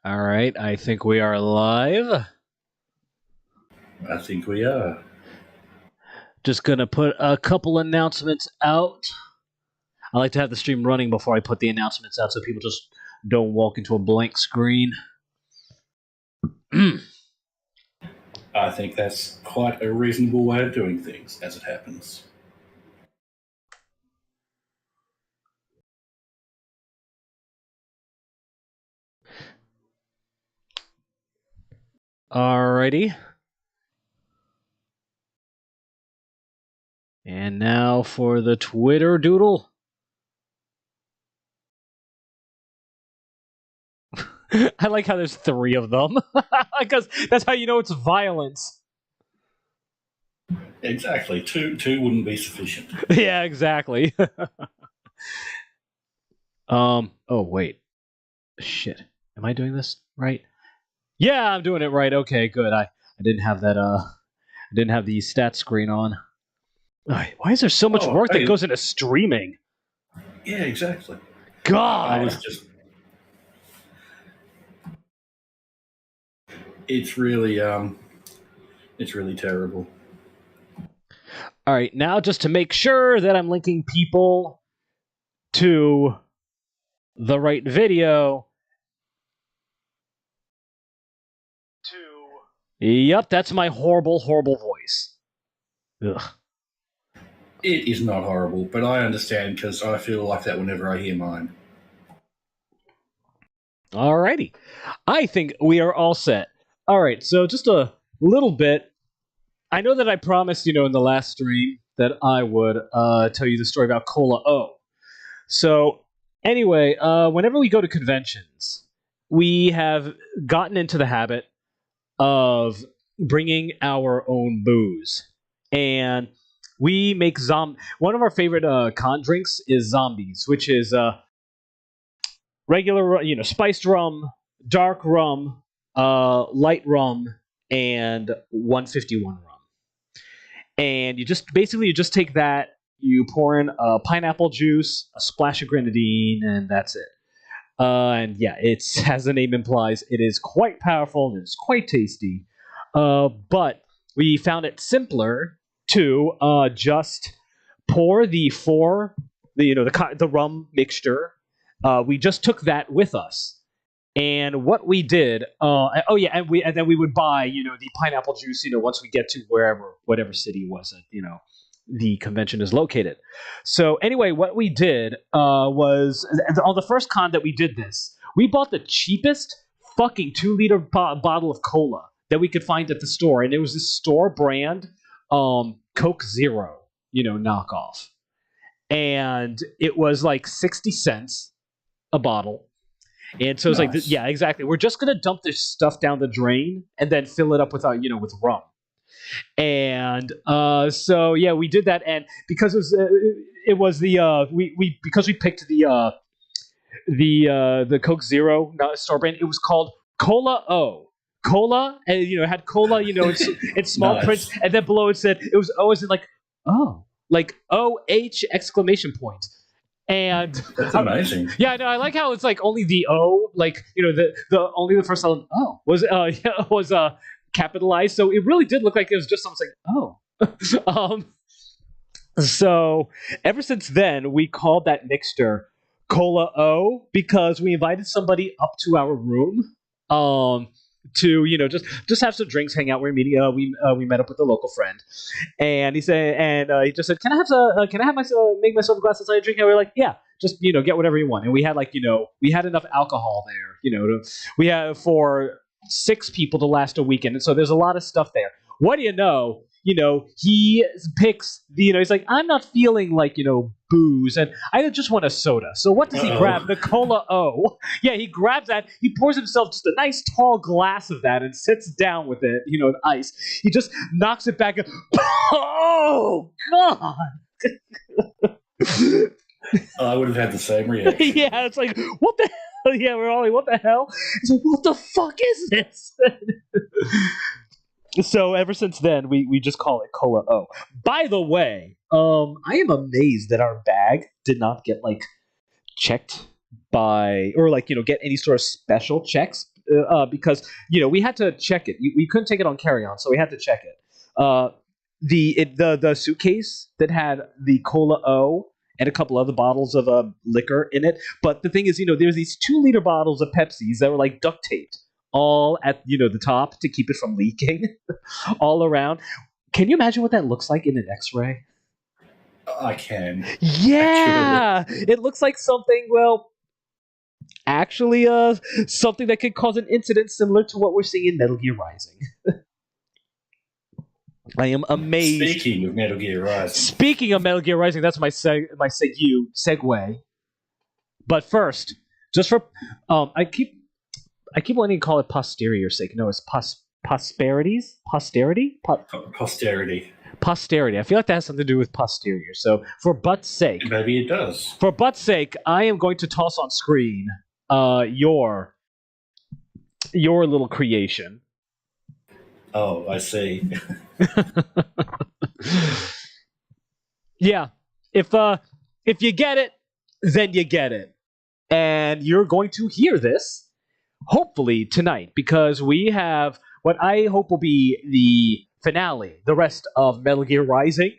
All right, I think we are live. I think we are. Just gonna put a couple announcements out. I like to have the stream running before I put the announcements out so people just don't walk into a blank screen. I think that's quite a reasonable way of doing things, as it happens. Alrighty. And now for the Twitter doodle. I like how there's 3 of them. Because that's how you know it's violence. Exactly. Two wouldn't be sufficient. Yeah, exactly. Oh, wait. Shit. Am I doing this right? Yeah, I'm doing it right. Okay, good. I didn't have that I didn't have the stat screen on. Why is there so much work that goes into streaming? Yeah, exactly. God. I was just. It's really terrible. All right, now just to make sure that I'm linking people to the right video. Yep, that's my horrible, horrible voice. Ugh. It is not horrible, but I understand because I feel like that whenever I hear mine. Alrighty. I think we are all set. All right, so just a little bit. I know that I promised, in the last stream that I would tell you the story about Cola O. So, anyway, whenever we go to conventions, we have gotten into the habit of bringing our own booze. And we make one of our favorite con drinks is zombies, which is regular, spiced rum, dark rum, light rum, and 151 rum. And you just take that, you pour in pineapple juice, a splash of grenadine, and that's it. And yeah, it's as the name implies, it is quite powerful and it's quite tasty. But we found it simpler to just pour the rum mixture. We just took that with us. And what we did, and then we would buy, the pineapple juice, once we get to whatever city it was that, the convention is located. So anyway, what we did was on the first con that we did this, we bought the cheapest fucking 2-liter bottle of cola that we could find at the store, and it was this store brand Coke Zero, knockoff, and it was like 60 cents a bottle. And so it's nice. Like, yeah, exactly. We're just gonna dump this stuff down the drain and then fill it up with with rum. And so yeah, we did that, and because it was because we picked the Coke Zero store brand, it was called Cola O. Cola, and it had cola, in small nice. Print, and then below it said it was O as in like OH exclamation point. And that's amazing. Yeah, no, I like how it's like only the O, like the only the first sound was capitalized, so it really did look like it was just something like so ever since then we called that mixture Cola O because we invited somebody up to our room to just have some drinks, hang out. We're meeting. We met up with a local friend, and he just said, "Can I make myself a glass of cider drink?" And we were like, "Yeah, just get whatever you want." And we had we had enough alcohol there, we had for 6 people to last a weekend, and so there's a lot of stuff there. What do you know? He picks he's like, I'm not feeling like, booze, and I just want a soda. So what does he grab? The Cola O. Yeah, he grabs that. He pours himself just a nice tall glass of that and sits down with it, with ice. He just knocks it back. Oh, God. I would have had the same reaction. Yeah, it's like, what the hell? Yeah, we're all like, what the hell? It's like, what the fuck is this? So ever since then, we just call it Cola O. By the way, I am amazed that our bag did not get checked by, or get any sort of special checks because we had to check it. We couldn't take it on carry on, so we had to check it. The suitcase that had the Cola O and a couple other bottles of liquor in it. But the thing is, there's these 2-liter bottles of Pepsis that were like duct taped all at the top to keep it from leaking all around. Can you imagine what that looks like in an X-ray? I can. Yeah, it looks like something. Well, actually, something that could cause an incident similar to what we're seeing in Metal Gear Rising. I am amazed. Speaking of Metal Gear Rising, that's my segue. But first, just for I keep wanting to call it posterior's sake. No, it's posterity. Posterity. I feel like that has something to do with posterior. So for butt's sake, maybe it does. For butt's sake, I am going to toss on screen your little creation. Oh, I see. Yeah. If you get it, then you get it. And you're going to hear this hopefully tonight, because we have what I hope will be the finale, the rest of Metal Gear Rising.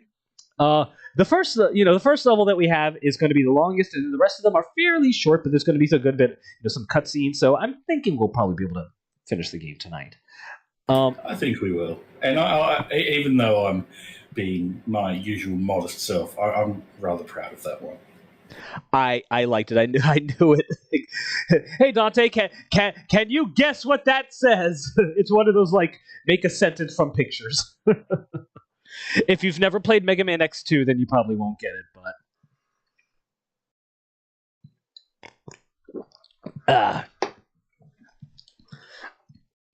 The first level that we have is going to be the longest, and the rest of them are fairly short, but there's going to be a good bit, some cutscenes. So I'm thinking we'll probably be able to finish the game tonight. I think we will, and I even though I'm being my usual modest self, I'm rather proud of that one. I liked it. I knew it. Hey Dante, can you guess what that says? It's one of those like make a sentence from pictures. If you've never played Mega Man X2, then you probably won't get it. But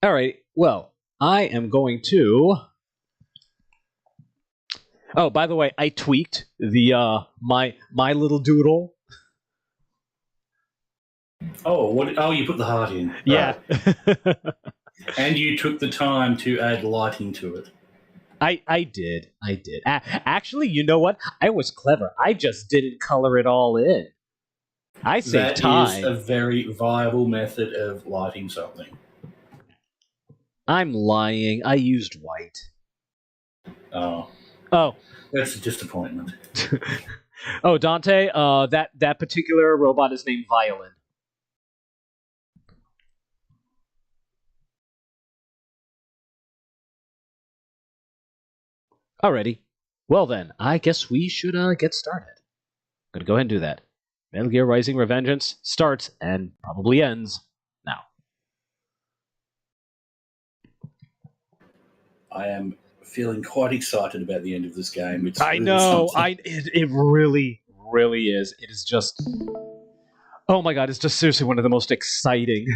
all right. Well, I am going to. Oh, by the way, I tweaked the my little doodle. Oh, what? Oh, you put the heart in. Yeah. Right. And you took the time to add lighting to it. I did. Actually, you know what? I was clever. I just didn't color it all in. I saved time. That is a very viable method of lighting something. I'm lying. I used white. Oh. That's a disappointment. Oh, Dante, that particular robot is named Violin. Alrighty. Well then, I guess we should get started. I'm gonna go ahead and do that. Metal Gear Rising Revengeance starts and probably ends now. I am feeling quite excited about the end of this game. It's I really know. something. It really is. It is just. Oh my god! It's just seriously one of the most exciting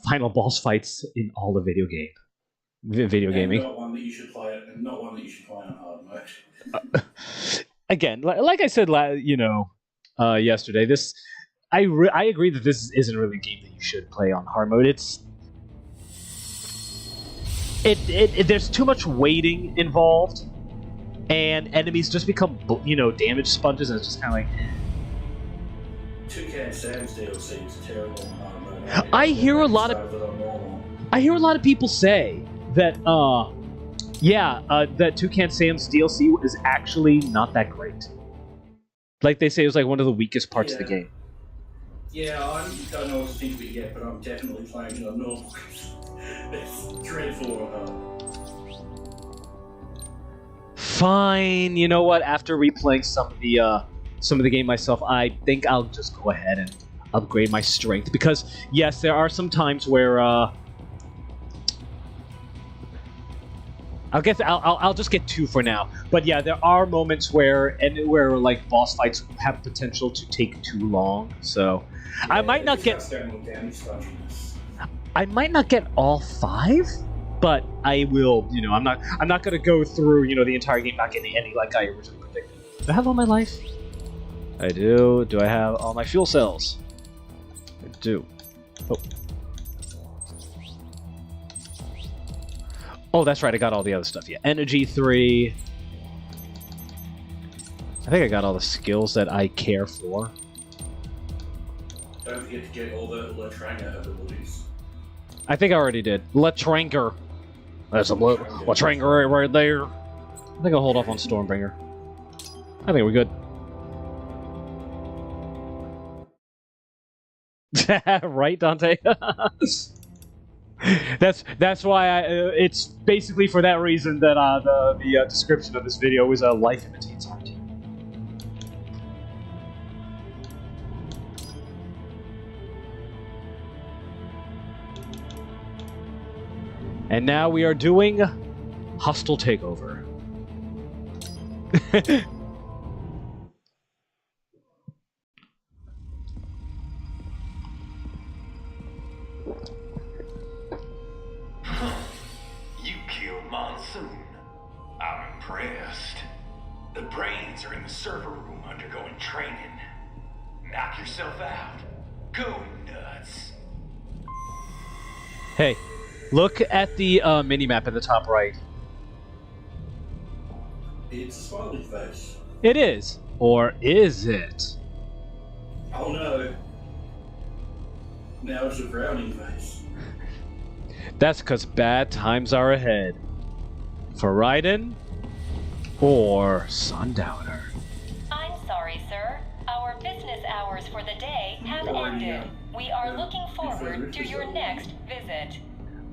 final boss fights in all of video gaming. Not one that you should play it, and not one that you should play on hard mode. Again, like I said, yesterday, I agree that this isn't really a game that you should play on hard mode. There's too much waiting involved, and enemies just become damage sponges, and it's just kind of like. Toucan Sam's DLC is terrible on hard mode. I hear a lot of people say that that Toucan Sam's DLC is actually not that great. Like they say, it was like one of the weakest parts of the game. Yeah, I don't know what to think of it yet, but I'm definitely playing it on normal. It's dreadful on hard. Fine, you know what? After replaying some of the game myself, I think I'll just go ahead and upgrade my strength, because yes, there are some times where I'll just get 2 for now. But yeah, there are moments where like boss fights have potential to take too long. So yeah, I might not get all 5, but I will. I'm not gonna go through the entire game not getting any like I originally predicted. Do I have all my life? I do. Do I have all my fuel cells? I do. Oh, that's right. I got all the other stuff. Yeah, energy 3. I think I got all the skills that I care for. Don't forget to get all the Latranga abilities. I think I already did. Letranker. That's a Letranker right there. I think I'll hold off on Stormbringer. I think we're good. Right, Dante? that's why it's basically for that reason that the description of this video is life imitates art. And now we are doing Hostile Takeover. You killed Monsoon. I'm impressed. The brains are in the server room undergoing training. Knock yourself out. Go nuts. Hey, look at the mini-map at the top right. It's a smiley face. It is. Or is it? Oh no. Now it's a frowning face. That's because bad times are ahead. For Raiden or Sundowner. I'm sorry, sir. Our business hours for the day have ended. We are looking forward to your next visit.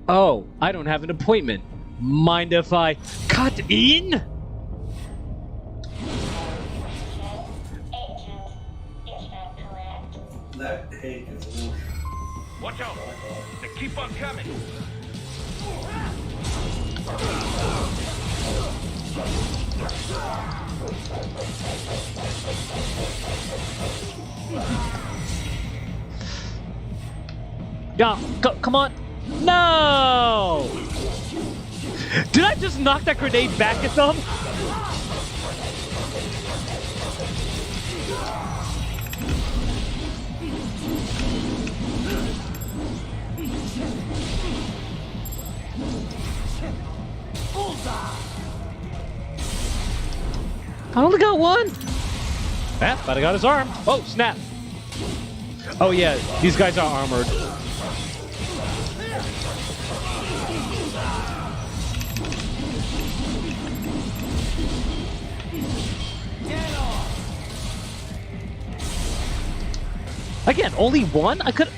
Oh, I don't have an appointment. Mind if I cut in? That head is awesome. Watch out! They keep on coming. Yeah, come on. No! Did I just knock that grenade back at them? I only got one. Ah, but I got his arm. Oh, snap. Oh yeah, these guys are armored. Again, only one? I could...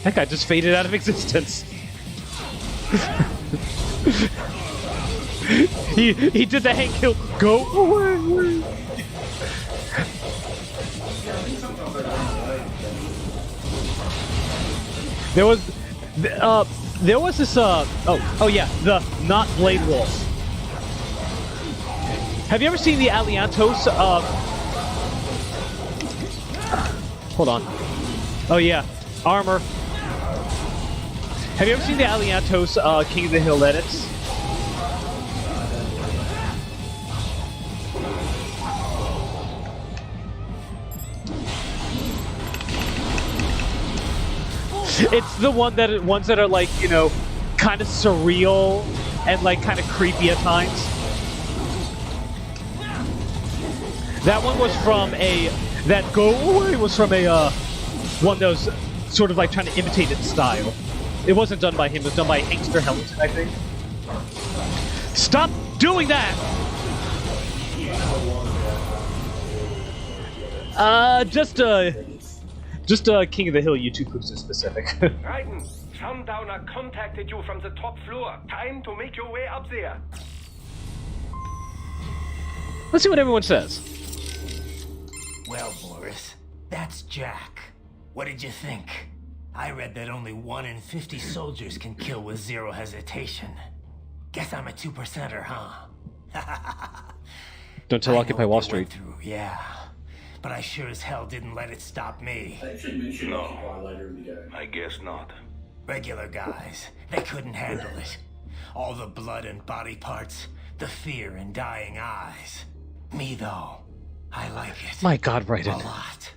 That guy just faded out of existence. he did the hang kill. Go away. There was this oh yeah, the not Blade Wolf. Have you ever seen the Aliantos hold on. Oh yeah, armor. Have you ever seen the Aliantos King of the Hill edits? It's the ones that are like, you know, kind of surreal and like kind of creepy at times. That one was from that go away was from one that was sort of like trying to imitate its style. It wasn't done by him, it was done by Hangster Hamilton, I think. Stop doing that! Just King of the Hill YouTube posts is specific. Raiden, Sundowner contacted you from the top floor. Time to make your way up there. Let's see what everyone says. Well, Boris, that's Jack. What did you think? I read that only 1 in 50 soldiers can kill with zero hesitation. Guess I'm a 2%er, huh? Don't tell Occupy Wall Street. Yeah, but I sure as hell didn't let it stop me. They actually mentioned Occupy later in the game. I guess not. Regular guys, they couldn't handle it. All the blood and body parts, the fear in dying eyes. Me, though, I like it. My God, Raiden. A lot.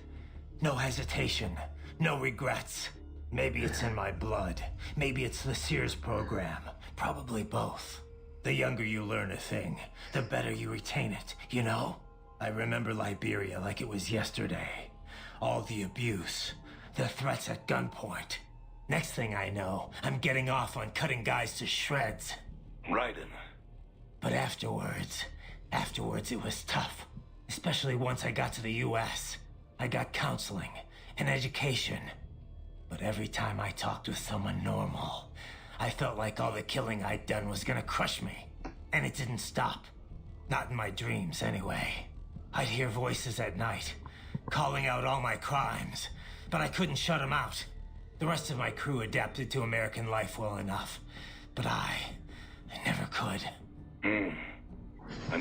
No hesitation, no regrets. Maybe it's in my blood. Maybe it's the Sears program. Probably both. The younger you learn a thing, the better you retain it, you know? I remember Liberia like it was yesterday. All the abuse, the threats at gunpoint. Next thing I know, I'm getting off on cutting guys to shreds. Raiden. But afterwards it was tough. Especially once I got to the US. I got counseling and education. But every time I talked with someone normal, I felt like all the killing I'd done was gonna crush me. And it didn't stop. Not in my dreams, anyway. I'd hear voices at night, calling out all my crimes, but I couldn't shut them out. The rest of my crew adapted to American life well enough, but I never could. And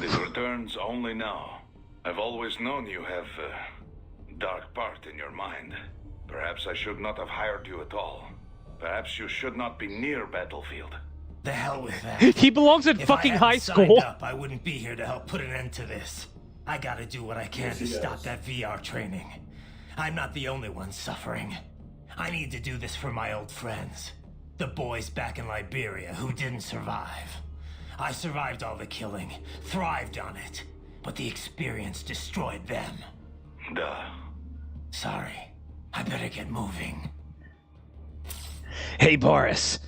it returns only now. I've always known you have a dark part in your mind. Perhaps I should not have hired you at all. Perhaps you should not be near Battlefield. The hell with that. He belongs in fucking high school. Up, I wouldn't be here to help put an end to this. I gotta do what I can to stop that VR training. I'm not the only one suffering. I need to do this for my old friends. The boys back in Liberia who didn't survive. I survived all the killing, thrived on it, but the experience destroyed them. Duh. Sorry, I better get moving. Hey, Boris,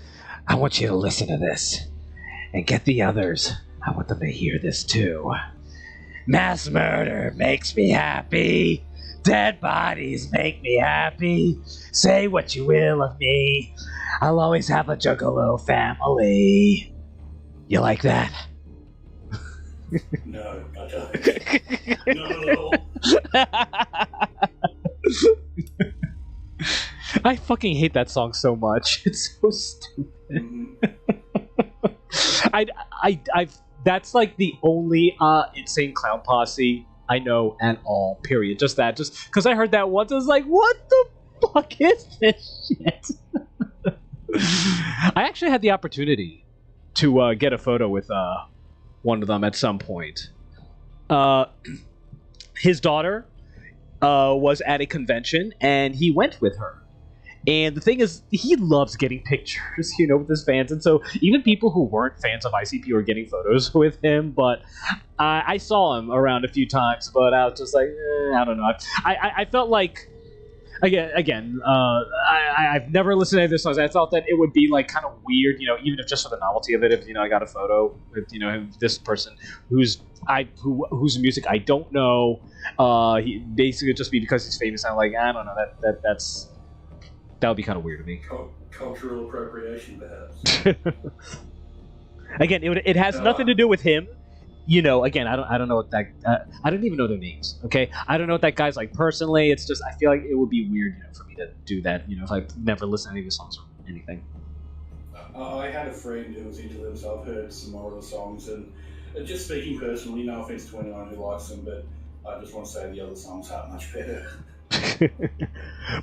I want you to listen to this. And get the others. I want them to hear this too. Mass murder makes me happy. Dead bodies make me happy. Say what you will of me. I'll always have a juggalo family. You like that? No, I don't. Not at all. I fucking hate that song so much. It's so stupid. That's like the only Insane Clown Posse I know at all. Period. Just because I heard that once, I was like, what the fuck is this shit? I actually had the opportunity to get a photo with one of them at some point. His daughter was at a convention, and he went with her. And the thing is, he loves getting pictures, with his fans. And so even people who weren't fans of ICP were getting photos with him. But I saw him around a few times, but I was just like, I don't know. I felt like, again, I've never listened to any of their songs. I thought that it would be like kind of weird, even if just for the novelty of it, if I got a photo with this person whose music I don't know. He basically just be because he's famous. I'm like, I don't know, that would be kind of weird to me. Cultural appropriation, perhaps. Again, it has nothing to do with him. Again, I don't know what that. I don't even know their names. Okay, I don't know what that guy's like personally. It's just I feel like it would be weird, for me to do that. If I never listened to any of his songs or anything. I had a friend who was into them, so I've heard some more of the songs. And just speaking personally, no offense to anyone who likes them, but I just want to say the other songs are much better.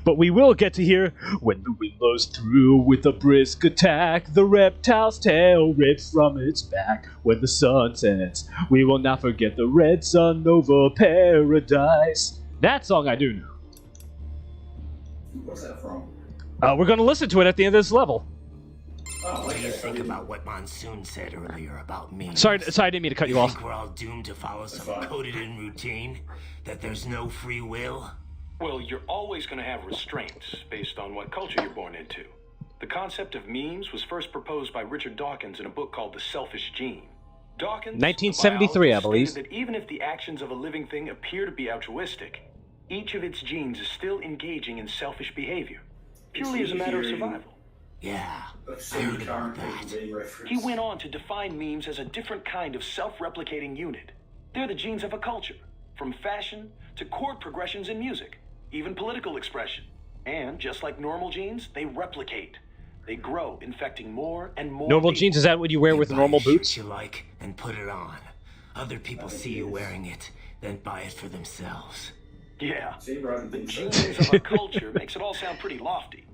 But we will get to hear when the wind blows through with a brisk attack, the reptile's tail rips from its back. When the sun sets, we will not forget the red sun over paradise. That song I do know. What's that from? We're going to listen to it at the end of this level. Oh, What do you think about what Monsoon said earlier about me? Sorry, I didn't mean to cut you off. Think we're all doomed to follow some coded-in routine? That there's no free will? Well, you're always going to have restraints based on what culture you're born into. The concept of memes was first proposed by Richard Dawkins in a book called The Selfish Gene. Dawkins, 1973, I believe, stated that even if the actions of a living thing appear to be altruistic, each of its genes is still engaging in selfish behavior, purely as a matter of survival. Yeah, I heard about that. He went on to define memes as a different kind of self-replicating unit. They're the genes of a culture, from fashion to chord progressions in music, even political expression. And just like normal genes, they replicate. They grow, infecting more and more Normal people. jeans, is that what you wear with buy normal a shirt boots? you like and put it on. Other people see you wearing it, then buy it for themselves. Yeah, See, right, the so. genes of a culture makes it all sound pretty lofty.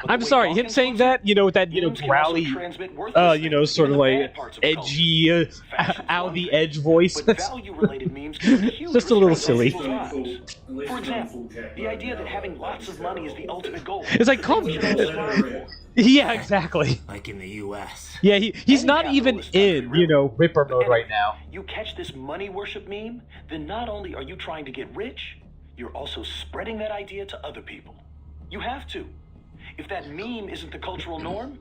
But I'm the way sorry, him Dawkins saying puts it, that, that, memes can growly, also transmit worthless things, sort of even the like bad parts of culture. edgy, Fashion's out one the thing, edge voice. But value-related memes can have huge Just a little restraints silly. on people's lives. For example, the idea that having lots of money is the ultimate goal. It's like, come We should all strive for. Yeah, exactly. Like in the U.S. Yeah, he's Any not even capitalist country, in, really. Ripper But mode anyway, right now. You catch this money worship meme, then not only are you trying to get rich, you're also spreading that idea to other people. You have to. If that meme isn't the cultural norm,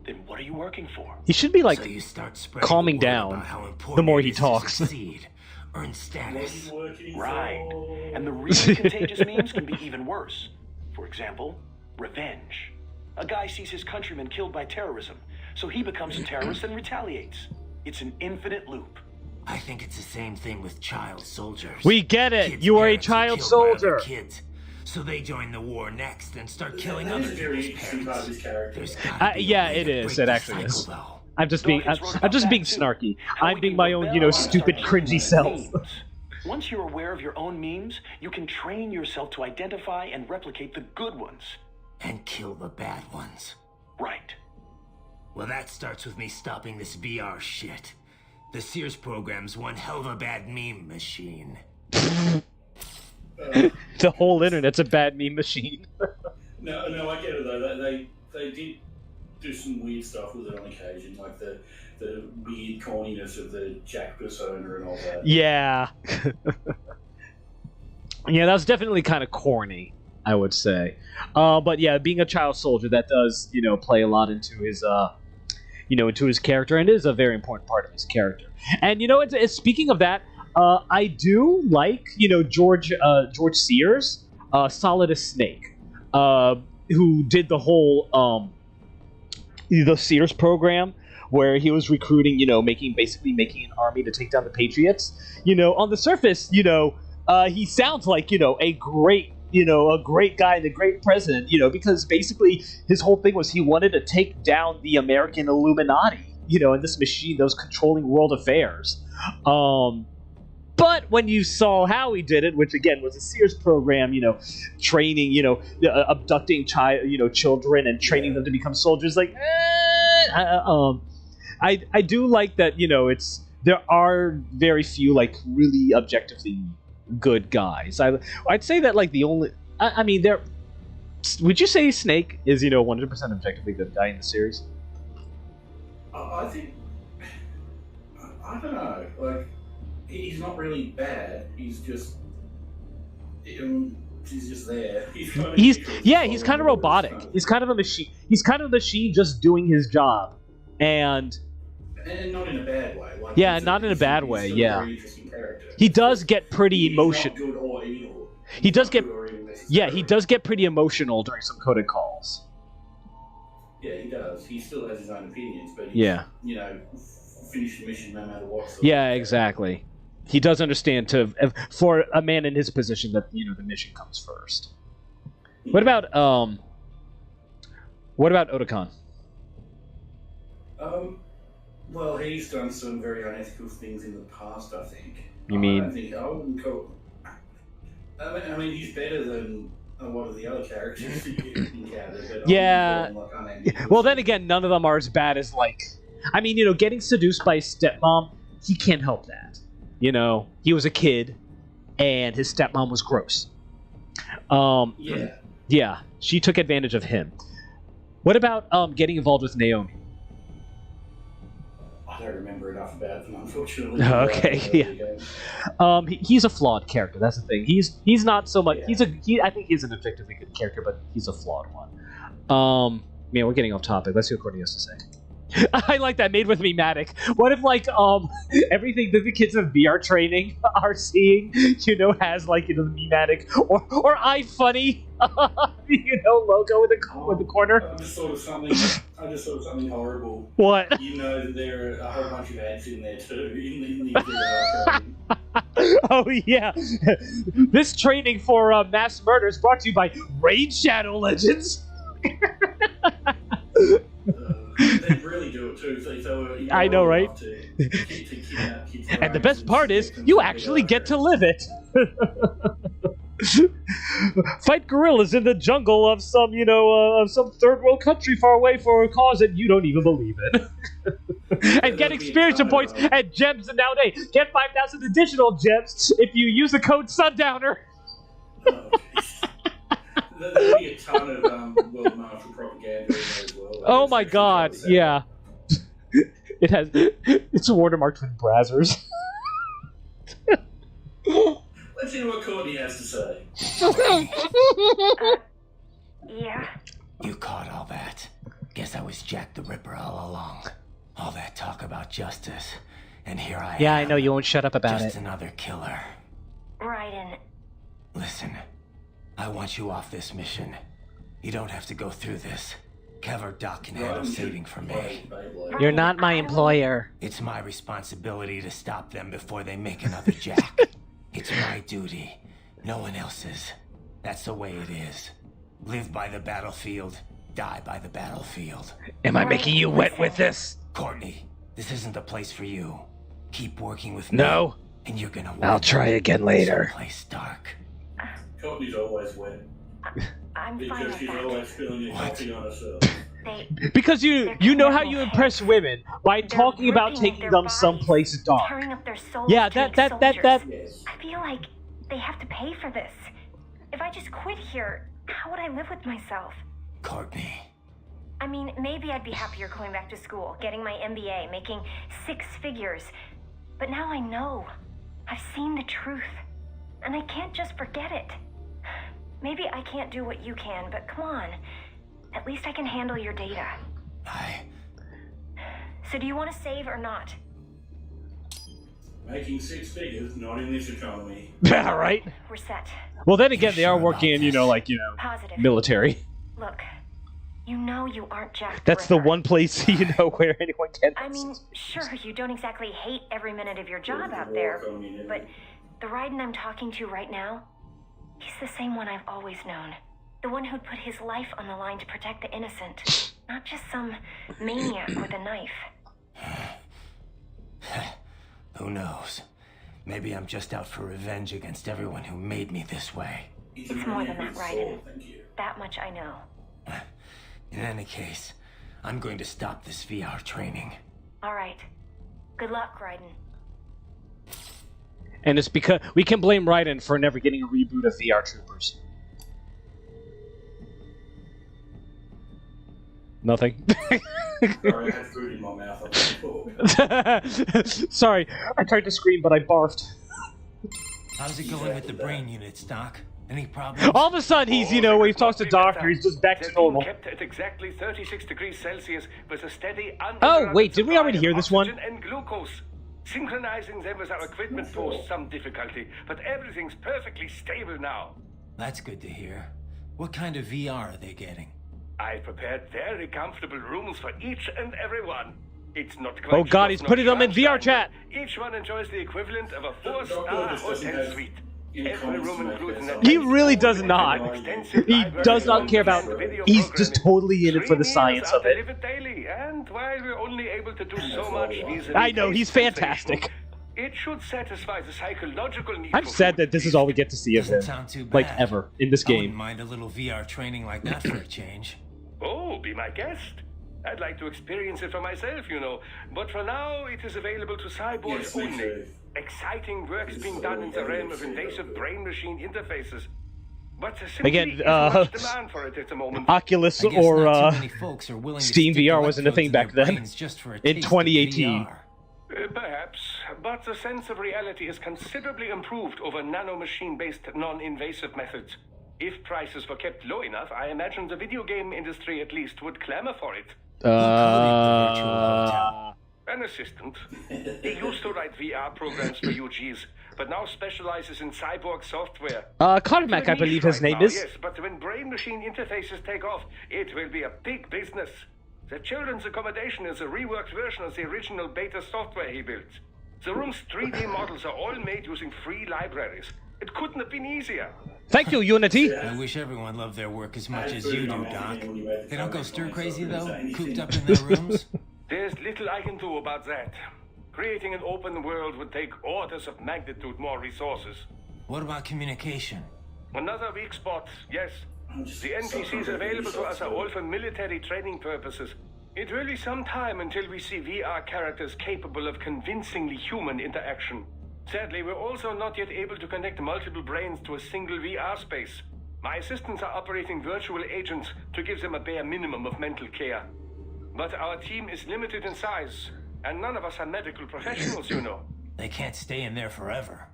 then what are you working for? He should be like So you start spreading calming the word down about how important the more it he is to talks. succeed, earn What status. he's working Right. for. And the really contagious memes can be even worse. For example, revenge. A guy sees his countrymen killed by terrorism, so he becomes a terrorist and retaliates. It's an infinite loop. I think it's the same thing with child soldiers. We get it. Kids' You are a parents child killed by other soldier. Kids, so they join the war next and start killing That other is a very people's interesting part of parents. his character. There's gotta be a Yeah, way it to is. break It the actually is. cycle, though. I'm just Dawkins wrote I'm about just being that, too. snarky. How I'm we being can my own, rebel stupid, against cringy self. memes. Once you're aware of your own memes, you can train yourself to identify and replicate the good ones. And kill the bad ones. Right. Well, that starts with me stopping this VR shit. The Sears program's one hell of a bad meme machine. The whole internet's a bad meme machine. No, I get it though. They did do some weird stuff with it on occasion, like the weird corniness of the Jack persona and all that. Yeah. Yeah, that was definitely kind of corny, I would say. But yeah, being a child soldier, that does, play a lot into his, into his character, and is a very important part of his character. And it's speaking of that, I do like, George Sears, solid as Snake, who did the whole the Sears program, where he was recruiting, basically making an army to take down the Patriots. On the surface, he sounds like, a great guy and a great president, because basically his whole thing was he wanted to take down the American Illuminati, and this machine that was controlling world affairs. But when you saw how he did it, which again was a Sears program, training, abducting children and training them to become soldiers, like, I do like that, there are very few like really objectively good guys. I'd say that like the only, there. Would you say Snake is 100% objectively good guy in the series? I think I don't know. Like he's not really bad. He's just there. He's kind of robotic. He's kind of a machine. He's kind of a machine just doing his job, and not in a bad way. Like, not in a bad way. He's Yeah, a very interesting character. he does get pretty emotional. He's not good or evil. He does get, Good or evil he does get pretty emotional during some coded calls. Yeah, he does. He still has his own opinions, but finish the mission no matter what. Yeah, exactly. He does understand for a man in his position that the mission comes first. What about Otakon? Well, he's done some very unethical things in the past, I think. You mean? I wouldn't call. I mean, he's better than a lot of the other characters you encounter. But Yeah. Well, then again, none of them are as bad as getting seduced by his stepmom. He can't help that. He was a kid, and his stepmom was gross. Yeah, she took advantage of him. What about getting involved with Naomi? I don't remember enough about them, unfortunately. Okay, yeah. He's a flawed character. That's the thing. He's not so much. Yeah. I think he's an objectively good character, but he's a flawed one. Man, we're getting off topic. Let's see what Courtney has to say. I like that. Made with Mematic. What if everything that the kids of VR training are seeing, has the Mematic or iFunny, logo in the corner? I just thought of something horrible. What? That there are a whole bunch of ads in there too in the VR training. Oh yeah. This training for mass murder is brought to you by Raid Shadow Legends. They really do it too. So I know, right? To kidnap kids And the best part is, you actually get to live it. Fight gorillas in the jungle of some, some third world country far away for a cause that you don't even believe in. And get experience points and gems nowadays. Get 5,000 additional gems if you use the code Sundowner. There'll be a ton of world martial propaganda in there as well. Oh my god, yeah. It's watermarked with Brazzers. Let's hear what Courtney has to say. Yeah. You caught all that. Guess I was Jack the Ripper all along. All that talk about justice, and here I am. Yeah, I know you won't shut up about just it. another killer. Raiden. Listen, I want you off this mission. You don't have to go through this. Kev or Doc can handle saving for me. You're not my employer. It's my responsibility to stop them before they make another Jack. It's my duty, no one else's. That's the way it is. Live by the battlefield, die by the battlefield. Am I making you wet with this? Courtney, this isn't the place for you. Keep working with me. No. And you're gonna I'll try again later. Someplace dark. Courtney's always wet. I'm fine Because with she's that. always spilling your coffee on herself. Because you know how you impress women by talking about ripping taking their them bodies, someplace dark. tearing up their souls Yeah, to make that. soldiers. Yes. I feel like they have to pay for this. If I just quit here, how would I live with myself? Courtney. I mean, maybe I'd be happier going back to school, getting my MBA, making 6 figures. But now I know. I've seen the truth. And I can't just forget it. Maybe I can't do what you can, but come on. At least I can handle your data. So do you want to save or not? Making 6 figures, not in this economy. Yeah, right? We're set. Well, then again, they are Sure working in, about Positive. military. Look, you know you aren't Jack That's the Ripper. one place, where anyone can. I mean, sure, you don't exactly hate every minute of your job out there, but the Raiden I'm talking to right now, he's the same one I've always known. The one who'd put his life on the line to protect the innocent, not just some maniac with a knife. Who knows? Maybe I'm just out for revenge against everyone who made me this way. It's more than that, Raiden. Thank you. That much I know. In any case, I'm going to stop this VR training. All right. Good luck, Raiden. And it's because we can blame Raiden for never getting a reboot of VR Troopers. Nothing. Sorry, I had food in my mouth. I couldn't talk. Sorry, I tried to scream, but I barfed. How's it going with the brain units, Doc? Any problems? All of a sudden, he's, when he talks to Doctor, he's just back to normal. Kept at exactly 36 degrees Celsius with a steady Oh, wait, did we already hear this one? And glucose. Synchronizing them with our equipment posed some difficulty, but everything's perfectly stable now. That's good to hear. What kind of VR are they getting? I prepared very comfortable rooms for each and every one. It's not quite Oh god, he's putting them in VR chat! Each one enjoys the equivalent of a Doctor 4-star just doesn't hotel have suite. any Every comments room to make includes there, an so- He really does not. He does not care about... He's just totally in it for the science of it. Delivered daily, and while we're only able to do so much vis-a-vis I know, he's taste fantastic. sensation, it should satisfy the psychological need I'm for sad food. that this is all we get to see of Doesn't him. sound too bad. Like, ever, in this I wouldn't game. mind a little VR training like that for a change. Oh, be my guest. I'd like to experience it for myself, But for now, it is available to cyborgs Yes, me only. too. Exciting work is being done in the realm of invasive brain-machine interfaces. But there Again, simply is much demand for it at the moment. Oculus I guess or not too many folks are willing to Steam stick VR wasn't a thing electrodes back in their then. brains just for a In taste of 2018. VR. Perhaps, but the sense of reality has considerably improved over nanomachine-based non-invasive methods. If prices were kept low enough, I imagine the video game industry at least would clamor for it. An assistant. He used to write VR programs for UGs, but now specializes in cyborg software. Carmack, It's I a believe niche his right name now, is. Yes, but when brain-machine interfaces take off, it will be a big business. The children's accommodation is a reworked version of the original beta software he built. The room's 3D models are all made using free libraries. It couldn't have been easier. Thank you, Unity. I wish everyone loved their work as much as food you in do, my mouth Doc. again when you made the They don't go comment stir on it, so I crazy couldn't though, say anything. cooped up in their rooms. There's little I can do about that. Creating an open world would take orders of magnitude more resources. What about communication? Another weak spot, yes. The NPCs available to us are all for military training purposes. It will be some time until we see VR characters capable of convincingly human interaction. Sadly, we're also not yet able to connect multiple brains to a single VR space. My assistants are operating virtual agents to give them a bare minimum of mental care. But our team is limited in size, and none of us are medical professionals, They can't stay in there forever.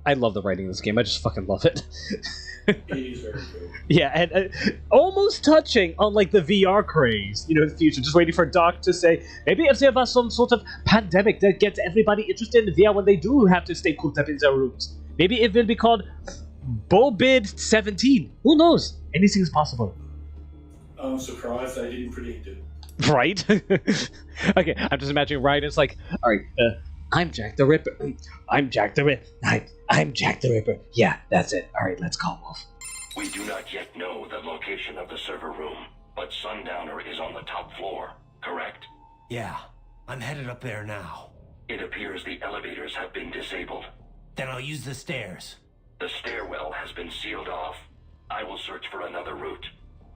I love the writing in this game. I just fucking love it. It is very cool. Yeah, and almost touching on like the VR craze, in the future. Just waiting for Doc to say, maybe if there was some sort of pandemic that gets everybody interested in VR when they do have to stay cooped up in their rooms. Maybe it will be called Bulbid 17. Who knows? Anything is possible. I'm surprised they didn't predict it. Right? Okay, I'm just imagining Ryan is like, alright, I'm Jack the Ripper. I'm Jack the Ripper. I'm Jack the Ripper. Yeah, that's it. Alright, let's call Wolf. We do not yet know the location of the server room, but Sundowner is on the top floor, correct? Yeah, I'm headed up there now. It appears the elevators have been disabled. Then I'll use the stairs. The stairwell has been sealed off. I will search for another route.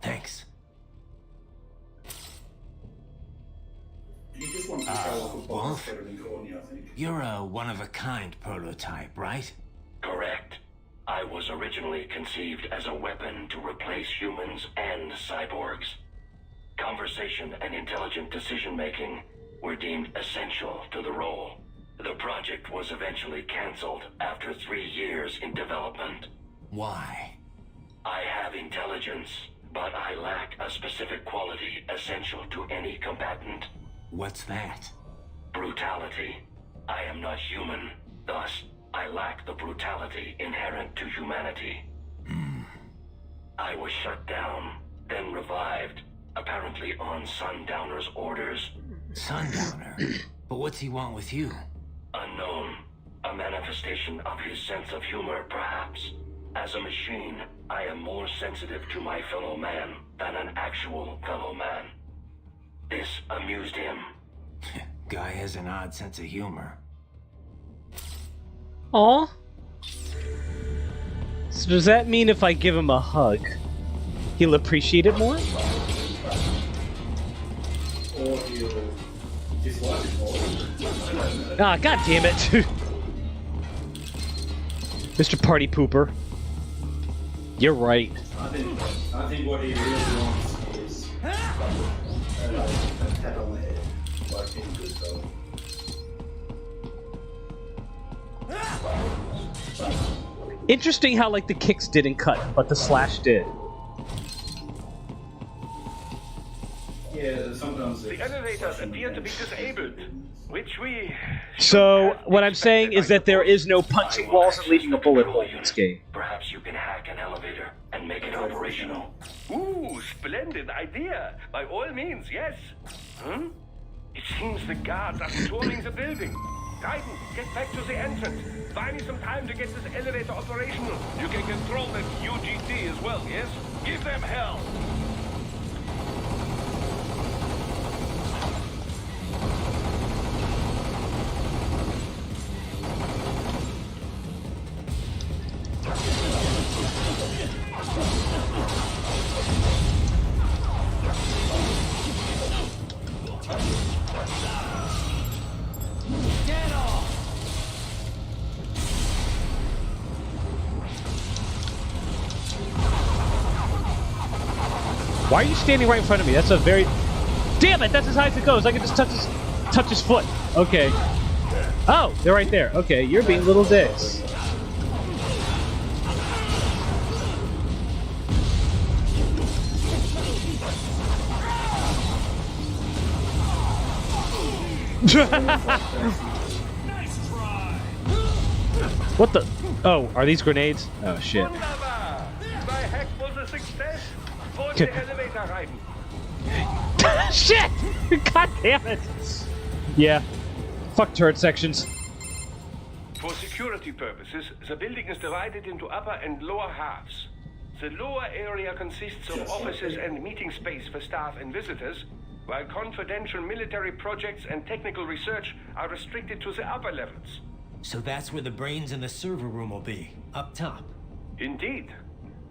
Thanks. He just wants to show off a box Wolf? better than Courtney, I think. You're a one-of-a-kind prototype, right? Correct. I was originally conceived as a weapon to replace humans and cyborgs. Conversation and intelligent decision-making were deemed essential to the role. The project was eventually cancelled after 3 years in development. Why? I have intelligence, but I lack a specific quality essential to any combatant. What's that? Brutality. I am not human, thus I lack the brutality inherent to humanity. I was shut down, then revived, apparently on Sundowner's orders. Sundowner? But what's he want with you? Unknown. A manifestation of his sense of humor, perhaps. As a machine, I am more sensitive to my fellow man than an actual fellow man. This amused him. Guy has an odd sense of humor. Aw. So does that mean if I give him a hug, he'll appreciate it more? Or he'll dislike it more. Ah, god damn it. Mr. Party Pooper. You're right. I think what he really wants is a pat on the head, like in Goodfellas. Interesting how, like, the kicks didn't cut, but the slash did. Yeah, sometimes The elevators appear to be disabled, which we... So, what I'm saying is that there is no punching walls and leaving a bullet hole in this game. Perhaps you can hack an elevator and make it operational. Ooh, splendid idea. By all means, yes. It seems the guards are storming the building. Raiden, get back to the entrance. Buy me some time to get this elevator operational. You can control that UGT as well, yes? Give them hell. Why are you standing right in front of me? That's a very... Damn it, that's as high as it goes. I can just touch his foot. Okay. Oh, they're right there. Okay, you're being little dicks. What the? Oh, are these grenades? Oh, shit. Wunderbar. My hack was a success. For the elevator, Raiden. Shit! God damn it! Yeah. Fuck turret sections. For security purposes, the building is divided into upper and lower halves. The lower area consists of offices and meeting space for staff and visitors, while confidential military projects and technical research are restricted to the upper levels. So that's where the brains in the server room will be, up top. Indeed.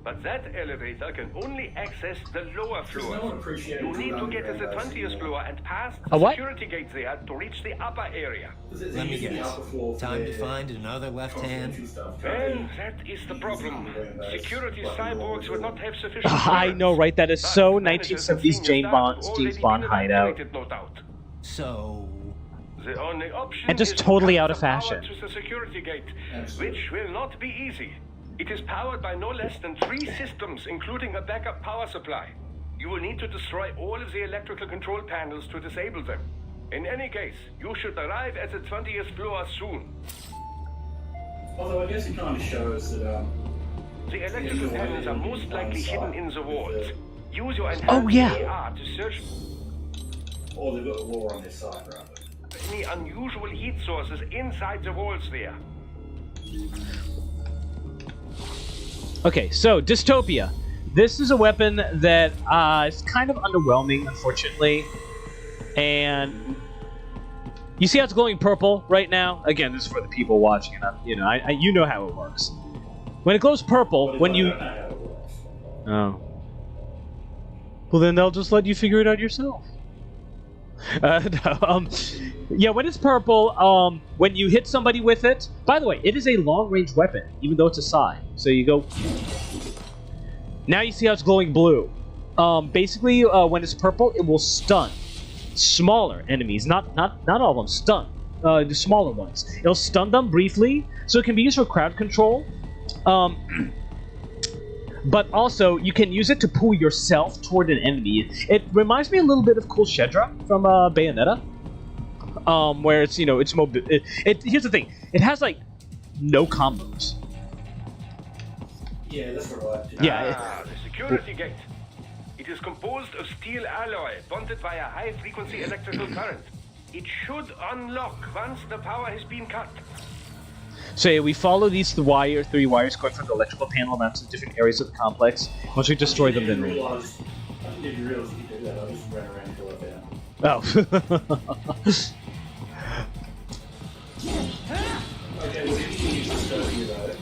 But that elevator can only access the lower No one floor. appreciated You need to get to the underground 20th base floor and past A the what? security gates there to reach the upper area. anymore. Let me guess. Time to find another left hand? Well, that is the problem. Security cyborgs would not have sufficient... I know, right? That is But so managers and 1970s senior James staff Bond, have James already Bond been hideout. evacuated, no doubt. So... The only option And just is to totally cut out of the power fashion. to the security gate, Absolutely. which will not be easy. It is powered by no less than 3 systems, including a backup power supply. You will need to destroy all of the electrical control panels to disable them. In any case, you should arrive at the 20th floor soon. Although I guess it kind of shows that The electrical panels are most likely hidden in the walls. Use your Oh, enhanced yeah. AR to search or they've got the war on their side, rather. any unusual heat sources inside the walls there. Okay, so Dystopia. This is a weapon that is kind of underwhelming, unfortunately. And you see how it's glowing purple right now? Again, this is for the people watching it. You know how it works. When it glows purple, when you... Oh. Well, then they'll just let you figure it out yourself. No, yeah, when it's purple, when you hit somebody with it... By the way, it is a long-range weapon, even though it's a side. So you go... Now you see how it's glowing blue. Basically, when it's purple, it will stun smaller enemies. Not all of them. Stun. The smaller ones. It'll stun them briefly, so it can be used for crowd control. But also, you can use it to pull yourself toward an enemy. It reminds me a little bit of Cool Shedra from Bayonetta. Where it's, it's here's the thing. It has, like, no combos. Yeah, that's right. Yeah. The security gate. It is composed of steel alloy bonded by a high-frequency electrical current. It should unlock once the power has been cut. So yeah, we follow these three wires going from the electrical panel around to different areas of the complex. Once we destroy them, then I didn't realize you could do that. I just ran around until I found. Oh. Okay, whenever you use the Dystopia though,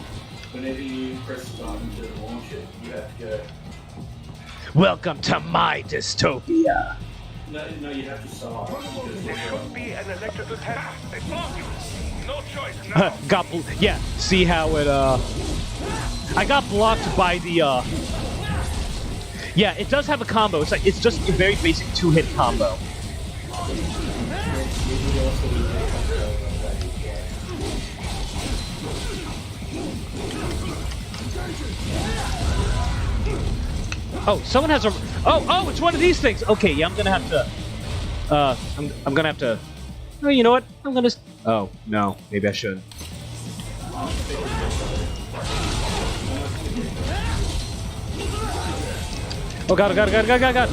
whenever you press the button to launch it, you have to go. Welcome to my dystopia. No, you have to stop. There should be an electrical panel. They block you. No choice now. Yeah, see how it, I got blocked by the, Yeah, it does have a combo. It's just a very basic 2-hit combo. Oh, someone has a... Oh, it's one of these things! Okay, yeah, I'm gonna have to... I'm gonna have to... Oh, you know what? I'm gonna... Oh, no. Maybe I shouldn't. Oh god.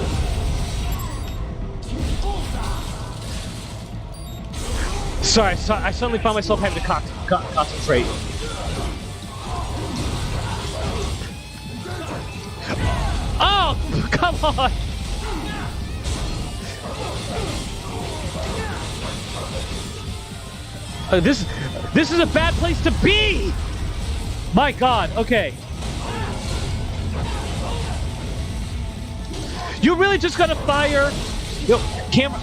Sorry, I suddenly found myself having to concentrate. Oh, come on! This is a bad place to be! My god, okay. You really just gotta fire... Yo, camera,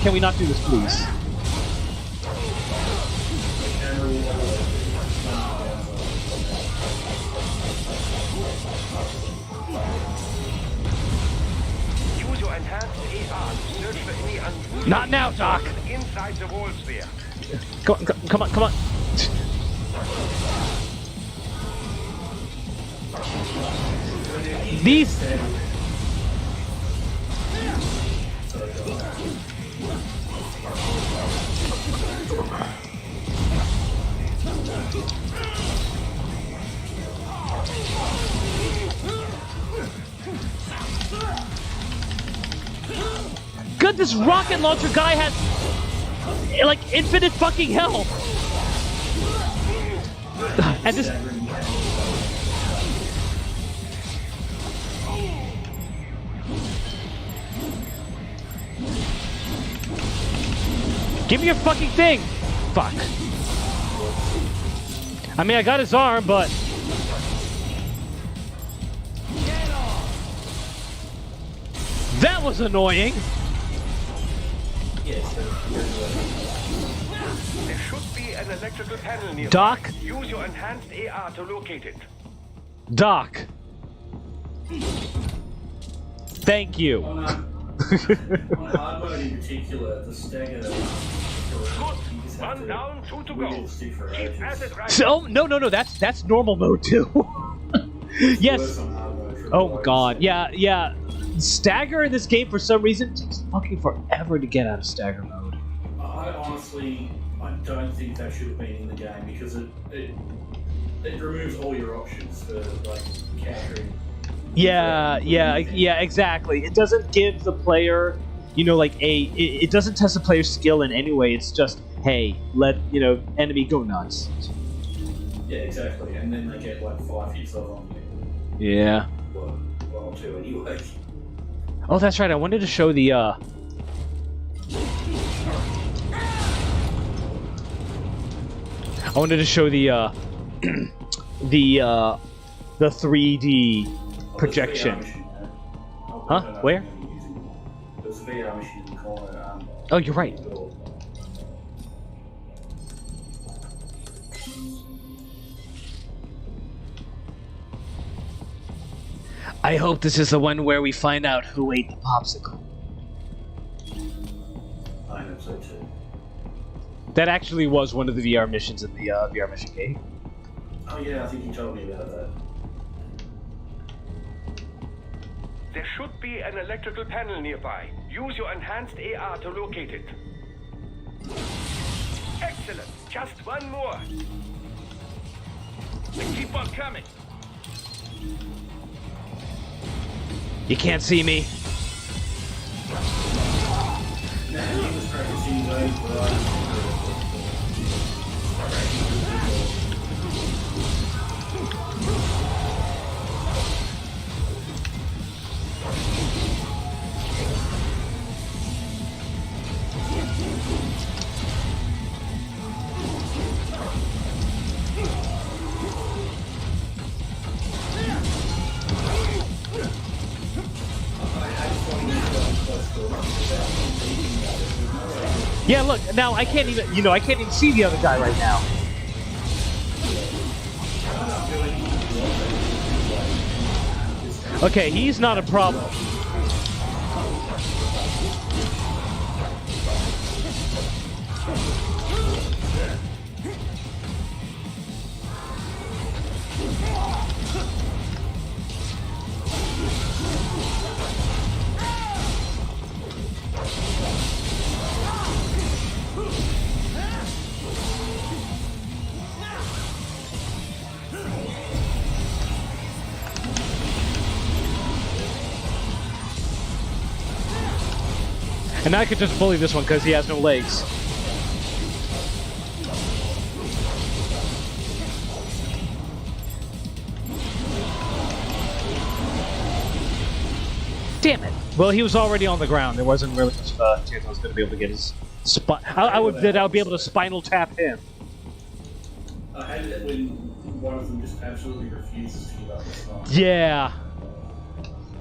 can we not do this, please? Use your enhanced AR to search for any unusual... Not now, Doc! Inside the walls there. Come on. These... Good, this rocket launcher guy has, like, infinite fucking health. And this... Give me your fucking thing! Fuck. I mean, I got his arm, but... That was annoying! There should be an electrical panel nearby. Doc? Use your enhanced AR to locate it. Doc. Thank you. On hard mode in particular, the stagger... One down, two to go. Keep at it right. So, no, that's normal mode too. Yes. Oh god, yeah. Stagger in this game for some reason takes fucking forever to get out of stagger mode. I don't think that should have been in the game because it removes all your options for like countering. Yeah, exactly. It doesn't give the player, like it doesn't test the player's skill in any way. It's just, hey, let enemy go nuts. Yeah, exactly. And then they get like 5 hits off on you. Yeah. Well, 2 anyway. Oh, that's right. I wanted to show the I wanted to show the the 3D projection. Huh? Where? There's a VR machine in the corner. Oh, you're right. I hope this is the one where we find out who ate the popsicle. I hope so too. That actually was one of the VR missions in the VR mission game. Oh yeah, I think you told me about that. There should be an electrical panel nearby. Use your enhanced AR to locate it. Excellent. Just one more. And keep on coming. You can't see me. Nah, he was practicing those Yeah, look, now I can't even, I can't even see the other guy right now. Okay, he's not a problem. And I could just bully this one because he has no legs. Damn it! Well, he was already on the ground. There wasn't really much chance I was going to be able to get his spot. I would be able to spinal tap him. I hate it when one of them just absolutely refuses to give up the spot. Yeah.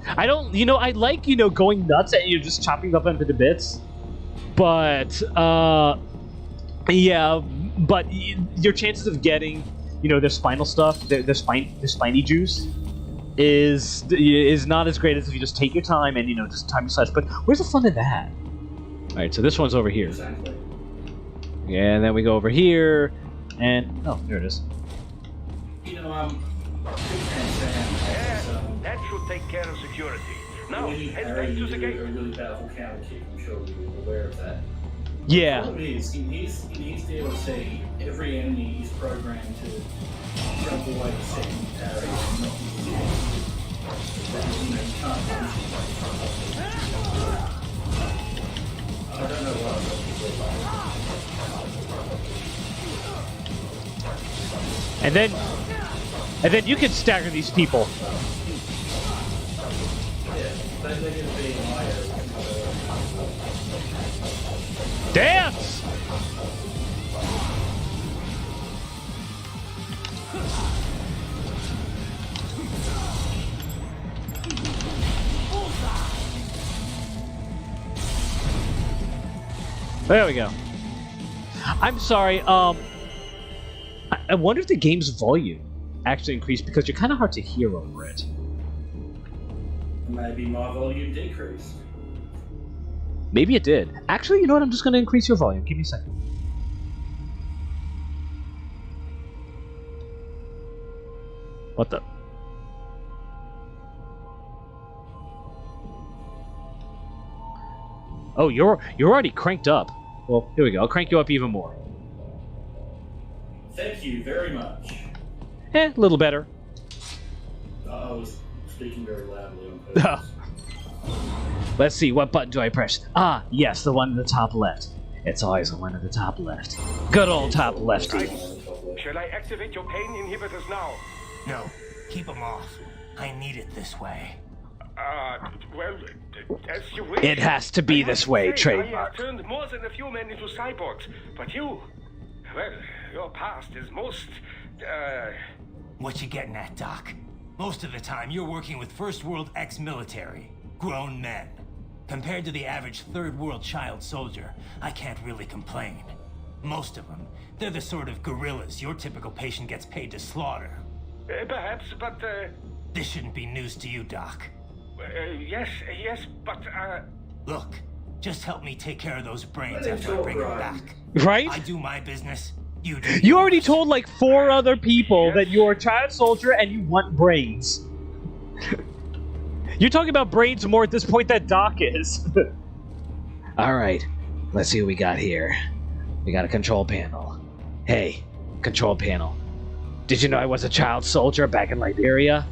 I don't, I like, going nuts at you, just chopping them up into bits. But, yeah, but your chances of getting, their spinal stuff, their spiny juice, is not as great as if you just take your time and, just time your slash. But where's the fun in that? Alright, so this one's over here. Exactly. Yeah, and then we go over here, and, oh, there it is. That should take care of security. Now, head back Harry, to the gate. a really powerful counter kick. I'm sure you're aware of that. Yeah. The problem is, in his DLC, every enemy is programmed to jump away the second parry and not be that, you can't punch him. I don't know why And then you can stagger these people. they're going to be in my area. Dance! There we go. I'm sorry, I wonder if the game's volume actually increased because you're kind of hard to hear over it. Maybe my volume decreased. Maybe it did. Actually, you know what? I'm just going to increase your volume. Give me a second. What the? Oh, you're already cranked up. Well, here we go. I'll crank you up even more. Thank you very much. A little better. I was speaking very loudly on purpose. Let's see, what button do I press? Ah, yes, the one at the top left. It's always the one at the top left. Good old top lefty. Shall I activate your pain inhibitors now? No, keep them off. I need it this way. Well, as you wish. It has to be I this must way, say, I have trademark. turned more than a few men into cyborgs, but you, well, your past is most, What you getting at, Doc? Most of the time, you're working with first world ex-military, grown men. Compared to the average third world child soldier, I can't really complain. Most of them, they're the sort of guerrillas your typical patient gets paid to slaughter. perhaps, but, This shouldn't be news to you, Doc. yes, but, Look, just help me take care of those brains Let it after I go, bring them Brian. back. Right? I do my business, you do You already yours. told like 4 other people that you're a child soldier and you want brains. You're talking about brains more at this point than Doc is. Alright, let's see what we got here. We got a control panel. Hey, control panel. Did you know I was a child soldier back in Liberia?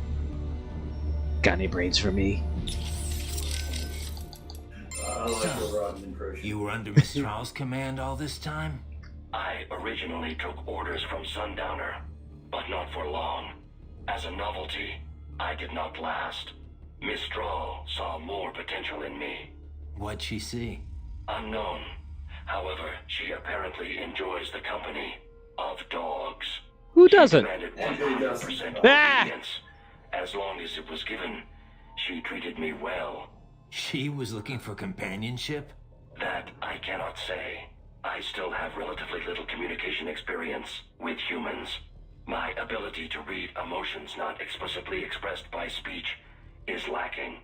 Got any brains for me? I like your Rodman impression. You were under Miss Strauss' command all this time? I originally took orders from Sundowner, but not for long. As a novelty, I did not last. Miss Straw saw more potential in me. What'd she see? Unknown. However, she apparently enjoys the company of dogs. Who doesn't? Demanded And who doesn't? 100% Ah! obedience. As long as it was given, she treated me well. She was looking for companionship? That I cannot say. I still have relatively little communication experience with humans. My ability to read emotions not explicitly expressed by speech is lacking.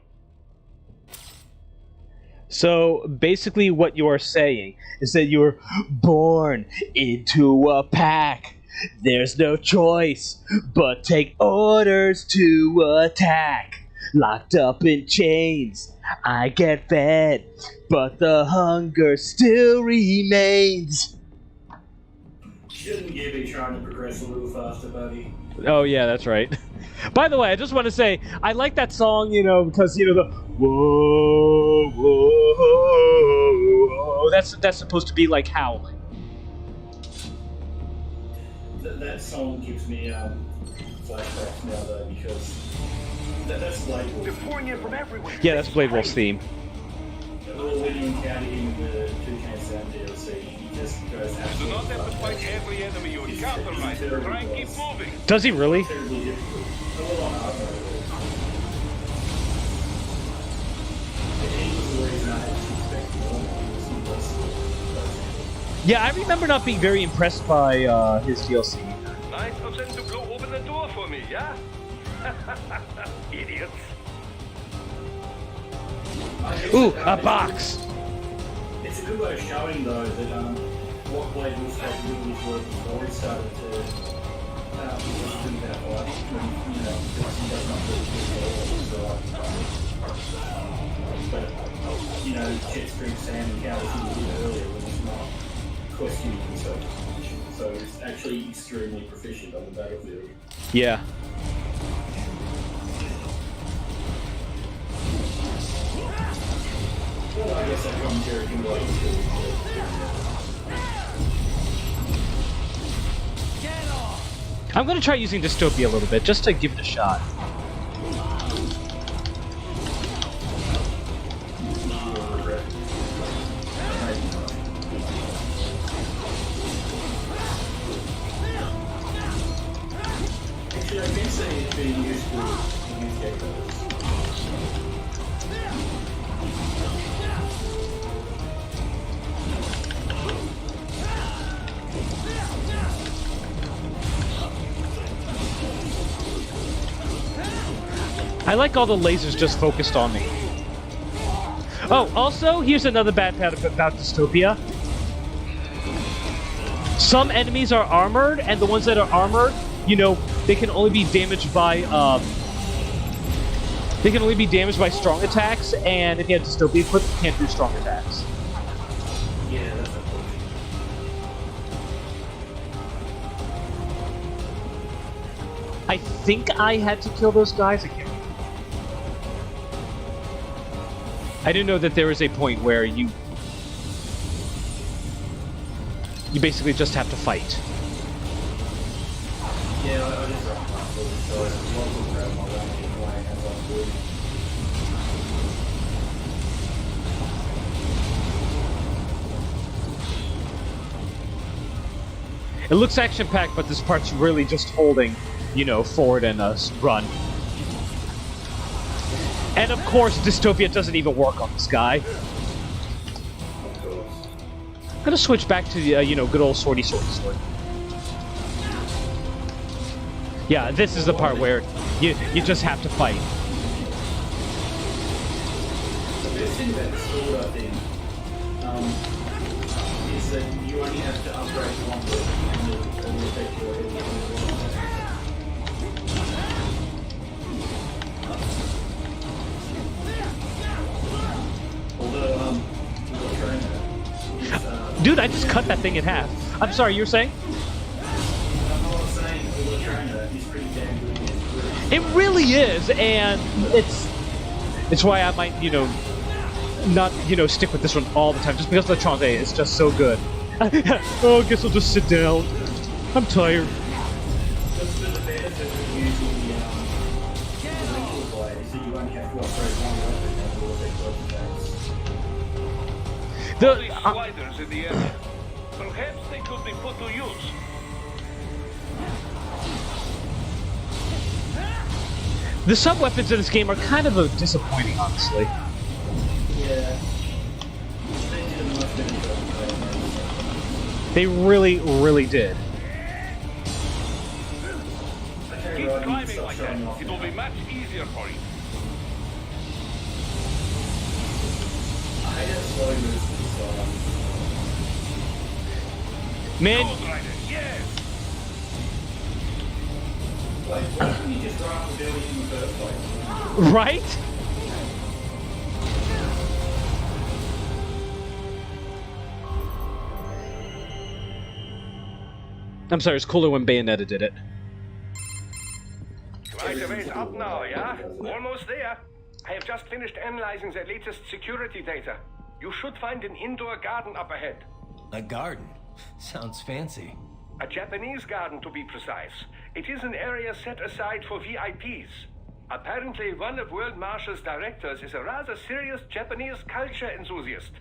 So basically what you're saying is that you were born into a pack. There's no choice but take orders to attack. Locked up in chains, I get fed, but the hunger still remains. Shouldn't you be trying to progress a little faster, buddy? Oh yeah, that's right. By the way, I just want to say, I like that song, because, the whoa, whoa, that's supposed to be like howling. That song gives me flashbacks now, though, because that's Blade they're Wolf. pouring in from everywhere. Yeah, that's Blade Wolf's theme. When you encounter him in the Toucan Sound DLC, he just goes Do absolutely not have to fight every enemy you encounter, right? Try and keep moving. Does he really? terribly difficult. A little on hard mode. He was the reason I had to expect normal. He was impressive. Yeah, I remember not being very impressed by his DLC. Nice of them to blow open the door for me, yeah? Idiots. Ooh, a box! It's a good way of showing, though, that what Blade Wolf's capabilities were before he started to think that way. Because he does not do it but, Jetstream Sam encounters him a little earlier when he's not questioning himself as much. So he's actually extremely proficient on the battlefield. Yeah. Well, I guess that commentary can go I'm gonna try using Dystopia a little bit, just to give it a shot. Actually, I can say it's being useful in these games. I like all the lasers just focused on me. Oh, also, here's another bad part about Dystopia. Some enemies are armored, and the ones that are armored, they can only be damaged by strong attacks, and if you have dystopia equipped, you can't do strong attacks. Yeah, that's a I think I had to kill those guys. I can't. I didn't know that there was a point where you basically just have to fight. Yeah, I just dropped my foot, so I was grab my ranking away as I could. It looks action-packed, but this part's really just holding, you know, forward and run. And of course, dystopia doesn't even work on this guy. Of course. I'm gonna switch back to the, you know, good old swordy sword. Yeah, this is the part where you just have to fight. The best thing about the sword, I think, is that you only have to upgrade one weapon and it'll affect your everything. Although, the trainer is, Dude, I just cut that thing in half. I'm sorry, you were saying? I was saying, the trainer is pretty damn good in this. It really is, and it's why I might, you know, not, you know, stick with this one all the time, just because the Tronte is just so good. Oh, I guess I'll just sit down. I'm tired. That's the benefit of using the ritual blade, is that you only have to upgrade one weapon and it will affect both attacks. All these sliders in the area. Perhaps they could be put to use. The sub-weapons in this game are kind of disappointing, honestly. Yeah. They did a much better job of playing that. They really, really did. Okay, Keep right, climbing stop like showing that. off It will now. be much easier for you. I hate how slow he moves to the side. Man, Gold Rider, yes! Like, why didn't you just drop the building in the first place? right? I'm sorry, it's cooler when Bayonetta did it. Right away's up now, yeah? Almost there. I have just finished analyzing the latest security data. You should find an indoor garden up ahead. A garden? Sounds fancy. A Japanese garden, to be precise. It is an area set aside for VIPs. Apparently, one of World Marshal's directors is a rather serious Japanese culture enthusiast.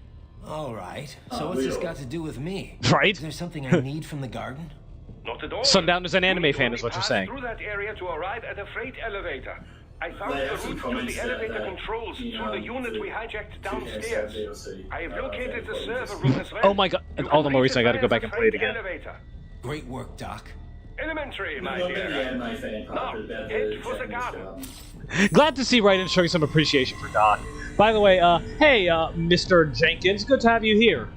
All right. So what's this weird. got to do with me? Right? Is there something I need from the garden? Not at all. Sundown is an anime You need fan, to is what you're pass saying. Through that area to arrive at a freight elevator. I found They the have some route to comments the there elevator that, controls you through know, the unit the we hijacked 2K downstairs. DLC. I have located the I've server room as well. Oh my god, You all the can more reach reason I gotta via go back the and play it freight again. Elevator. Great work, Doc. Elementary, my Not the dear. anime fan part, Now, but about head the for the Japanese garden. garden. Glad to see Raiden showing some appreciation for Doc. By the way, hey, Mr. Jenkins, good to have you here.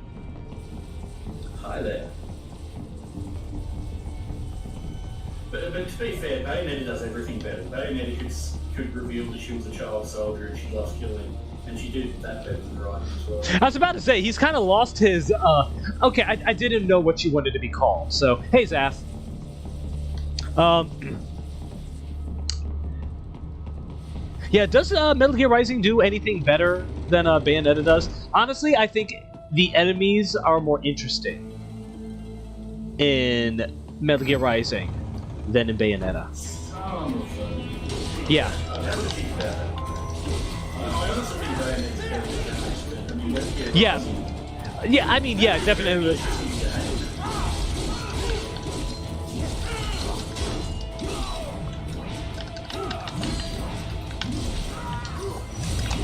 Hi there. But to be fair, Bayonetta does everything better. Bayonetta could reveal that she was a child soldier and she loves killing, and she did that better than Raiden as well. I was about to say, he's kind of lost his, okay, I didn't know what you wanted to be called, so, hey, Zaf. Yeah, does Metal Gear Rising do anything better than Bayonetta does? Honestly, I think the enemies are more interesting in Metal Gear Rising than in Bayonetta. Yeah. I honestly think Bayonetta's better than Bayonetta. I mean, Metal Gear Yeah. Rising- Yeah, I mean, yeah, definitely.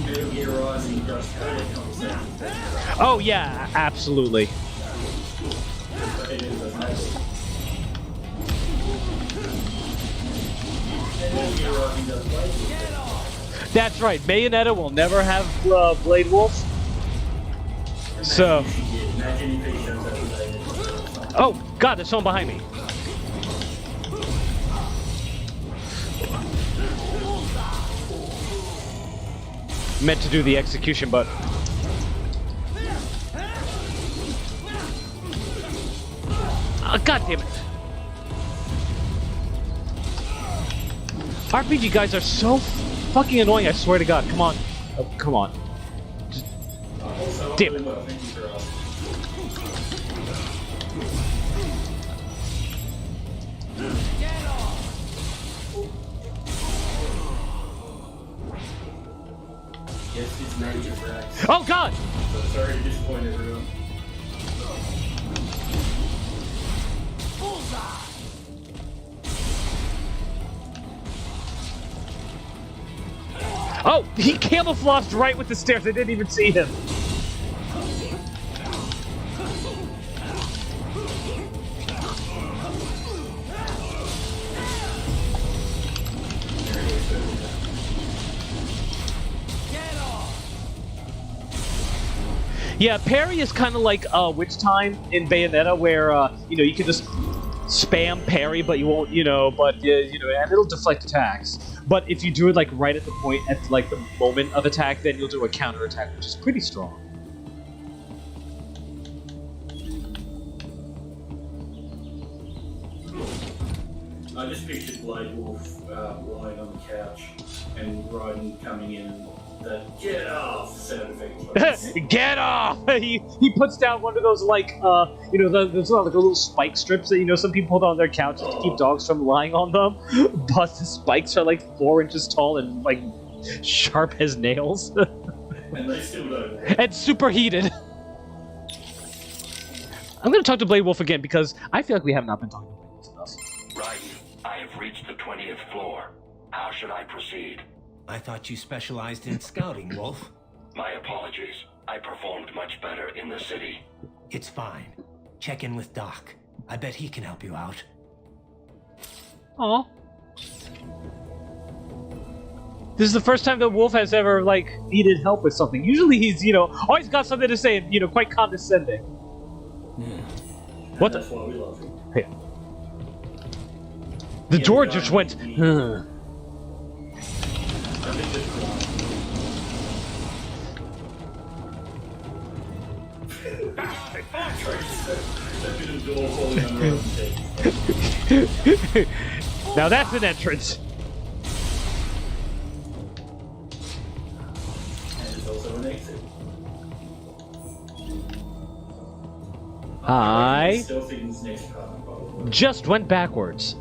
Metal Gear Rising does codec concepts better. Oh, yeah, absolutely. Bayonetta does not. And Metal Gear Rising does Blade Wolf. That's right, Bayonetta will never have Blade Wolf. So, Imagine if she did. Imagine if he shows up with Bayonetta. oh, God, there's someone behind me. meant to do the execution, but... God damn it. RPG guys are so fucking annoying, I swear to God. Come on. Oh, come on. Just... Damn it. Yes, it's major Rex. Oh God! So sorry to disappoint everyone. Oh, he camouflaged right with the stairs. I didn't even see him. Yeah, parry is kind of like Witch Time in Bayonetta, where you know, you can just spam parry, but you won't, you know, and it'll deflect attacks. But if you do it like right at the point, at like the moment of attack, then you'll do a counter attack, which is pretty strong. I just pictured Blade Wolf lying on the couch and Raiden coming in. That get off sound effect. Get off! He puts down one of those like you know, there's like a little spike strips that, you know, some people put on their couches to keep dogs from lying on them. But the spikes are like 4 inches tall and like sharp as nails. And they still don't. And super heated. I'm gonna talk to Blade Wolf again because I feel like we have not been talking to Blade Wolf enough. Raiden, I have reached the 20th floor. How should I proceed? I thought you specialized in scouting, Wolf. My apologies. I performed much better in the city. It's fine. Check in with Doc. I bet he can help you out. Aw. This is the first time that Wolf has ever, like, needed help with something. Usually he's, you know, always got something to say and, you know, quite condescending. What That's why we love him. Hey. The door just went, Now that's an entrance. And it's also an exit. I Stealthing's next part, probably. just went backwards.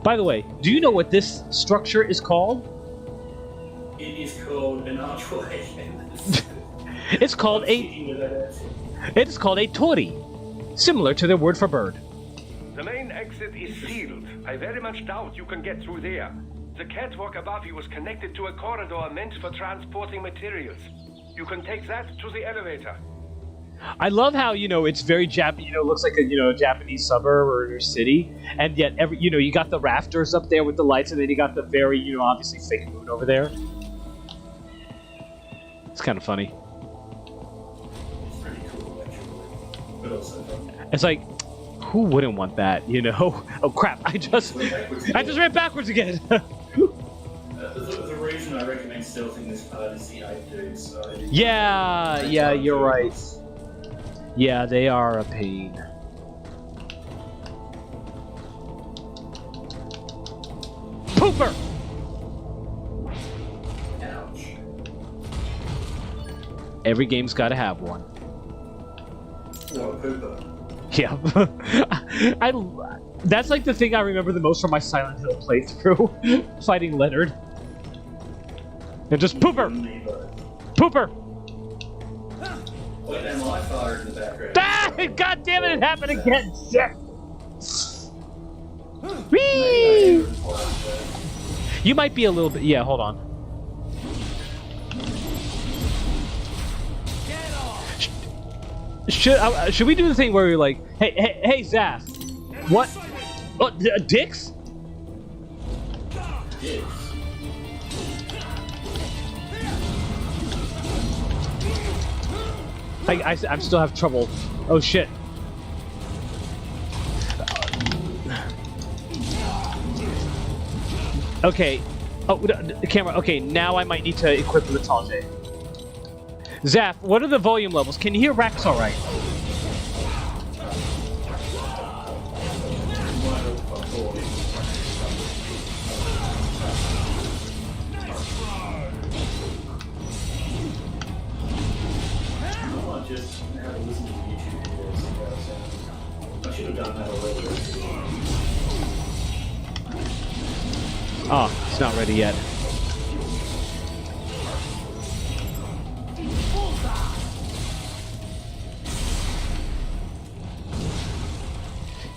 By the way, do you know what this structure is called? It is called an archway. It's called It's called a tori, similar to the word for bird. The main exit is sealed. I very much doubt you can get through there. The catwalk above you is connected to a corridor meant for transporting materials. You can take that to the elevator. I love how, you know, it's very Japanese, you know, looks like a, you know, Japanese suburb or city, and yet every, you know, you got the rafters up there with the lights, and then you got the very, you know, obviously fake moon over there. It's kind of funny. It's pretty cool, actually. But also fun. It's like, who wouldn't want that, you know? Oh crap! I just ran backwards again. The reason I recommend stealthing this part is the 8 dudes. So yeah, you're right. Yeah, they are a pain. Pooper! Ouch. Every game's got to have one. What, pooper? Yeah. That's like the thing I remember the most from my Silent Hill playthrough. Fighting Leonard. And just pooper! Pooper! Wait, and my fire in the background. Ah! God damn it, it happened again! Shit! Whee! You might be a little bit... Yeah, hold on. Should we do the thing where we're like, hey, Zaf, what? Oh, dicks? Dicks. I still have trouble. Oh shit. Okay. Oh, the camera. Okay, now I might need to equip the Tanje. Zaf, what are the volume levels? Can you hear Rax all right? Just have a listen to the YouTube videos. I should have done that already. Oh, it's not ready yet.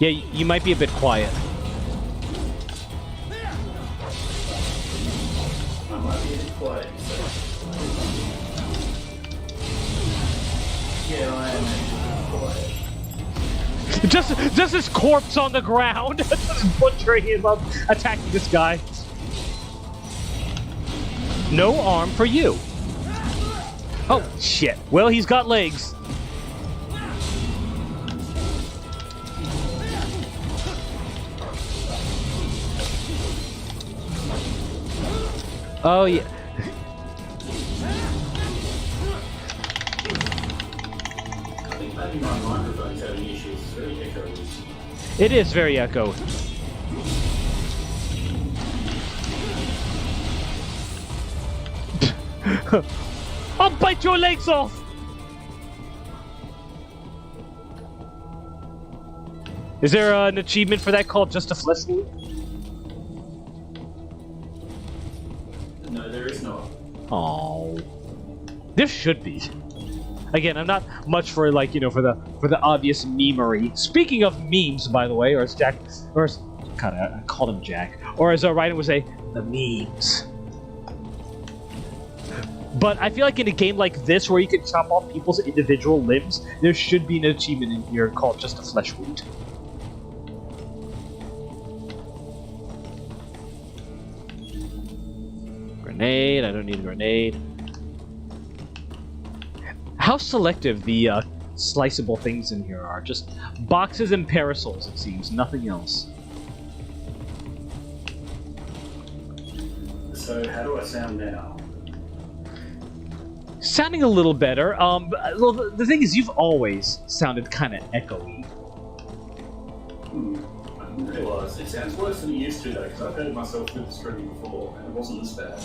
Yeah, you might be a bit quiet. I might be a bit quiet. Yeah, I am actually quiet. Just his corpse on the ground. Just butchering him up, attacking this guy. No arm for you. Oh, shit. Well, he's got legs. Oh, yeah. I think maybe my microphone's having issues. It's very echoey. It is very echoed. I'll bite your legs off! Is there an achievement for that called Just a Flesh Wound? No, there is not. Oh, there should be. Again, I'm not much for like for the obvious memery. Speaking of memes, by the way, or as Jack, or as God, I called him Jack, or as Ryan would say, the memes. But I feel like in a game like this, where you can chop off people's individual limbs, there should be an achievement in here called Just a Flesh Wound. Grenade. I don't need a grenade. How selective the sliceable things in here are. Just boxes and parasols, it seems. Nothing else. So, how do I sound now? Sounding a little better. Well, the thing is, you've always sounded kind of echoey. I didn't realise. It sounds worse than it used to, though, because I've heard it myself through the stream before, and it wasn't as bad.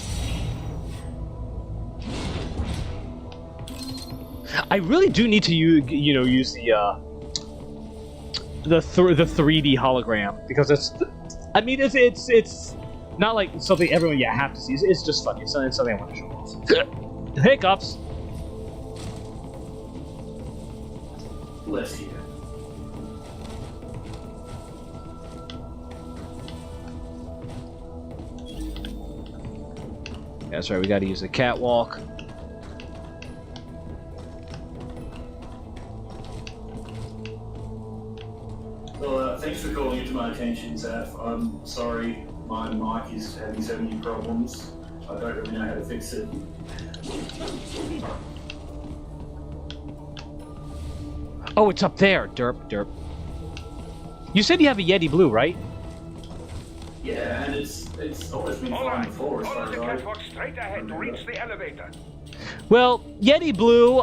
I really do need to use the 3D hologram, because it's not like something everyone have to see. It's just funny. It's something I want to show off. Hiccups. Bless you. That's right. We got to use the catwalk. Well, thanks for calling it to my attention, Zaf. I'm sorry my mic is having so many problems. I don't really know how to fix it. Oh, it's up there. Derp. You said you have a Yeti Blue, right? Yeah, and it's always been fine before, as far Follow as the I catwalk straight ahead to reach the elevator. Well, Yeti Blue,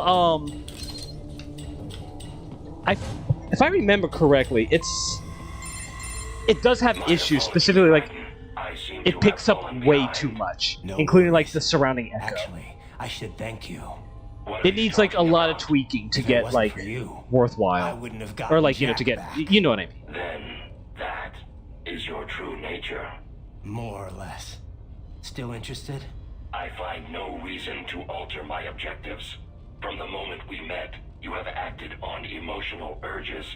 if I remember correctly, it does have issues, specifically like it picks up way too much, including like the surrounding echo. Actually, I should thank you. It needs like a lot of tweaking to get like worthwhile, I wouldn't have gotten or like Jack to get back. you know what I mean. Then that is your true nature. More or less. Still interested? I find no reason to alter my objectives. From the moment we met, you have acted on emotional urges.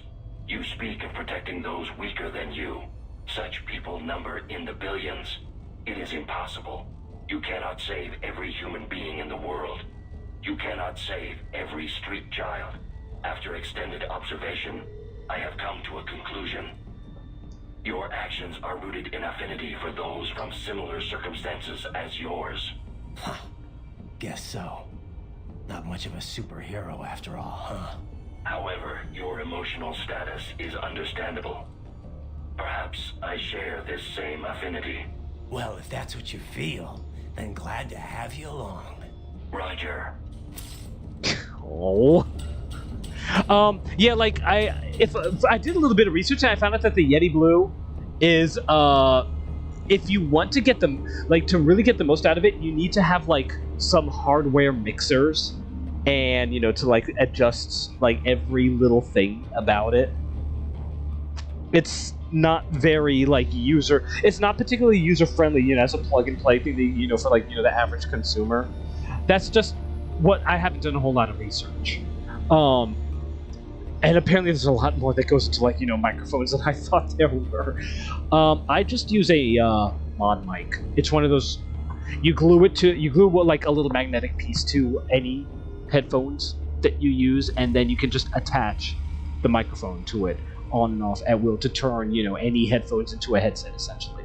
You speak of protecting those weaker than you. Such people number in the billions. It is impossible. You cannot save every human being in the world. You cannot save every street child. After extended observation, I have come to a conclusion. Your actions are rooted in affinity for those from similar circumstances as yours. Guess so. Not much of a superhero after all, huh? However, your emotional status is understandable. Perhaps I share this same affinity. Well, if that's what you feel, then glad to have you along. Roger. Oh. Yeah, like if I did a little bit of research and I found out that the Yeti Blue is if you want to get them to really get the most out of it, you need to have like some hardware mixers and to like adjust like every little thing about it. It's not very like it's not particularly user friendly, as a plug and play thing that, for like the average consumer. That's just what I haven't done a whole lot of research. And apparently there's a lot more that goes into like microphones than I thought there were. I just use a mod mic. It's one of those you glue like a little magnetic piece to any headphones that you use, and then you can just attach the microphone to it on and off at will to turn any headphones into a headset essentially.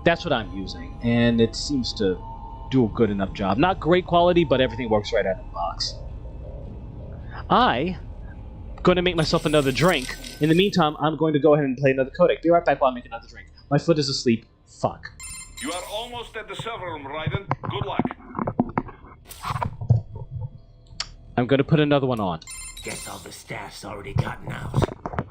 That's what I'm using, and it seems to do a good enough job. Not great quality, but everything works right out of the box. I'm going to make myself another drink. In the meantime, I'm going to go ahead and play another codec. Be right back while I make another drink. My foot is asleep. Fuck. You are almost at the server room, Raiden. Good luck. I'm going to put another one on. Guess all the staff's already gotten out.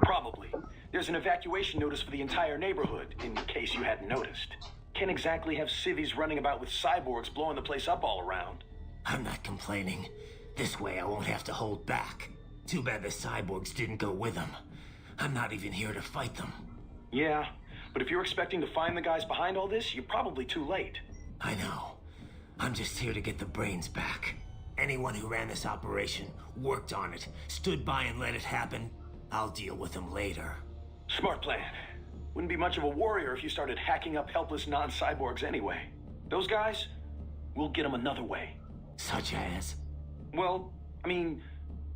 Probably. There's an evacuation notice for the entire neighborhood, in case you hadn't noticed. Can't exactly have civvies running about with cyborgs blowing the place up all around. I'm not complaining. This way I won't have to hold back. Too bad the cyborgs didn't go with them. I'm not even here to fight them. Yeah, but if you're expecting to find the guys behind all this, you're probably too late. I know. I'm just here to get the brains back. Anyone who ran this operation, worked on it, stood by and let it happen, I'll deal with them later. Smart plan. Wouldn't be much of a warrior if you started hacking up helpless non-cyborgs anyway. Those guys, we'll get them another way. Such as? Well, I mean,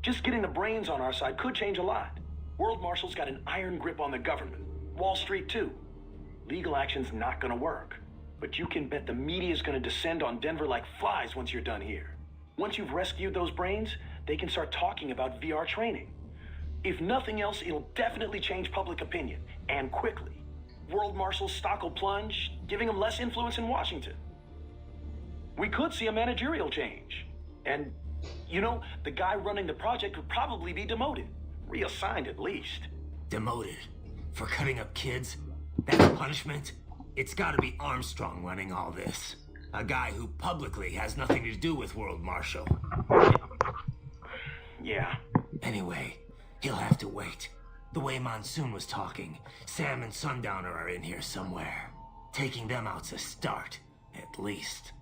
just getting the brains on our side could change a lot. World Marshal's got an iron grip on the government. Wall Street, too. Legal action's not gonna work. But you can bet the media's gonna descend on Denver like flies once you're done here. Once you've rescued those brains, they can start talking about VR training. If nothing else, it'll definitely change public opinion, and quickly. World Marshal's stock will plunge, giving them less influence in Washington. We could see a managerial change. And, the guy running the project would probably be demoted. Reassigned at least. Demoted? For cutting up kids? That's punishment? It's gotta be Armstrong running all this. A guy who publicly has nothing to do with World Marshal. Yeah. Anyway, he'll have to wait. The way Monsoon was talking, Sam and Sundowner are in here somewhere. Taking them out's a start, at least.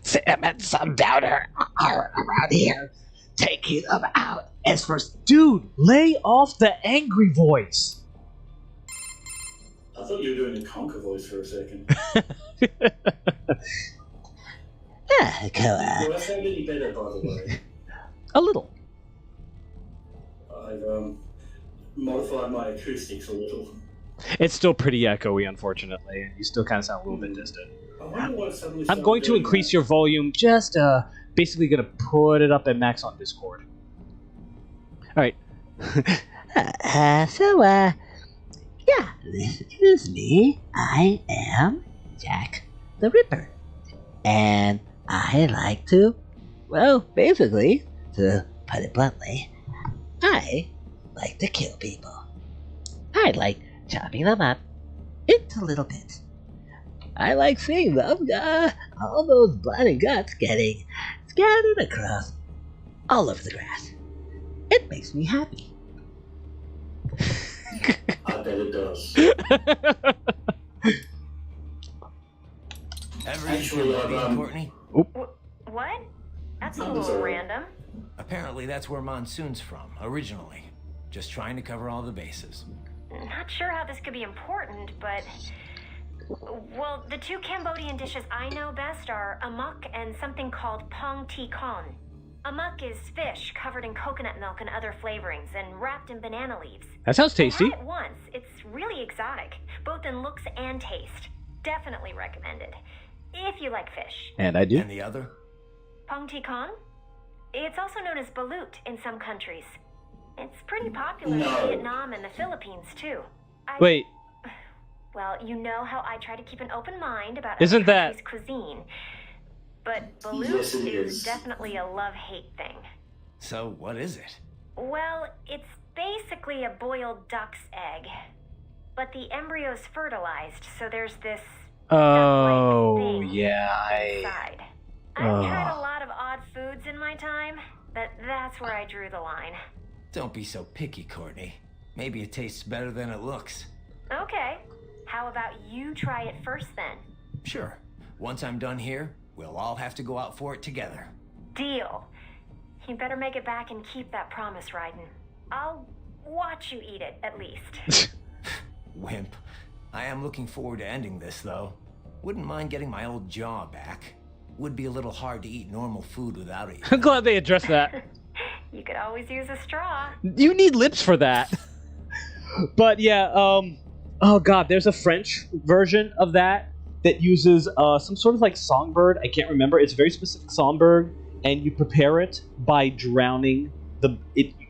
Sam and Sundowner are around here. Taking them out is for... Dude, lay off the angry voice. I thought you were doing a conker voice for a second. Cool. Do I sound any better, by the way? A little. I've modified my acoustics a little. It's still pretty echoey, unfortunately, and you still kind of sound a little bit distant. I wonder what suddenly I'm going to increase your volume, just basically going to put it up at max on Discord. Alright. Yeah, this is me. I am Jack the Ripper. And I like to, well, basically, to put it bluntly, I like to kill people. I like chopping them up into little bits. I like seeing them, all those blood and guts getting scattered across all over the grass. It makes me happy. I bet it does. Actually, Courtney? What? That's a little random. Apparently that's where Monsoon's from, originally. Just trying to cover all the bases. Not sure how this could be important, but... Well, the two Cambodian dishes I know best are amok and something called pong ti con. Amok is fish covered in coconut milk and other flavorings and wrapped in banana leaves. That sounds tasty. I had it once. It's really exotic, both in looks and taste. Definitely recommended. If you like fish. And I do. And the other? Pong ti con? It's also known as balut in some countries. It's pretty popular in Vietnam and the Philippines, too. Wait. Well, you know how I try to keep an open mind about Isn't other that countries' cuisine. but balut Yes, it is is. definitely a love-hate thing. So, what is it? Well, it's basically a boiled duck's egg. But the embryo's fertilized, so there's this Oh, duck-like thing yeah, inside. I've tried a lot of odd foods in my time, but that's where I drew the line. Don't be so picky, Courtney. Maybe it tastes better than it looks. Okay. How about you try it first then? Sure. Once I'm done here, we'll all have to go out for it together. Deal. You better make it back and keep that promise, Raiden. I'll watch you eat it, at least. Wimp. I am looking forward to ending this, though. Wouldn't mind getting my old jaw back. Would be a little hard to eat normal food without it. I'm glad they addressed that. You could always use a straw. You need lips for that. But yeah, oh god, there's a French version of that uses some sort of like songbird. I can't remember. It's a very specific songbird, and you prepare it by drowning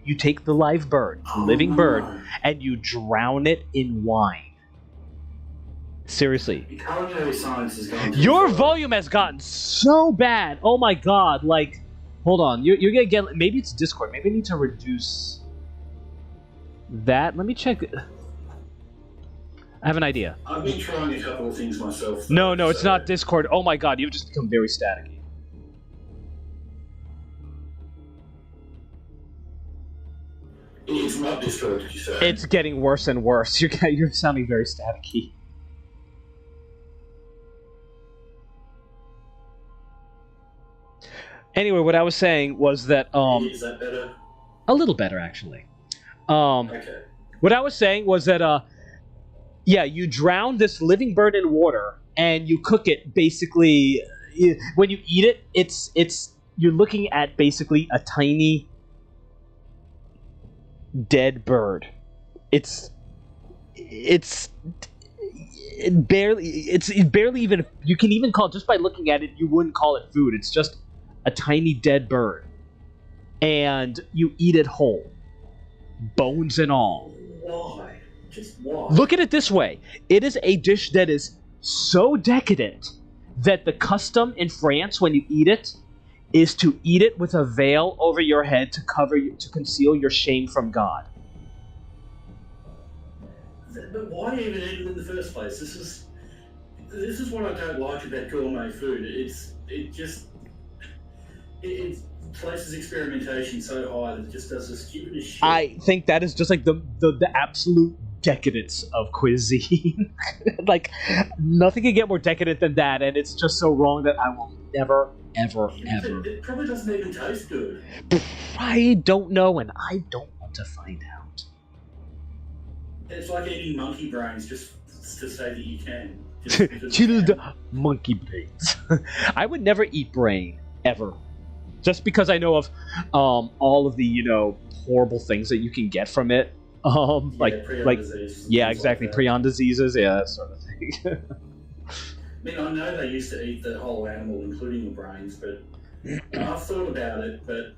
you take the live bird, the living bird, and you drown it in wine. Seriously. Culinary science is going. Your volume has gotten so bad. Oh my god, like, hold on. You're gonna get, maybe it's Discord. Maybe I need to reduce that. Let me check. I have an idea. I've been trying a couple of things myself. No, it's not Discord. Oh my god, you've just become very staticky. It's not Discord, did you say? It's getting worse and worse. You're sounding very staticky. Anyway, what I was saying was that Is that better? a little better actually. Okay. What I was saying was that yeah, you drown this living bird in water and you cook it. Basically, when you eat it, it's you're looking at basically a tiny dead bird. It's barely even, you can even call it, just by looking at it, you wouldn't call it food. It's just a tiny dead bird, and you eat it whole, bones and all. Why? Just why? Look at it this way: it is a dish that is so decadent that the custom in France when you eat it is to eat it with a veil over your head to conceal your shame from God. But why even eat it in the first place? This is what I don't like about gourmet food. It places experimentation so high that it just does the stupidest shit. I think that is just like the absolute decadence of cuisine. Like, nothing can get more decadent than that, and it's just so wrong that I will never, ever. It probably doesn't even taste good. I don't know, and I don't want to find out. It's like eating monkey brains just to say that you can. Chilled monkey brains. I would never eat brain, ever. Just because I know of all of the, horrible things that you can get from it. Disease, yeah, exactly. Like that. Prion diseases, yeah, that sort of thing. I mean, I know they used to eat the whole animal, including the brains, but I've thought about it, but,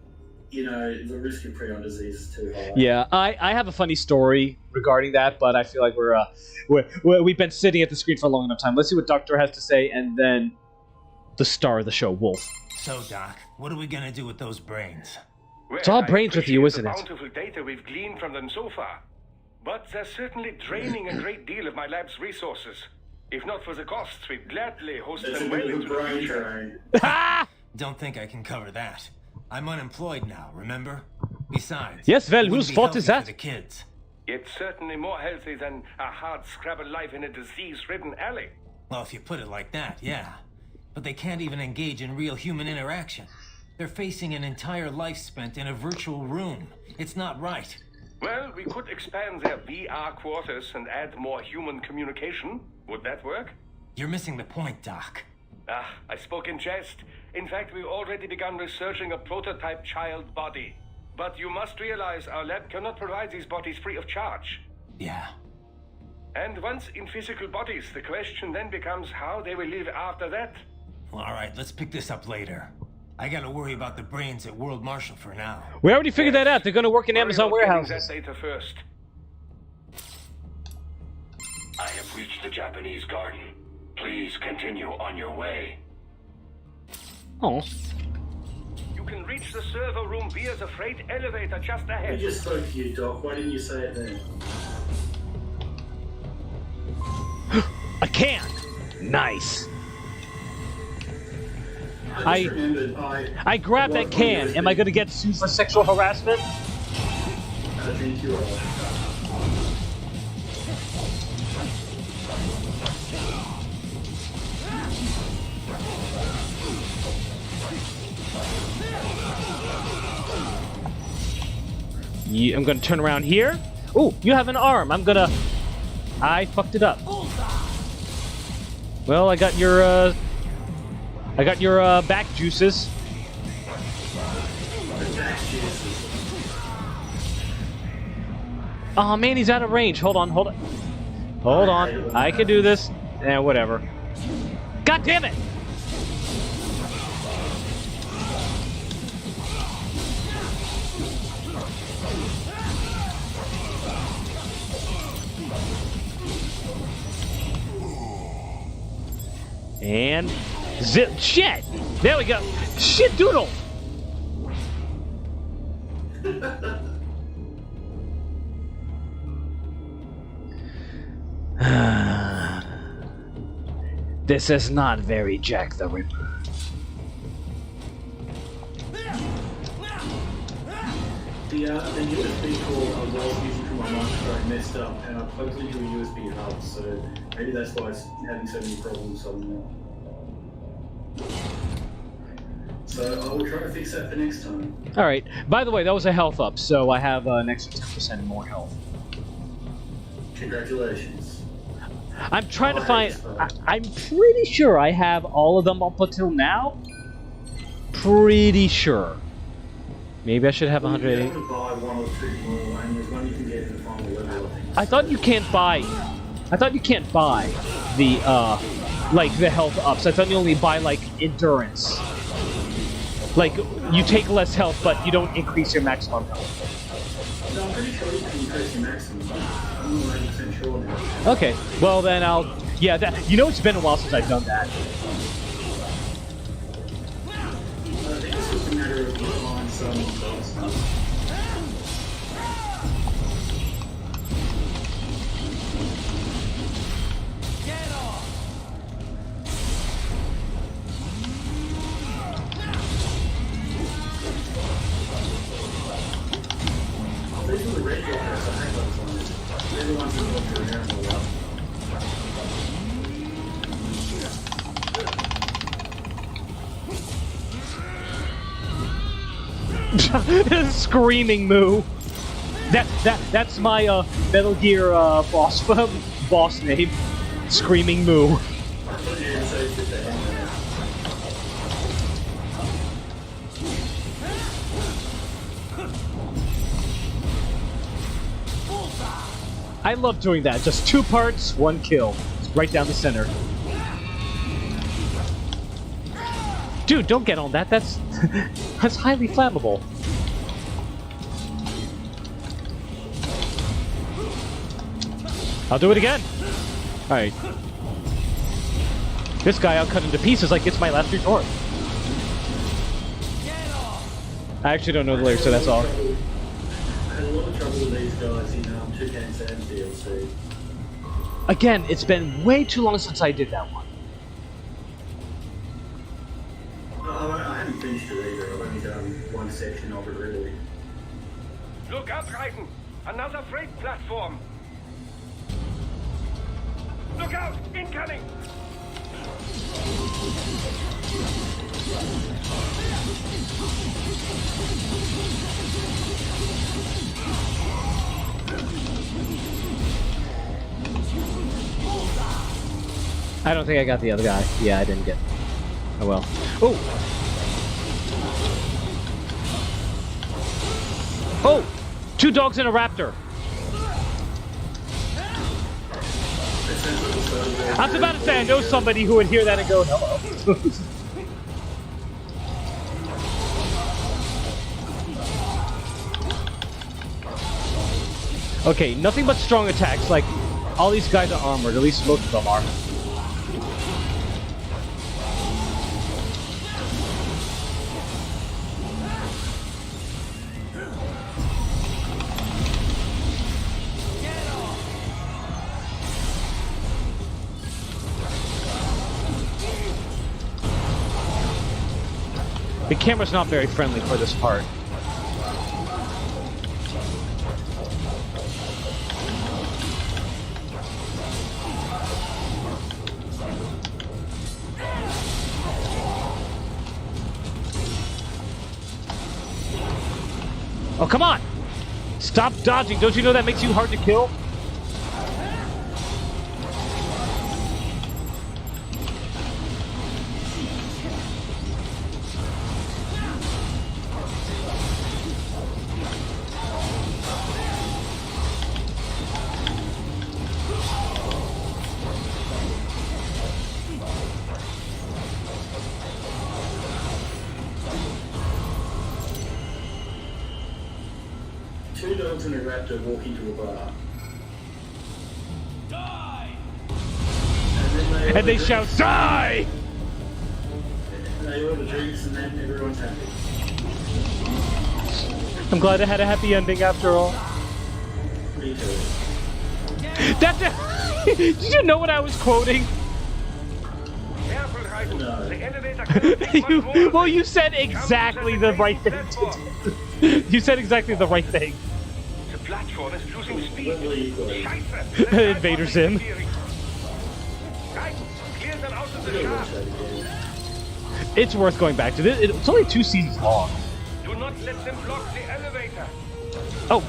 the risk of prion disease is too high. Yeah, I have a funny story regarding that, but I feel like we've been sitting at the screen for a long enough time. Let's see what Doctor has to say, and then the star of the show, Wolf. So, Doc, what are we gonna do with those brains? Well, It's all I brains with you, appreciate isn't it? the bountiful data we've gleaned from them so far. But they're certainly draining a great deal of my lab's resources. If not for the costs, we'd gladly host It's them a well bit of a into the brain future. drain. Don't think I can cover that. I'm unemployed now, remember? Besides, Yes, well, it wouldn't whose be fault is healthy that? for the kids. It's certainly more healthy than a hard-scrabble life in a disease-ridden alley. Well, if you put it like that, yeah. But they can't even engage in real human interaction. They're facing an entire life spent in a virtual room. It's not right. Well, we could expand their VR quarters and add more human communication. Would that work? You're missing the point, Doc. Ah, I spoke in jest. In fact, we've already begun researching a prototype child body. But you must realize our lab cannot provide these bodies free of charge. Yeah. And once in physical bodies, the question then becomes how they will live after that. Well, all right, let's pick this up later. I gotta worry about the brains at World Marshal for now. We already figured that out. They're going to work in Worry Amazon about getting warehouses. that data first. I have reached the Japanese garden. Please continue on your way. Oh. You can reach the server room via the freight elevator just I ahead. just spoke to you, Doc. Why didn't you say it then? A can! Nice. I just remembered I grabbed that can. Am I going to get sued for sexual harassment? I think you are. Yeah, I'm going to turn around here. Ooh, you have an arm. I fucked it up. Well, I got your back juices. Oh man, he's out of range. Hold on. I can do this. Whatever. God damn it! And zip shit. There we go. Shit doodle. This is not very Jack the Ripper. The USB cord I was using for my microphone messed up, and I plugged it into a USB hub, so maybe that's why it's having so many problems suddenly. So I will try to fix that for next time. Alright. By the way, that was a health up, so I have an extra 10% more health. Congratulations. I'm trying to find... I'm pretty sure I have all of them up until now. Pretty sure. Maybe I should have 180. You have to buy one or two more, and there's one you can get in the final level, I think. I thought you can't buy the, like, the health ups. I thought you only buy, like, endurance. Like, you take less health, but you don't increase your maximum health. No, I'm pretty sure you can increase your maximum. I'm not 90% sure now. Okay, well then I'll... Yeah, that, you know it's been a while since I've done that. I think it's just a matter of buying some stuff. These are the red guys, I think those ones. They're the ones that look through here and all that. Screaming moo. That's my Metal Gear boss name. Screaming moo. I love doing that. Just 2 parts, 1 kill. Right down the center. Dude, don't get on that. That's that's highly flammable. I'll do it again. Alright. This guy I'll cut into pieces like it's my last resort. I actually don't know the lyrics, so that's all. I had a lot of trouble with these guys in 2K and DLC. Again, it's been way too long since I did that one. I haven't finished it either. I've only done one section of it, really. Look out, Raiden! Another freight platform! Look out! Incoming! I don't think I got the other guy. Yeah, I didn't get... Oh well. Oh! Oh! 2 dogs and a raptor! I was about to say, I know somebody who would hear that and go, hello. Okay, nothing but strong attacks. Like, all these guys are armored. At least most of them are. The camera's not very friendly for this part. Oh, come on! Stop dodging. Don't you know that makes you hard to kill? Two dogs and a raptor walk into a bar. Die! And They shout, "Die!" They order drinks and then everyone's happy. I'm glad it had a happy ending after all. Me too. That's it. Did you know what I was quoting? Careful, Raiden. No. The elevator cannot take much more. Well, you said exactly the right thing to do. You said exactly the right thing. The platform is losing speed. Well, you got it. Scheiße! Invader Zim. Right, clear them out of the We'll shaft. watch that again. It's worth going back to. It's only 2 seasons long. Do not let them block the elevator. Oh,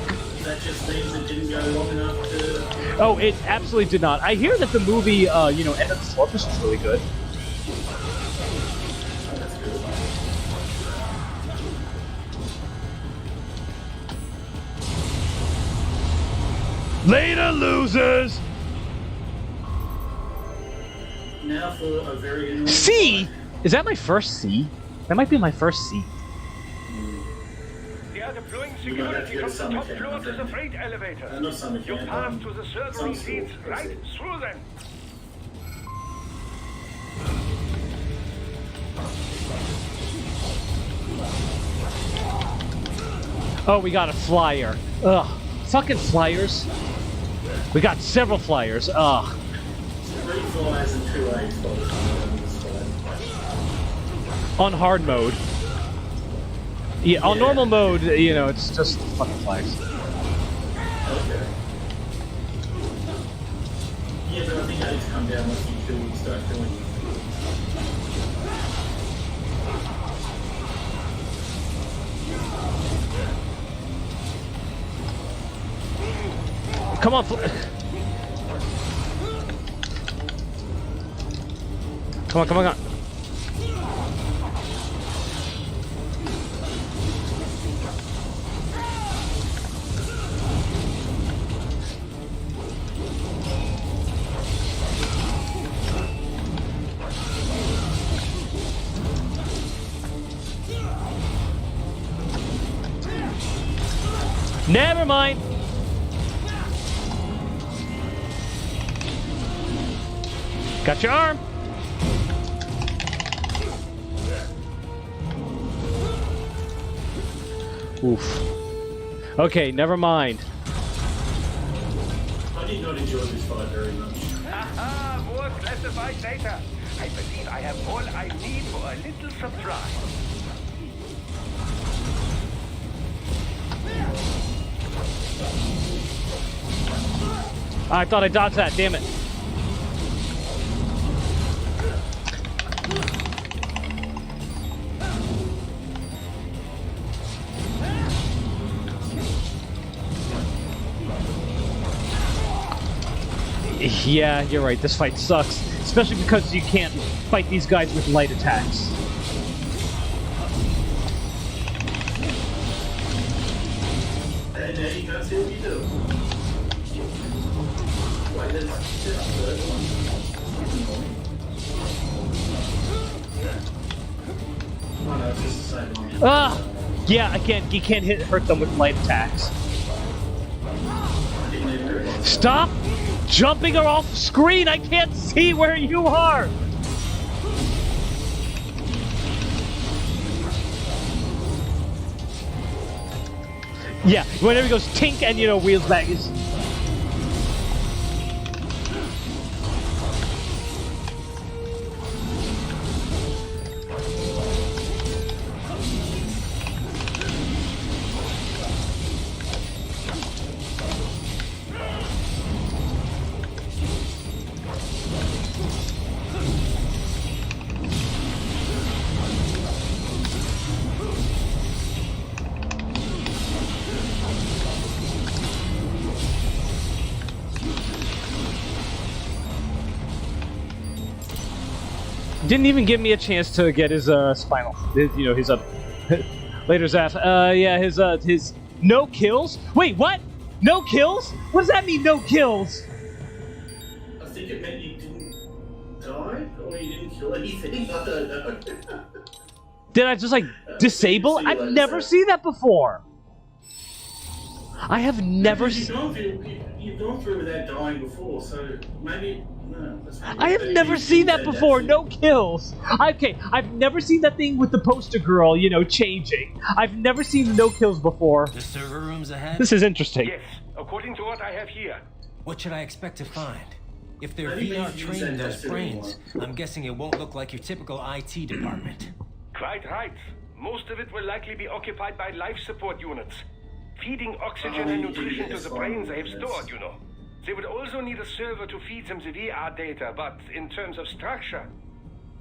That just means it didn't go long enough to... oh, it absolutely did not. I hear that the movie, End of the Slopers is really good. Oh, that's good. Later, losers. Now for a very annoying... C? Is that my first C? That might be my first C. They are deploying You might have to security go to from the summer top camp, floor my to the friend. freight elevator. Not summer Your camp, path to the server some room school, leads that's right it. through them. Oh, we got a flyer. Ugh. Fucking flyers. We got several flyers. Ugh. 3 flies and 2 eggs by the time it's fine. On hard mode. Yeah, on Yeah. normal mode, you know, it's just fucking flyers. Okay. Yeah, but I think eggs come down once you start killing them. Come on, come on, come on. Never mind. Got your arm. Oof. Okay, never mind. I did not enjoy this fight very much. Aha, more classified data. I believe I have all I need for a little surprise. I thought I dodged that, damn it. Yeah, you're right, this fight sucks. Especially because you can't fight these guys with light attacks. And now you can't see what you do. Wait, there's a third one. Oh no, it's just the same one. Ah! Yeah, you can't hurt them with light attacks. I didn't even realize. Stop jumping her off screen! I can't see where you are! Yeah, whenever he goes tink and, you know, wheels back is... Didn't even give me a chance to get his spinal, his later Zaf. Yeah, his no kills. Wait, what? No kills? What does that mean? No kills? I think it meant you didn't die or you didn't kill anything. I don't know. Did I just disable? I've never seen that before. I have never. You've gone through without dying before, so maybe. No, I have never seen that before. No kills. Okay, I've never seen that thing with the poster girl, changing. I've never seen no kills before. The server room's ahead? This is interesting. Yes, according to what I have here. What should I expect to find? If they're Maybe VR use training that those testing brains, one. I'm guessing it won't look like your typical IT department. Quite right. Most of it will likely be occupied by life support units. Feeding oxygen and nutrition to the brains they have stored, They would also need a server to feed them the VR data, but in terms of structure,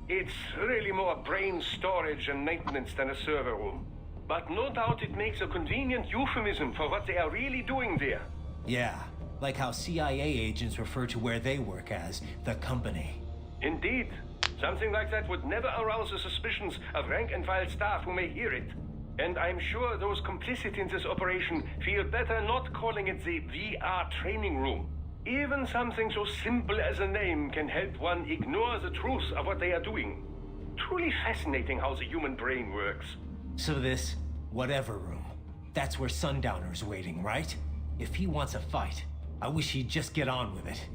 it's really more brain storage and maintenance than a server room. But no doubt it makes a convenient euphemism for what they are really doing there. Yeah, like how CIA agents refer to where they work as the company. Indeed. Something like that would never arouse the suspicions of rank-and-file staff who may hear it. And I'm sure those complicit in this operation feel better not calling it the VR training room. Even something so simple as a name can help one ignore the truth of what they are doing. Truly fascinating how the human brain works. So this whatever room, that's where Sundowner's waiting, right? If he wants a fight, I wish he'd just get on with it.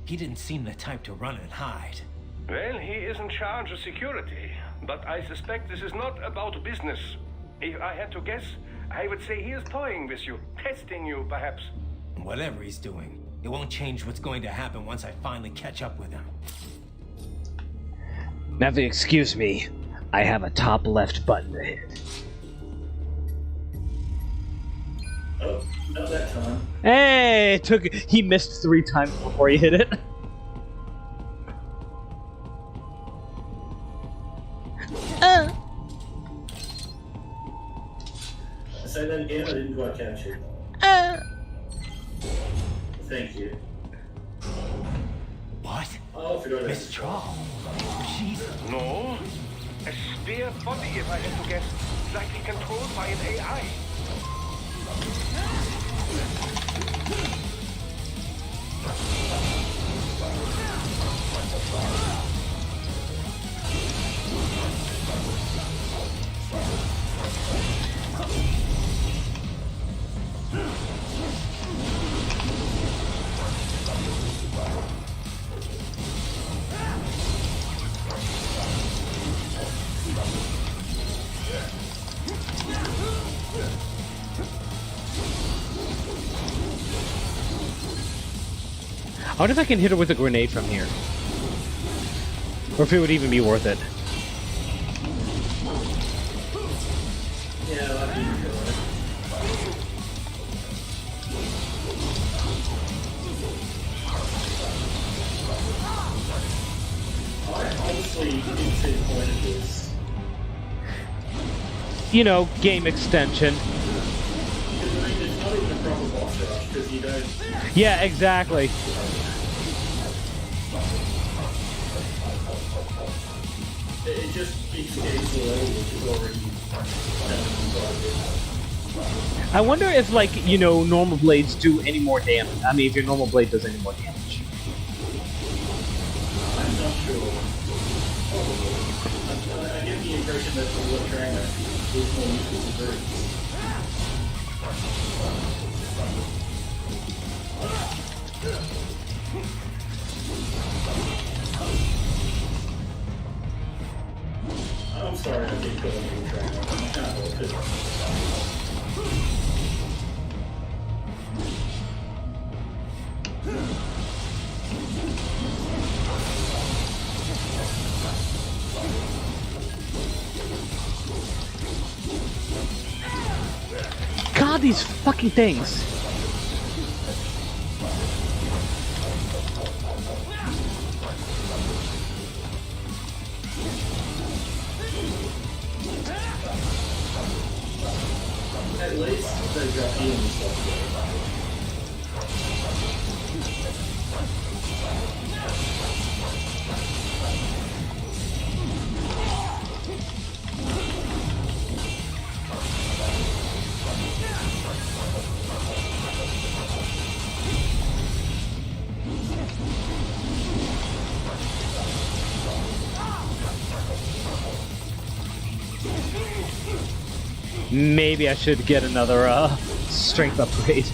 He didn't seem the type to run and hide. Well, he is in charge of security, but I suspect this is not about business. If I had to guess, I would say he is toying with you, testing you, perhaps. Whatever he's doing, it won't change what's going to happen once I finally catch up with him. Now, excuse me, I have a top left button to hit. Oh, not that time. Hey, he missed 3 times before he hit it. Say that again, I didn't quite catch it. Thank you. What? Oh, I forgot about Miss Troll. She's... No. A spare body, if I had to guess, likely controlled by an AI. I wonder if I can hit her with a grenade from here. Or if it would even be worth it. Yeah, I didn't kill it. I honestly didn't see the point of this. Game extension. Because I mean, it's not even a proper boss rush, because you don't... Yeah, exactly. It just keeps getting to a level which is already I wonder if, normal blades do any more damage. I mean, if your normal blade does any more damage. I'm not sure. I get the impression that the wood trainer is more useful to birds. I'm sorry, I didn't go into the trainer. I can't help it. God, these fucking things. At least they got healing stuff. Maybe I should get another strength upgrade.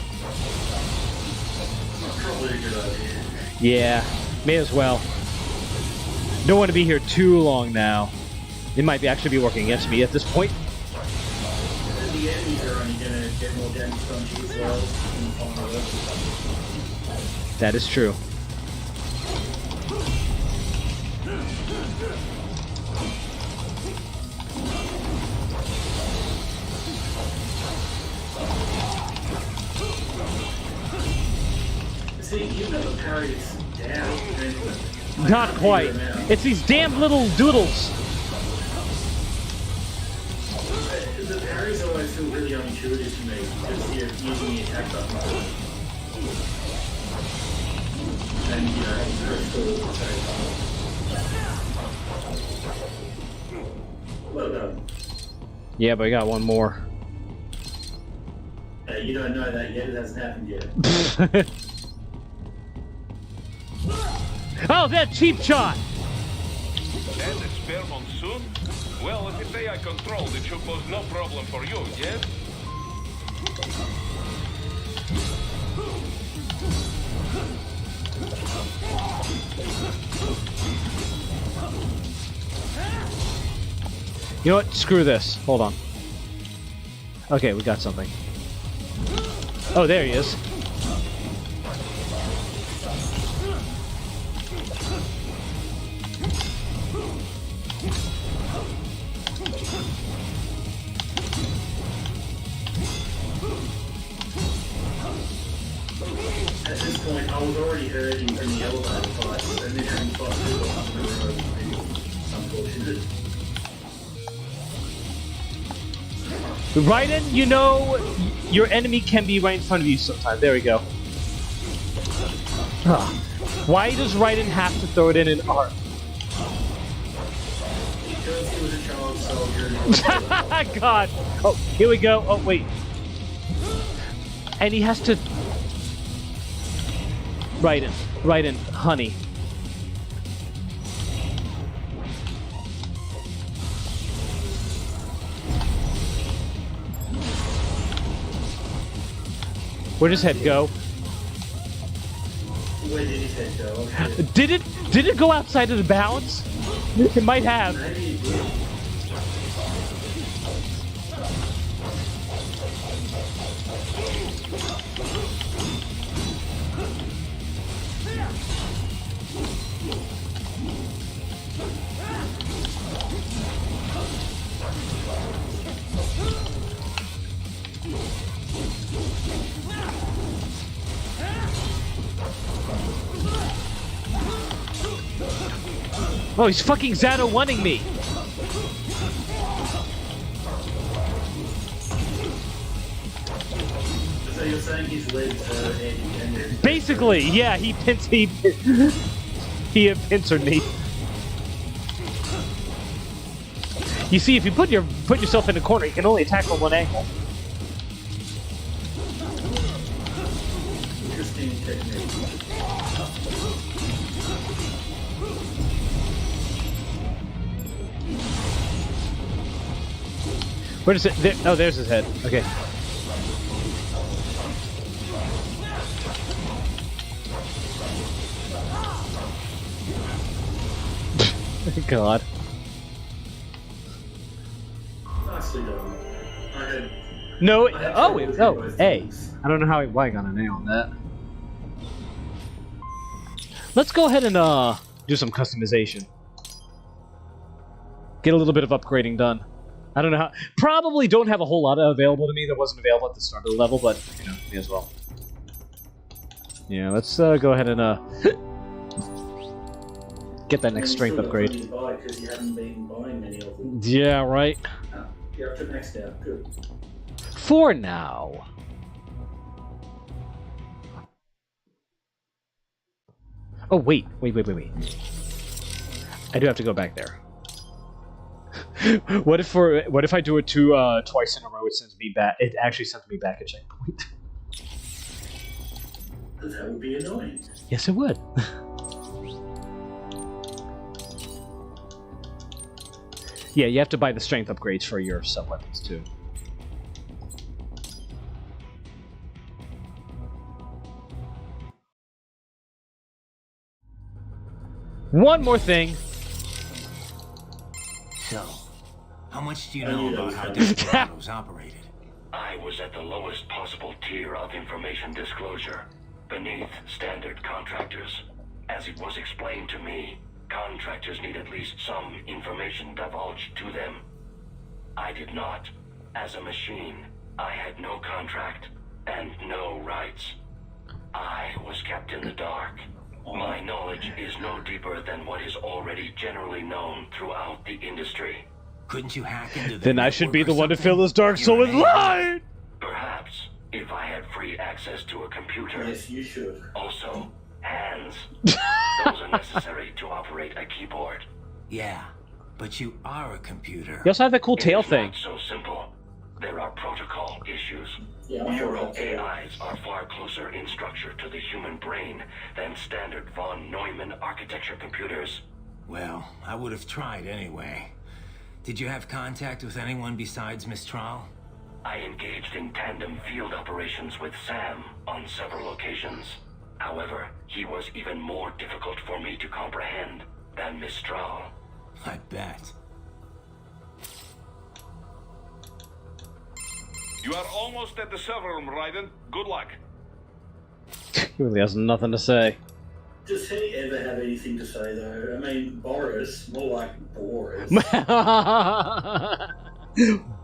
Probably a good idea. Yeah, may as well. Don't want to be here too long now. It might actually be working against me at this point. And the enemies are only going to get more damage on you as well in the final level. That is true. See, you've got the parries down. Not quite. It's these damn little doodles. The parries always feel really unintuitive to me because you're using the attack button. And you know, having to press forward at the same time. Well done. Yeah, but I got one more. You don't know that yet, it hasn't happened yet. Oh, that cheap shot! And a spare monsoon? Well, if it's AI controlled, it should pose no problem for you, yes? You know what? Screw this. Hold on. Okay, we got something. Oh, there he is. At this point, I was already hurting from the elevator fights, and then having fought people up the road would be unfortunate. Raiden, you know, your enemy can be right in front of you sometimes. There we go. Why does Raiden have to throw it in an arc? Because he was a child soldier. God. Oh, here we go. Oh, wait. And he has to... Raiden, honey. Where'd his head go? Where did his head go? Okay. Did it go outside of the bounds? It might have. Maybe it did. Oh, he's fucking Zato wanting me. So you're saying his legs are anti-tendon? Basically, yeah, he pincered me. You see, if you put yourself in a corner, you can only attack from one angle. Interesting technique. Where is it? There, oh, there's his head. Okay. God. Nicely done. No. I had Oh. trouble with Oh. both Hey. things. I don't know why I got an A on that. Let's go ahead and do some customization. Get a little bit of upgrading done. I don't know how. Probably don't have a whole lot available to me that wasn't available at the start of the level, but you know, may as well. Yeah, let's go ahead and get that next strength upgrade. Because you haven't been buying many of them. Yeah, right. You're up to next now. Good. For now. Oh wait. I do have to go back there. What if I do it twice in a row? It sends me back. It actually sends me back a checkpoint. That would be annoying. Yes, it would. Yeah, you have to buy the strength upgrades for your sub weapons too. One more thing. So, how much do you know about how Desperado's operated? I was at the lowest possible tier of information disclosure, beneath standard contractors. As it was explained to me, contractors need at least some information divulged to them. I did not. As a machine, I had no contract and no rights. I was kept in the dark. My knowledge is no deeper than what is already generally known throughout the industry. Couldn't you hack into the Then I should be network the or one to something? fill this dark soul with light! Perhaps, if I had free access to a computer. Yes, you should. Also, hands. Those are necessary to operate a keyboard. Yeah, but you are a computer. You also have that cool It tail is thing. not so simple. There are protocol issues. Yeah, I'm sure Neural about that. AIs are far closer in structure to the human brain than standard von Neumann architecture computers. Well, I would have tried anyway. Did you have contact with anyone besides Mistral? I engaged in tandem field operations with Sam on several occasions. However, he was even more difficult for me to comprehend than Mistral. I bet. You are almost at the server room, Raiden. Good luck. He really has nothing to say. Does he ever have anything to say, though? I mean, Boris, more like Boris.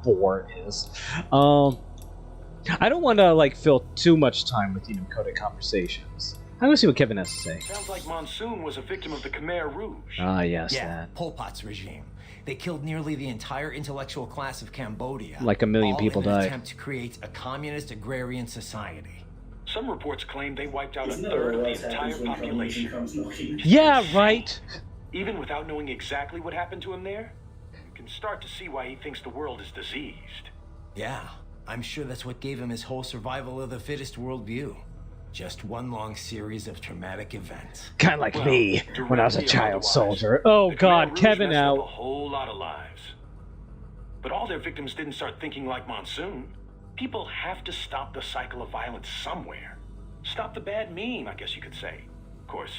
Boris. I don't want to like fill too much time with coded conversations. I'm gonna see what Kevin has to say. Sounds like Monsoon was a victim of the Khmer Rouge. Ah, yes, Yeah, that. Pol Pot's regime. They killed nearly the entire intellectual class of Cambodia. Like 1 million all people in an died. attempt to create a communist agrarian society. Some reports claim they wiped out a Isn't that third of what the else happens entire when communism population. comes knocking? Yeah, right. Even without knowing exactly what happened to him there, you can start to see why he thinks the world is diseased. Yeah, I'm sure that's what gave him his whole survival of the fittest worldview. Just one long series of traumatic events. Kind of like Well, me when I was a directly or child otherwise, soldier. Oh the Khmer God, Rouge Kevin messed up a out. whole lot of lives. But all their victims didn't start thinking like Monsoon. People have to stop the cycle of violence somewhere. Stop the bad meme, I guess you could say. Of course,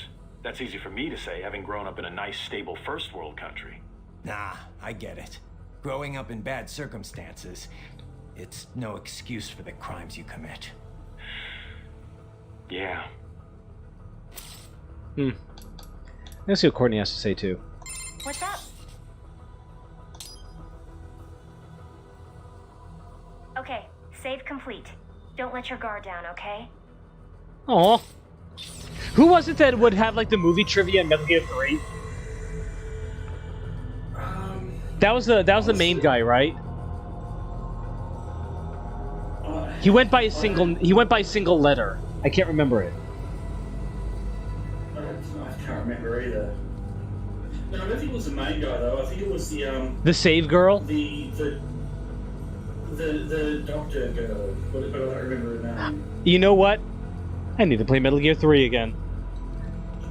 that's easy for me to say, having grown up in a nice, stable first world country. Nah, I get it. Growing up in bad circumstances, it's no excuse for the crimes you commit. Yeah. Let's see what Courtney has to say too. What's up? Okay, save complete. Don't let your guard down, okay? Aw. Who was it that would have like the movie trivia in Metal Gear 3? That was the main guy, right? He went by a single letter. I can't remember it. I can't remember either. No, I don't think it was the main guy though. I think it was The Save Girl? the doctor girl, but I don't remember her name. You know what? I need to play Metal Gear 3 again.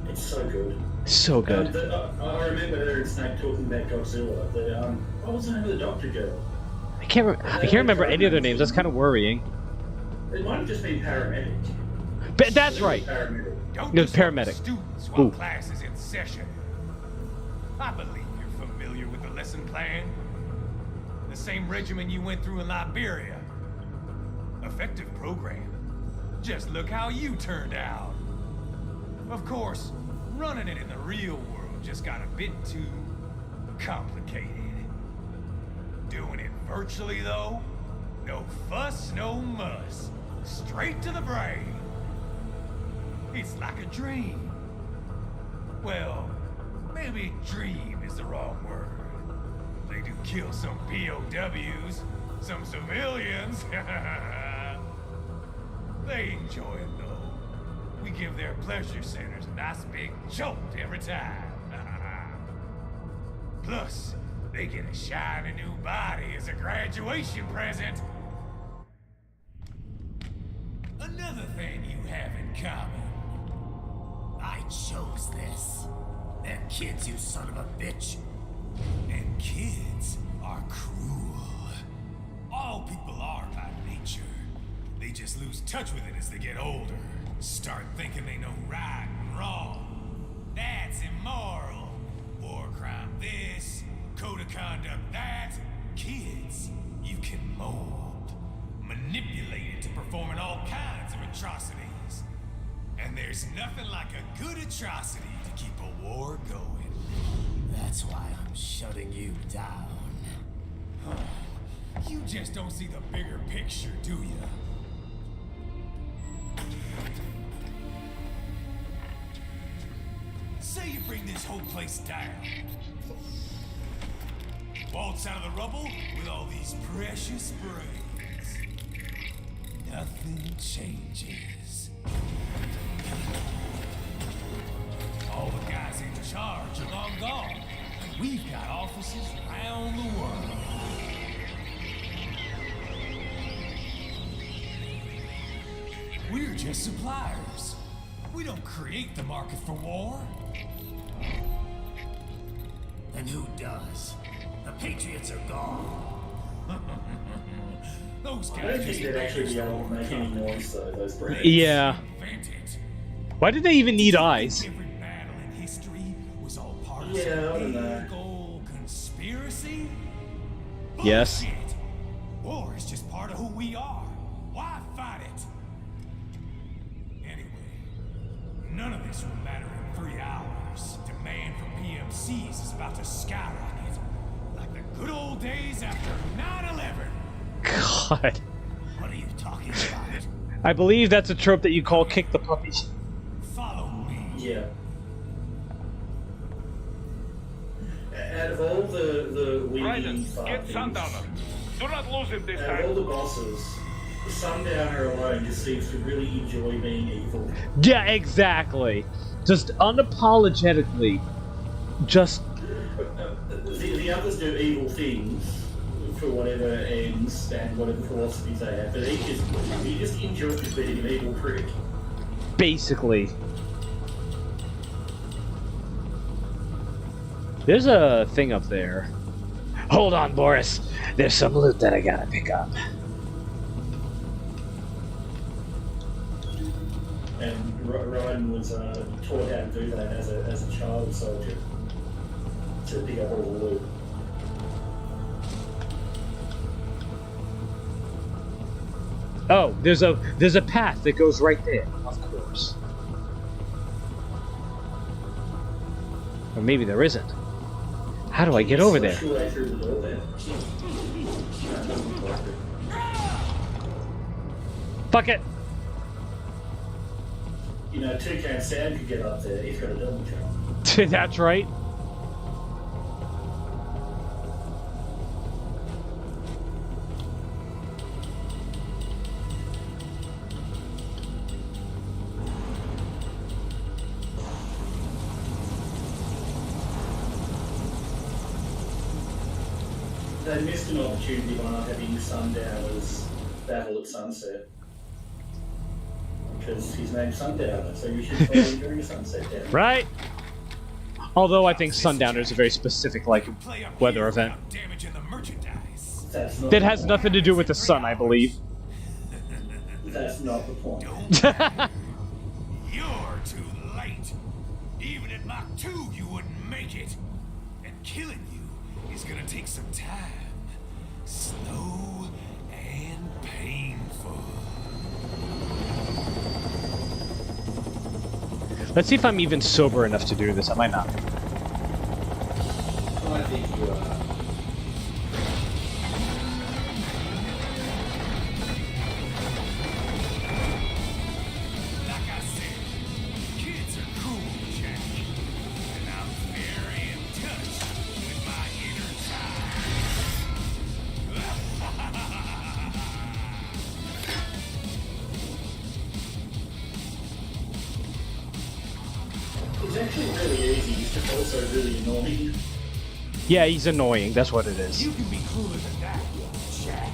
It's so good. So good. I remember her and Snake talking about Godzilla. What was the name of the doctor girl? I can't remember any of their names. That's kind of worrying. It might have just been paramedic. But that's right. Paramedic. Don't No, disrupt the paramedic. students while Ooh. class is in session. I believe you're familiar with the lesson plan. The same regimen you went through in Liberia. Effective program. Just look how you turned out. Of course, running it in the real world just got a bit too complicated. Doing it virtually, though, no fuss, no muss. Straight to the brain. It's like a dream. Well, maybe dream is the wrong word. They do kill some POWs, some civilians. They enjoy it, though. We give their pleasure centers a nice big jolt every time. Plus, they get a shiny new body as a graduation present. Another thing you have in common. I chose this. Them kids, you son of a bitch. And kids are cruel. All people are by nature. They just lose touch with it as they get older. Start thinking they know right and wrong. That's is immoral. War crime this, code of conduct that. Kids, you can mold, manipulate it to performing all kinds of atrocities. And there's nothing like a good atrocity to keep a war going. That's why I'm shutting you down. You just don't see the bigger picture, do you? Say you bring this whole place down. Waltz out of the rubble with all these precious brains. Nothing changes. All the guys in charge are long gone. And we've got offices around the world. We're just suppliers. We don't create the market for war. And who does? The Patriots are gone. Those I guys don't think they'd actually be able to make any noise though, those brains. Yeah. invented. Why did they even need eyes? Every battle in history was all part of Yeah, I don't some know. big old conspiracy. Yes. Bullshit. War is just part of who we are. Why fight it? Anyway, none of this will matter in 3 hours. Demand for PMCs is about to skyrocket, like the good old days after 9/11. God. What are you talking about? I believe that's a trope that you call kick the puppy. Follow me. Yeah. Out of all the leading Get things, Sundowner. Do not lose him this out of all time. the bosses, the Sundowner alone just seems to really enjoy being evil. Yeah, exactly. Just unapologetically. Just The others do evil things for whatever ends and whatever philosophies they have, but he just enjoys being an evil prick. basically. There's a thing up there. Hold on, Boris. There's some loot that I gotta pick up. And Ryan was taught how to do that as a child soldier, to pick up all the loot. Oh, there's a path that goes right there. Of course. Or maybe there isn't. How do I get over there? Slice your way through the door there. Fuck it. You know, Toucan Sam could get up there. He's got a double jump. That's right. They missed an opportunity by not having Sundowners battle at sunset. Because his name's Sundowner, so you should play him during a sunset down. Right? Although I think Sundowner is a very specific, like, Play up weather here event. without damaging the merchandise. That's not That the has point. nothing to do with the sun, I believe. That's not the point. You're too late. Even at Mach 2, you wouldn't make it. And killing you is gonna take some time. Slow and painful. Let's see if I'm even sober enough to do this. I might not. I think you are. Like I said, kids are cool, Jack. And I'm very in touch with my inner It's actually really easy, it's just also really annoying. Yeah, he's annoying. That's what it is. You can be cooler than that, Jack.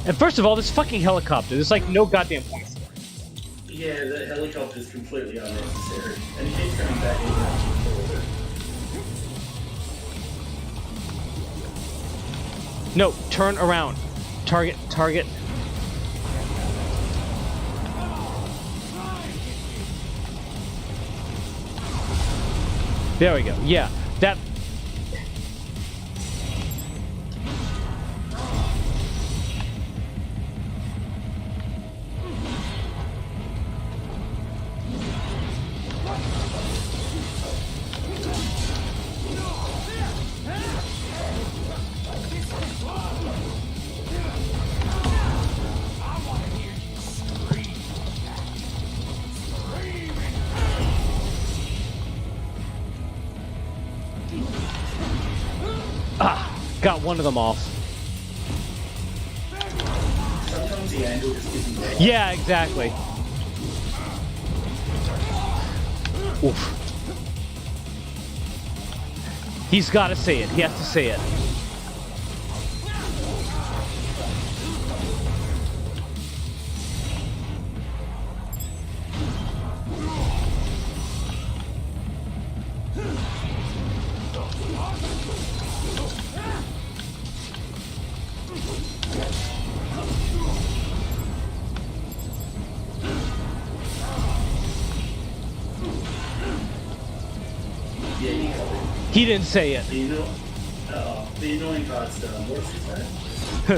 And first of all, this fucking helicopter. There's like no goddamn point for it. Yeah, the helicopter's completely unnecessary. And he keeps coming back even after you kill it. No, turn around. Target, target. There we go. Yeah, that. Got one of them off. Sometimes the angle just isn't right. Yeah, exactly. Oof. He's got to say it. He has to say it. Yeah, you got it. He didn't say it. The annoying part's done. What's his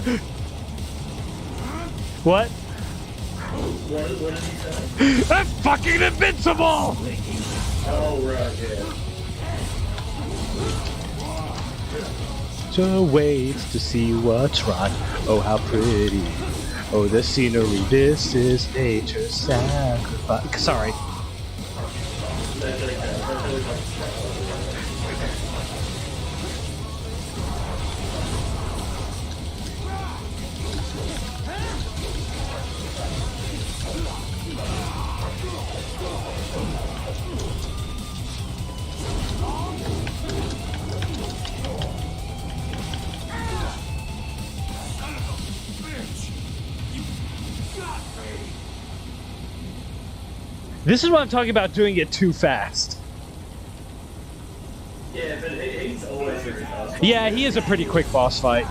name? What? What did he say? I'm fucking invincible! Oh, right, yeah. So waits to see what's right. Oh, how pretty. Oh, the scenery. This is nature's sacrifice. Sorry. That's okay. That's really fun. This is what I'm talking about, doing it too fast. Yeah, but he's always very fast. Yeah, he is a pretty quick boss fight.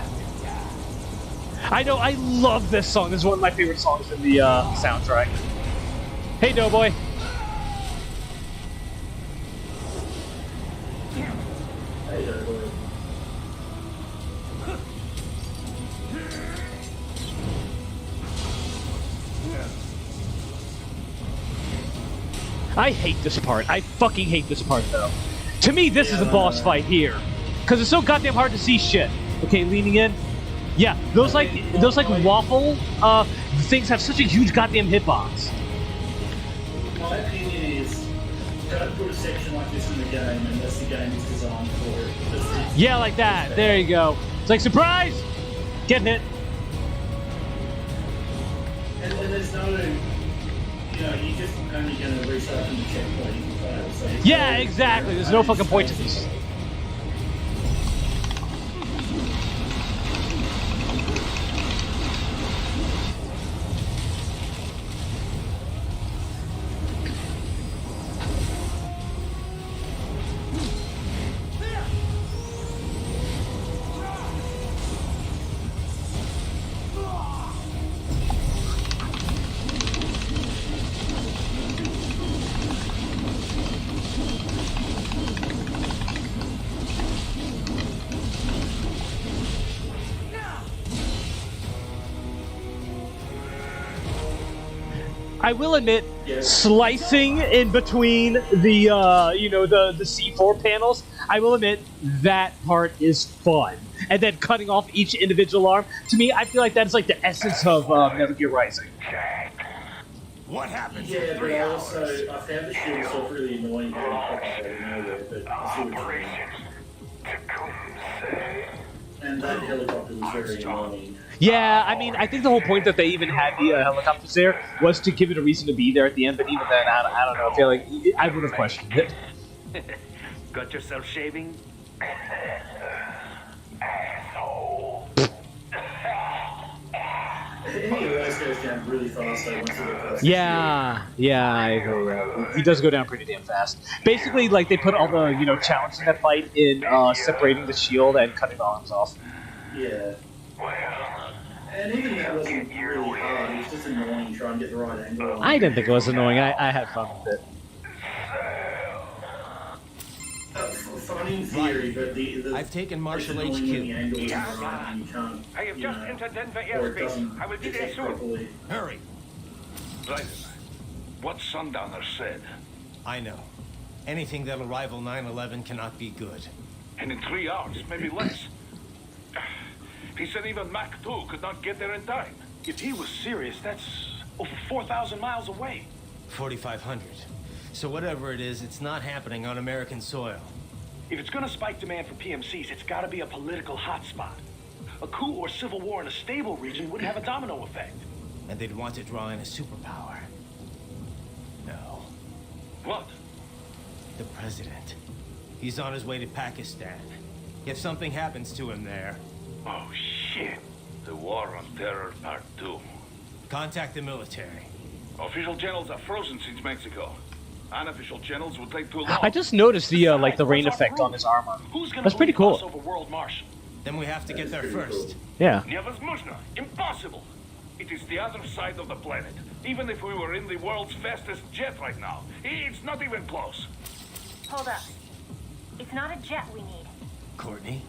I know, I love this song. This is one of my favorite songs in the soundtrack. Hey, Doughboy. Hey, Doughboy. I hate this part. I fucking hate this part, though. To me, this is a boss fight here. Because it's so goddamn hard to see shit. Okay, leaning in. Yeah, those like waffle things have such a huge goddamn hitbox. My opinion is, don't put a section like this in the game unless the game is designed for it. Yeah, like that. There you go. It's like, surprise! Get hit. And there's no, you're just only going to restart from the checkpoint if you fail. So Yeah, exactly. There's no fucking point to this. I will admit, slicing in between the the C4 panels, I will admit that part is fun. And then cutting off each individual arm, to me, I feel like that's like the essence of Metal Gear Rising. What happens? Yeah, but I found the shield itself really annoying when it popped out of nowhere, but I see what you mean. And that helicopter was very annoying. Yeah, I mean, I think the whole point that they even had the helicopters there was to give it a reason to be there at the end, but even then, I don't know, I feel like I would have questioned it. Got yourself shaving? Asshole. He always goes down really fast though once he gets past Yeah, I agree. He does go down pretty damn fast. Basically, like, they put all the, challenges in that fight in separating the shield and cutting the arms off. Yeah. And even that wasn't really hard, it was just annoying trying to get the right angle on. I didn't think it was annoying. I had fun with it. running theory, but the I've taken Marshall it's annoying when the HQ. angle isn't right and you can't, I have you just know, entered Denver or it airspace. doesn't I will be there detect soon. properly. Hurry. Raiden, what Sundowner said? I know. Anything that'll rival 9/11 cannot be good. And in 3 hours, maybe less. He said even Mach 2 could not get there in time. If he was serious, that's over 4,000 miles away. 4,500. So whatever it is, it's not happening on American soil. If it's gonna spike demand for PMCs, it's gotta be a political hotspot. A coup or civil war in a stable region would have a domino effect. And they'd want to draw in a superpower. No. What? The president. He's on his way to Pakistan. If something happens to him there, Oh, shit. The War on Terror Part 2. contact the military. Official channels are frozen since Mexico. Unofficial channels would take too long. I just noticed the like the rain What's our effect on his armor. Who's gonna That's pretty believe us cool. over World Marshal? Then we have to get there first. Yeah. Невозможно. Impossible. It is the other side of the planet. Even if we were in the world's fastest jet right now, it's not even close. Hold up. It's not a jet we need. Courtney?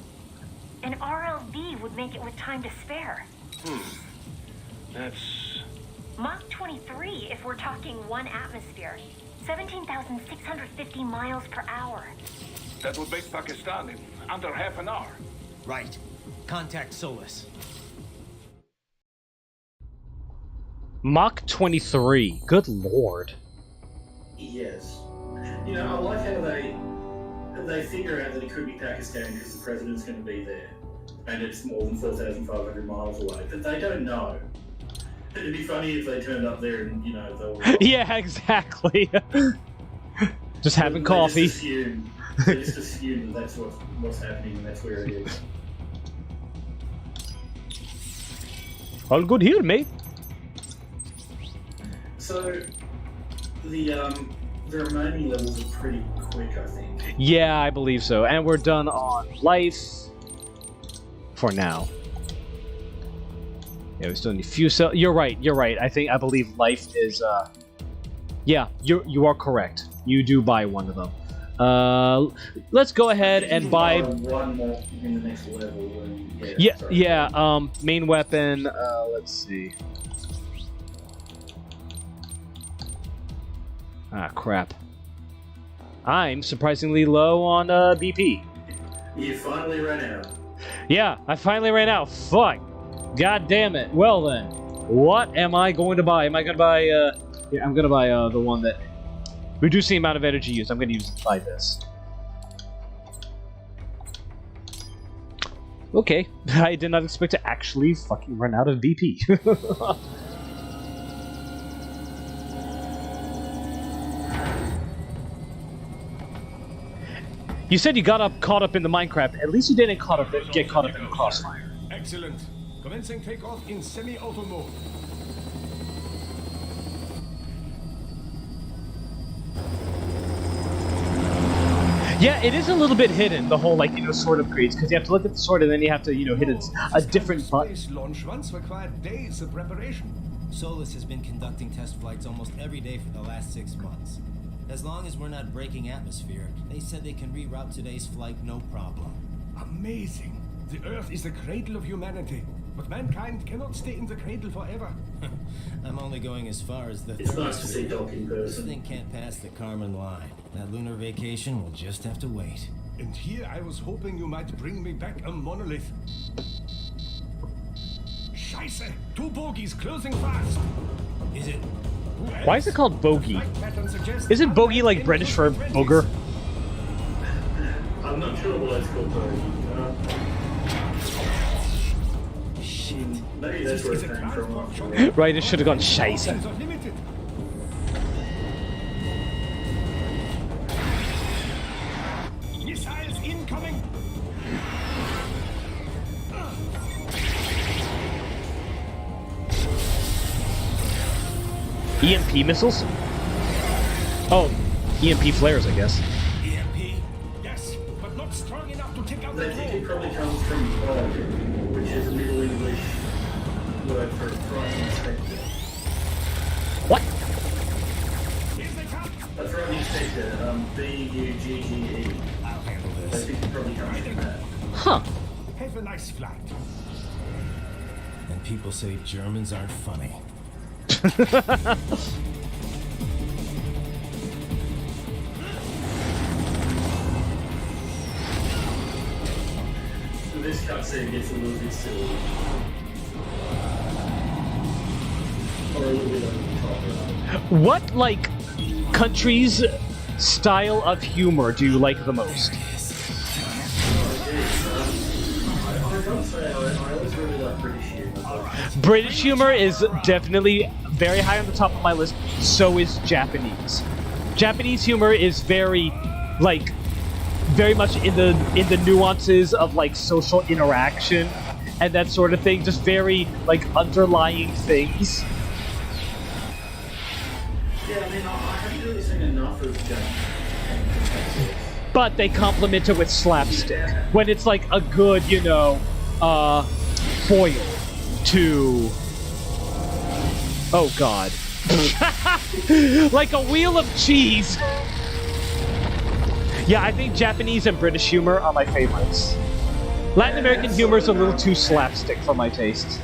An RLV would make it with time to spare. That's... Mach 23 if we're talking 1 atmosphere. 17,650 miles per hour. That would make Pakistan in under half an hour. Right. Contact Solus. Mach 23. Good lord. Yes. You know, I like how they figure out that it could be Pakistan because the president's going to be there, and it's more than 4,500 miles away. But they don't know. It'd be funny if they turned up there and, you know, they were... Yeah, exactly. Just having coffee. They just assume that that's what's happening and that's where it is. All good here, mate. So, the remaining levels are pretty quick, I think. Yeah, I believe so. And we're done on life for now. Yeah, we still need a few cells. You're right. I believe life is yeah, you are correct. You do buy one of them. Let's go ahead and buy one more in the next level. And, yeah, main weapon, let's see. Ah, crap. I'm surprisingly low on BP. You finally ran out. Yeah, I finally ran out. Fuck. God damn it. Well then, what am I going to buy? Am I going to buy, yeah, I'm going to buy the one that reduces the amount of energy used. I'm going to buy this. Okay, I did not expect to actually fucking run out of BP. You said you got caught up in the Minecraft. At least you didn't get caught up in the crossfire. Excellent. Commencing takeoff in semi-auto mode. Yeah, it is a little bit hidden, the whole, like, you know, sword upgrades, because you have to look at the sword and then you have to, you know, hit a different button. Space launch once required days of preparation. Solus has been conducting test flights almost every day for the last 6 months. As long as we're not breaking atmosphere, they said they can reroute today's flight no problem. Amazing. The Earth is the cradle of humanity, but mankind cannot stay in the cradle forever. I'm only going as far as the It's nice to see Doc in This person. thing can't pass the Karman line. That lunar vacation will just have to wait. And here I was hoping you might bring me back a monolith. Scheiße! 2 bogies closing fast! Is it? Why is it called bogey? Isn't bogey like British for booger? I'm not sure why it's called bogey. Shit. Maybe that's where it came from. Right, it should have gone scheisse. Limited. Missiles incoming! EMP missiles? Oh, EMP flares, I guess. EMP? Yes, but not strong enough to take out the They think it drone. probably comes from bog, which is a Middle English word for frightening inspector. What? Here they come! A frightening inspector, B-U-G-G-E. I'll handle They this. nice flight. And people say Germans aren't funny. This cutscene gets a little bit silly. Or a little bit over the top. What, like, country's style of humor do you like the most? I gotta say, I always really like British humor. British humor is definitely very high on the top of my list. So is Japanese. Japanese humor is very, like, very much in the nuances of like social interaction and that sort of thing. Just very like underlying things. Yeah, I mean, I haven't really seen enough of Japanese. But they complement it with slapstick when it's like a good, you know, foil to. Oh God. Like a wheel of cheese. Yeah, I think Japanese and British humor are my favorites. Latin American humor is a little too slapstick for my taste.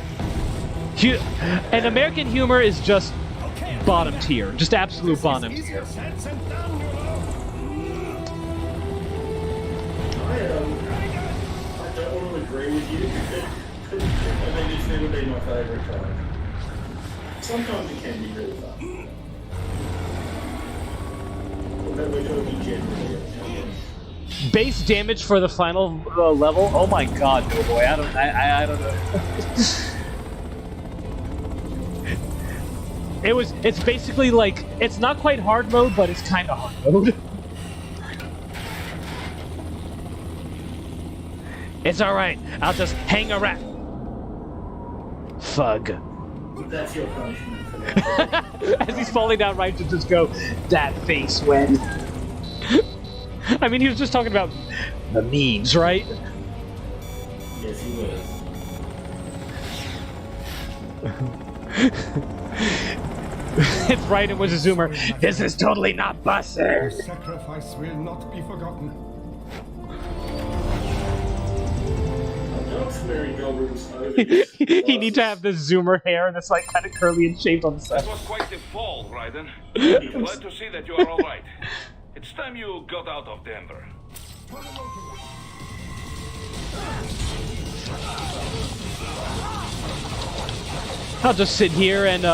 And American humor is just bottom tier. Just absolute bottom tier. I don't want to agree with you. I mean, it's never been my favourite kind. Sometimes it can be really fun. But we're talking generally. Base damage for the final level? Oh my God, no boy! I don't know. It's basically like it's not quite hard mode, but it's kind of hard mode. It's all right. I'll just hang around. Fug. That's your punishment for that. As he's falling down, right to just go, that face when. I mean, he was just talking about the memes, right? Yes, he was. It's right, it was a zoomer. This is totally not busted. Your sacrifice will not be forgotten. Dog's wearing goggles over He needs to have this zoomer hair that's like kind of curly and shaved on the side. That was quite the fall, Raiden. Glad to see that you are all right. It's time you got out of Denver. I'll just sit here and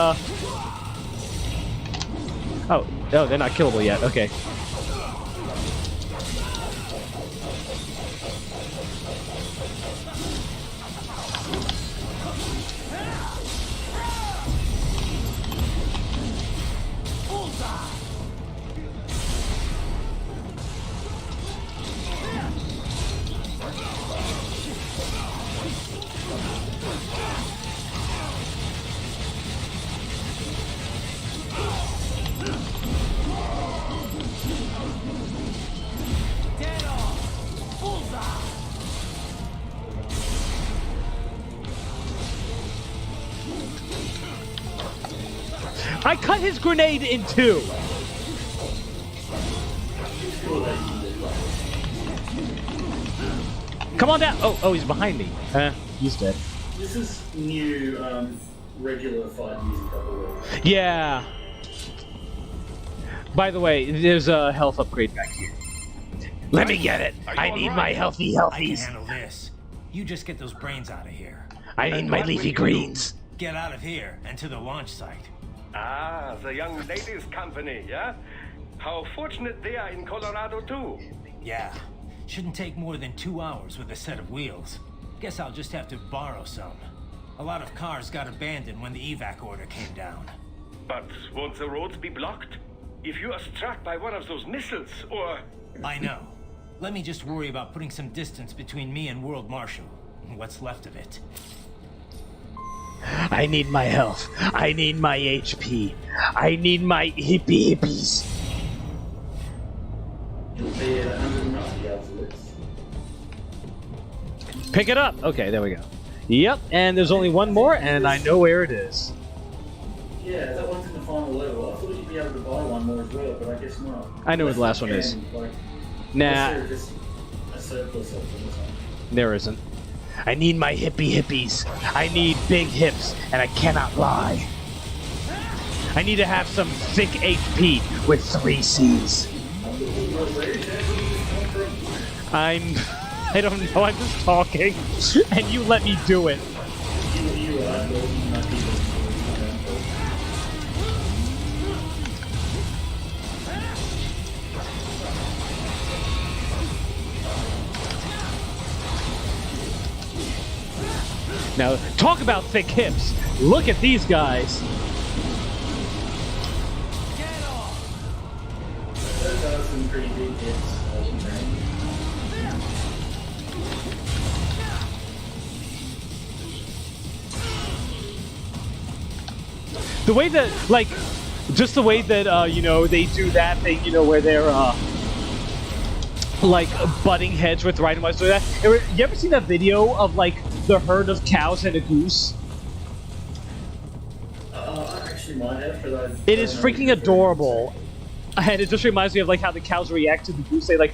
Oh, they're not killable yet. Okay. I cut his grenade in two. Come on down. Oh, he's behind me. He's dead. This is new, regular fight music, I believe. Yeah. By the way, there's a health upgrade back here. Let me get it. I need my healthy I can healthies. handle this. You just get those brains out of here. I need my leafy greens. Get out of here and to the launch site. Ah, the young ladies' company, yeah? How fortunate they are in Colorado, too. Yeah. Shouldn't take more than 2 hours with a set of wheels. Guess I'll just have to borrow some. A lot of cars got abandoned when the evac order came down. But won't the roads be blocked? If you are struck by one of those missiles, or... I know. Let me just worry about putting some distance between me and World Marshal. What's left of it. I need my health. I need my HP. I need my hippies. You'll be at 190 absolutes. Pick it up. Okay, there we go. Yep, and there's only one more, and I know where it is. Yeah, that one's in the final level. I thought you'd be able to buy one more as well, but I guess not. I know where the last one is. Like, Nah, just a surplus of them or something. there isn't. I need my hippies. I need big hips, and I cannot lie. I need to have some thick HP with 3 C's. I don't know, I'm just talking, and you let me do it. Now, talk about thick hips. Look at these guys. Those are some pretty big hits. The way that, like, just the way that, you know, they do that thing, you know, where they're, like, butting heads with right and left. So that, you ever seen that video of, like, the herd of cows and a goose? I actually might have, but it is freaking adorable. And it just reminds me of, like, how the cows react to the goose. They, like,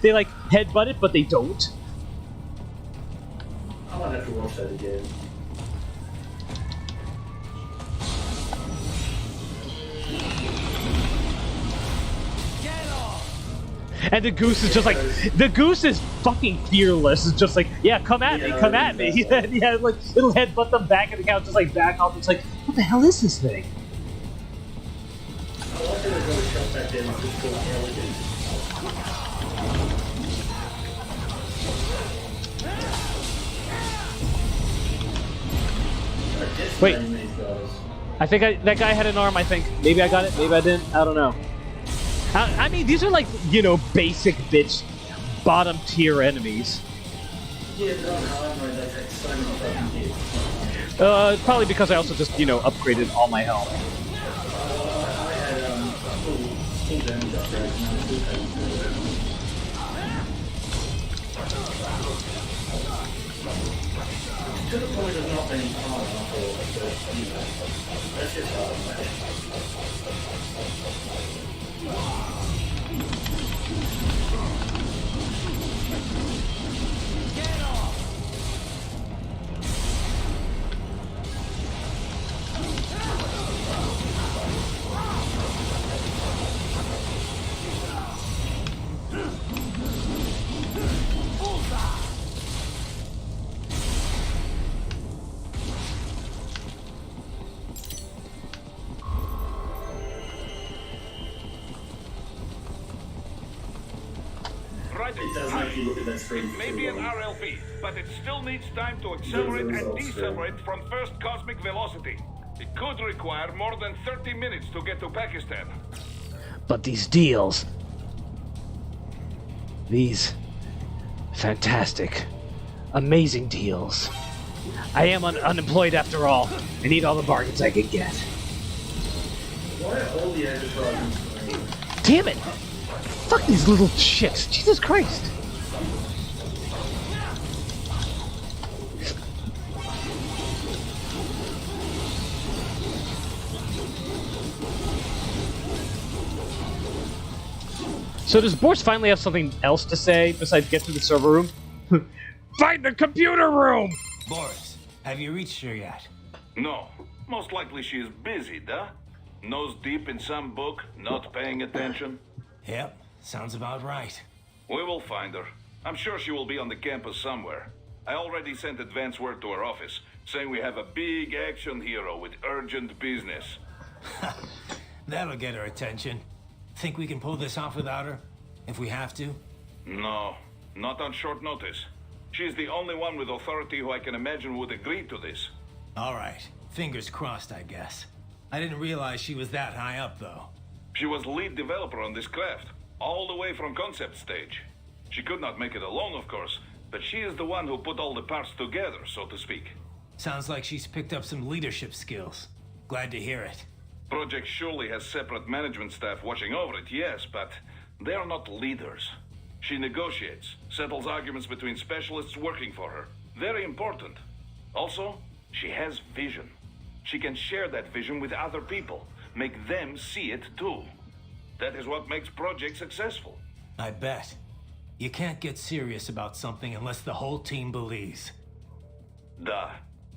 they, like, headbutt it, but they don't. I might have to watch that again. And the goose is just like, the goose is fucking fearless. It's just like, yeah, come at me, come at me. Yeah, like, it'll headbutt them back and the cow just like back off. It's like, what the hell is this thing? I like that they've got a shot back there and just called elegant. Wait, I think that guy had an arm, I think. Maybe I got it, maybe I didn't, I don't know. I mean, these are like, you know, basic bitch, bottom tier enemies. Yeah, they're on hard mode, they take so many fucking hits. Probably because I also just, you know, upgraded all my health. I had full damage upgrade and I still had to the point of not being hard enough for it, but, you know, that's just hard, mate. It does make you look at that screen. It may be an RLV, but it still needs time to accelerate and decelerate from first cosmic velocity. It could require more than 30 minutes to get to Pakistan. But these deals... These... fantastic, amazing deals. I am unemployed after all. I need all the bargains I can get. Why are all the advertisements green? Damn it! Fuck these little shits! Jesus Christ! So does Boris finally have something else to say besides get to the server room? Find the computer room! Boris, have you reached her yet? No. Most likely she is busy, duh? Nose deep in some book, not paying attention. Yep, sounds about right. We will find her. I'm sure she will be on the campus somewhere. I already sent advance word to her office, saying we have a big action hero with urgent business. That'll get her attention. Think we can pull this off without her? If we have to? No, not on short notice. She's the only one with authority who I can imagine would agree to this. Alright, fingers crossed, I guess. I didn't realize she was that high up, though. She was lead developer on this craft, all the way from concept stage. She could not make it alone, of course, but she is the one who put all the parts together, so to speak. Sounds like she's picked up some leadership skills. Glad to hear it. Project surely has separate management staff watching over it, yes, but they are not leaders. She negotiates, settles arguments between specialists working for her. Very important. Also, she has vision. She can share that vision with other people, make them see it too. That is what makes projects successful. I bet. You can't get serious about something unless the whole team believes. Duh.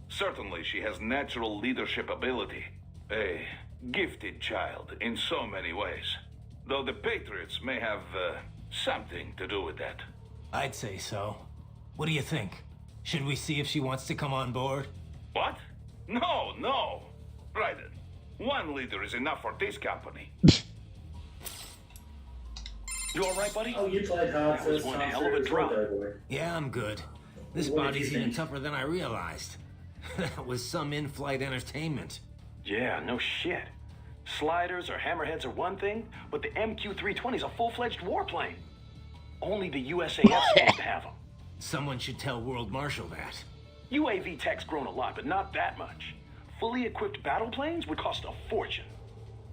Certainly she has natural leadership ability. A gifted child in so many ways. Though the Patriots may have something to do with that. I'd say so. What do you think? Should we see if she wants to come on board? What? No, no. Raiden, one leader is enough for this company. You alright, buddy? Oh, you played hard That was first one time hell of a through as well, drop. boy. Yeah, I'm good. This What did body's you even think? tougher than I realized. That was some in-flight entertainment. Yeah, no shit. Sliders or hammerheads are one thing, but the MQ-320 is a full-fledged warplane. Only the USAF's supposed to have them. Someone should tell World Marshal that. UAV tech's grown a lot, but not that much. Fully equipped battle planes would cost a fortune.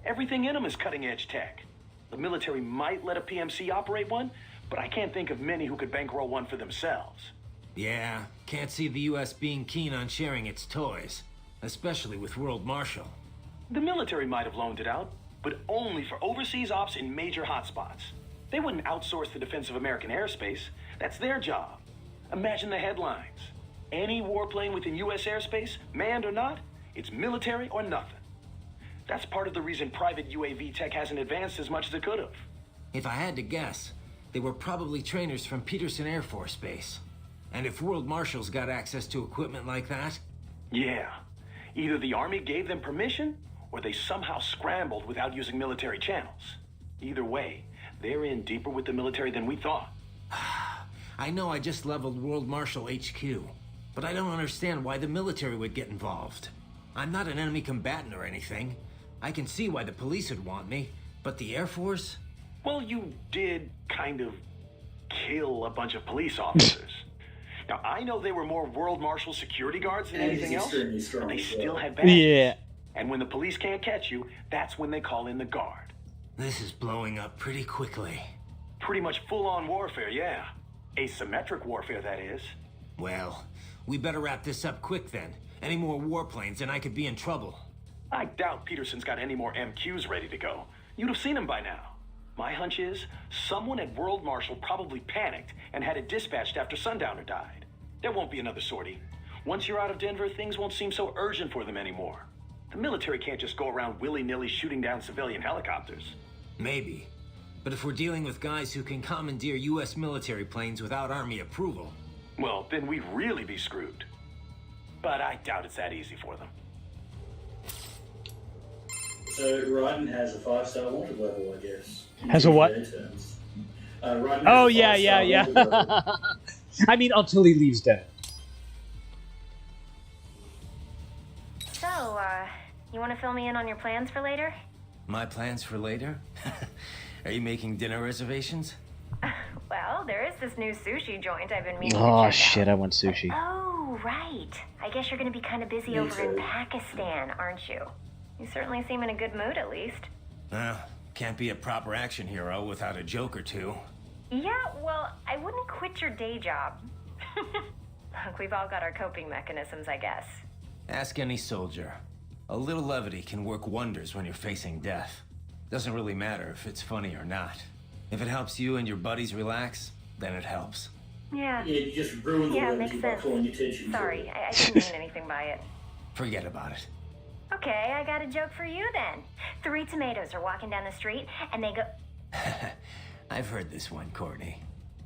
Everything in them is cutting-edge tech. The military might let a PMC operate one, but I can't think of many who could bankroll one for themselves. Yeah, can't see the US being keen on sharing its toys. Especially with World Marshal. The military might have loaned it out, but only for overseas ops in major hotspots. They wouldn't outsource the defense of American airspace. That's their job. Imagine the headlines. Any warplane within US airspace, manned or not, it's military or nothing. That's part of the reason private UAV tech hasn't advanced as much as it could have. If I had to guess, they were probably trainers from Peterson Air Force Base. And if World Marshal's got access to equipment like that... Yeah. Either the Army gave them permission, or they somehow scrambled without using military channels. Either way, they're in deeper with the military than we thought. I know I just leveled World Marshal HQ, but I don't understand why the military would get involved. I'm not an enemy combatant or anything. I can see why the police would want me, but the Air Force? Well, you did kind of kill a bunch of police officers. Now, I know they were more World Marshal security guards than And anything he's else, extremely strong but they as well. still had badges. Yeah. And when the police can't catch you, that's when they call in the guard. This is blowing up pretty quickly. Pretty much full-on warfare, yeah. Asymmetric warfare, that is. Well, we better wrap this up quick then. Any more warplanes and I could be in trouble. I doubt Peterson's got any more MQs ready to go. You'd have seen them by now. My hunch is, someone at World Marshal probably panicked and had it dispatched after Sundowner died. There won't be another sortie. Once you're out of Denver, things won't seem so urgent for them anymore. The military can't just go around willy-nilly shooting down civilian helicopters. Maybe. But if we're dealing with guys who can commandeer US military planes without Army approval... Well, then we'd really be screwed. But I doubt it's that easy for them. So Raiden has a 5-star wanted level, I guess. Has a what? Raiden Oh, has a yeah, 5-star yeah. wanted level. I mean, until he leaves Denver. So, you want to fill me in on your plans for later? My plans for later? Are you making dinner reservations? Well, there is this new sushi joint I've been meaning to Oh, check shit, out. I want sushi. Oh, right. I guess you're going to be kind of busy Me over in too. Pakistan, aren't you? You certainly seem in a good mood, at least. Can't be a proper action hero without a joke or two. Yeah, well, I wouldn't quit your day job. Look, we've all got our coping mechanisms, I guess. Ask any soldier. A little levity can work wonders when you're facing death. Doesn't really matter if it's funny or not. If it helps you and your buddies relax, then it helps. Yeah. Yeah, you just ruined the Yeah, levity makes by sense. calling attention Sorry, to it. I didn't mean anything by it. Forget about it. Okay, I got a joke for you then. 3 tomatoes are walking down the street, and they go... I've heard this one, Courtney.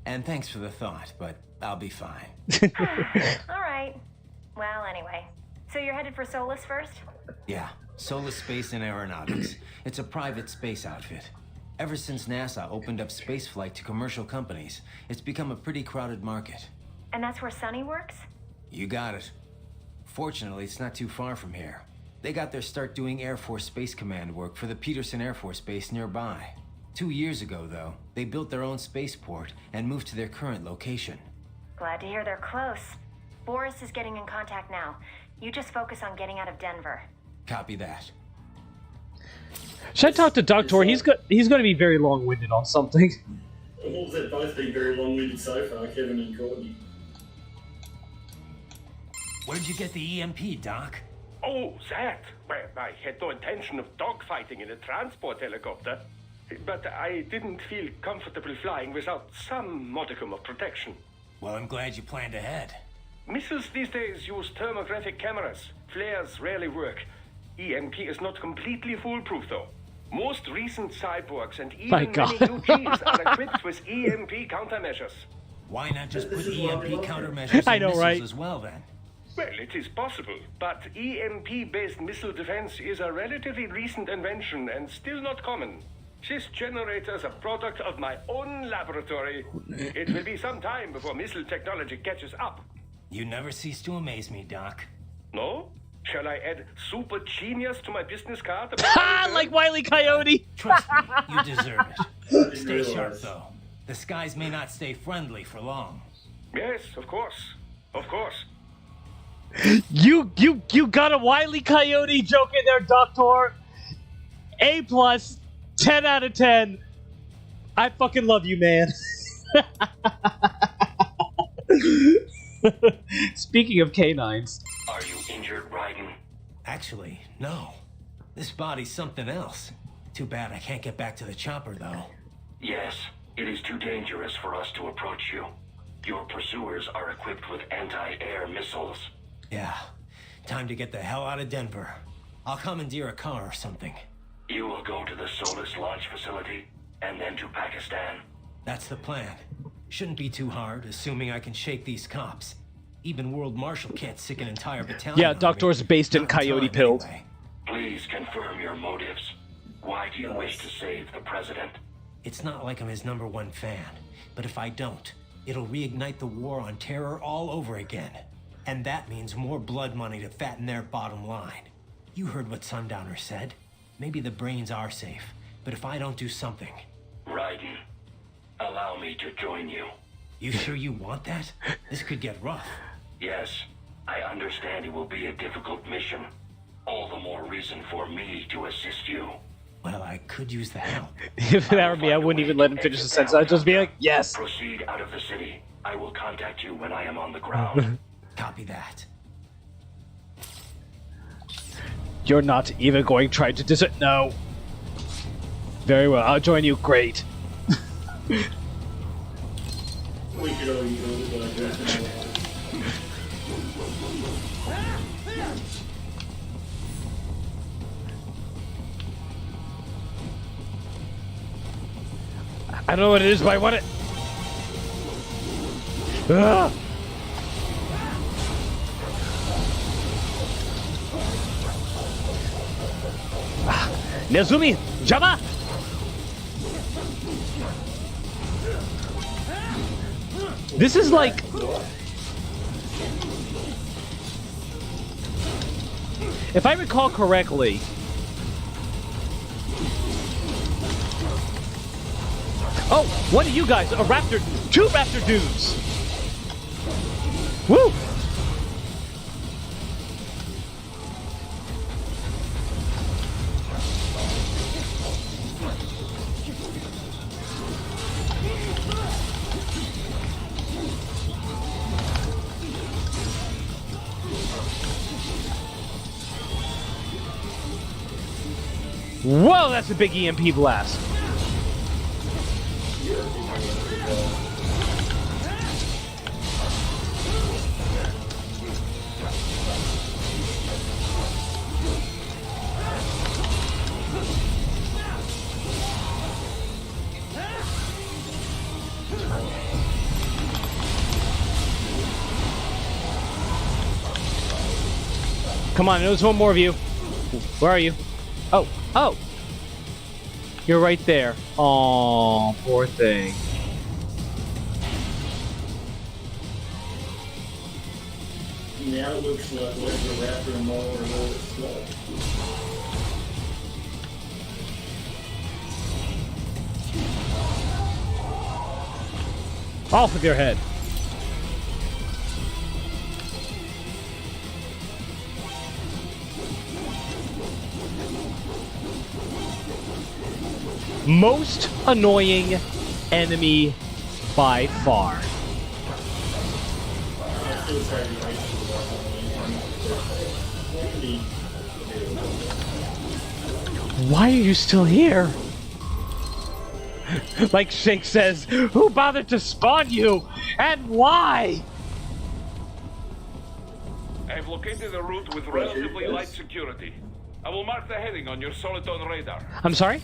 And thanks for the thought, but I'll be fine. All right. Well, anyway. So you're headed for Solus first? Yeah, Solis Space and Aeronautics. It's a private space outfit. Ever since NASA opened up spaceflight to commercial companies, it's become a pretty crowded market. And that's where Sunny works? You got it. Fortunately, it's not too far from here. They got their start doing Air Force Space Command work for the Peterson Air Force Base nearby. 2 years ago, though, they built their own spaceport and moved to their current location. Glad to hear they're close. Boris is getting in contact now. You just focus on getting out of Denver. Copy that. Should I talk to Doctor? He's going to be very long-winded on something. Well, they've both been very long-winded so far, Kevin and Courtney. Where'd you get the EMP, Doc? Oh, that? Well, I had no intention of dogfighting in a transport helicopter. But I didn't feel comfortable flying without some modicum of protection. Well, I'm glad you planned ahead. Missiles these days use thermographic cameras. Flares rarely work. EMP is not completely foolproof, though. Most recent cyborgs and even many UGs are equipped with EMP countermeasures. Why not just put EMP countermeasures in missiles as well, then? Well, it is possible, but EMP-based missile defense is a relatively recent invention and still not common. This generator is a product of my own laboratory. It will be some time before missile technology catches up. You never cease to amaze me, Doc. No? Shall I add super genius to my business card? Like Wile E. Coyote. Trust me, you deserve it. Stay sharp, though. The skies may not stay friendly for long. Yes, of course. Of course. You got a Wile E. Coyote joke in there, Doctor. A+, 10 out of 10. I fucking love you, man. Speaking of canines. Are you injured, Raiden? Actually, no. This body's something else. Too bad I can't get back to the chopper, though. Yes, it is too dangerous for us to approach you. Your pursuers are equipped with anti-air missiles. Yeah, time to get the hell out of Denver. I'll commandeer a car or something. You will go to the Solus launch facility, and then to Pakistan. That's the plan. Shouldn't be too hard, assuming I can shake these cops. Even World Marshal can't sick an entire battalion. Yeah, Doctor's based in Coyote Pilled. Anyway. Please confirm your motives. Why do you wish to save the president? It's not like I'm his #1 fan, but if I don't, it'll reignite the war on terror all over again. And that means more blood money to fatten their bottom line. You heard what Sundowner said. Maybe the brains are safe, but if I don't do something... Raiden, allow me to join you. You sure you want that? This could get rough. Yes, I understand it will be a difficult mission. All the more reason for me to assist you. Well, I could use the help. If that were me, I wouldn't even let him finish the sentence. I'd just be like, yes. Proceed out of the city. I will contact you when I am on the ground. Copy that. You're not even going to try to No. Very well. I'll join you. Great. We could already go to the I don't know what it is, but I want it. Ah! Nezumi, Jama! This is like... If I recall correctly... Oh, one of you guys, a raptor, 2 raptor dudes! Woo! Whoa, that's a big EMP blast. Come on, there's one more of you. Where are you? Oh, oh! You're right there. Oh, poor thing. Now it looks like there's a raptor and more or less slow. Off with your head. Most annoying enemy by far. Why are you still here? Like Shake says, who bothered to spawn you? And why? have located a route with relatively light security. I will mark the heading on your Soliton radar. I'm sorry?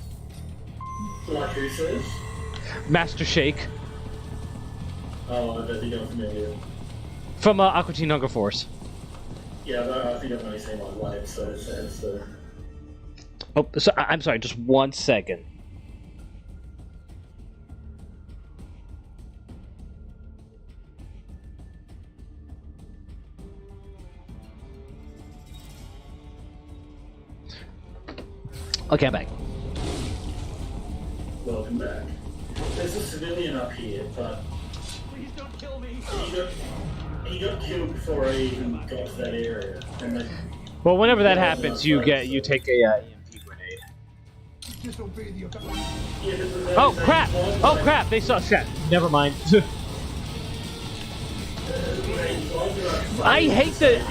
Like who says? Master Shake. Oh, I don't think I'm familiar. From Aqua Teen Hunger Force. Yeah, but I think I've only seen like one episode of that, so... Oh, so, I'm sorry, just 1 second. Okay, I'm back. Welcome back. There's a civilian up here, but... Please don't kill me. He got killed before I even got to that area. And Well, whenever that happens, you take a EMP grenade. Disobey the Oh crap! Oh crap! They saw shit. Never mind. I hate the.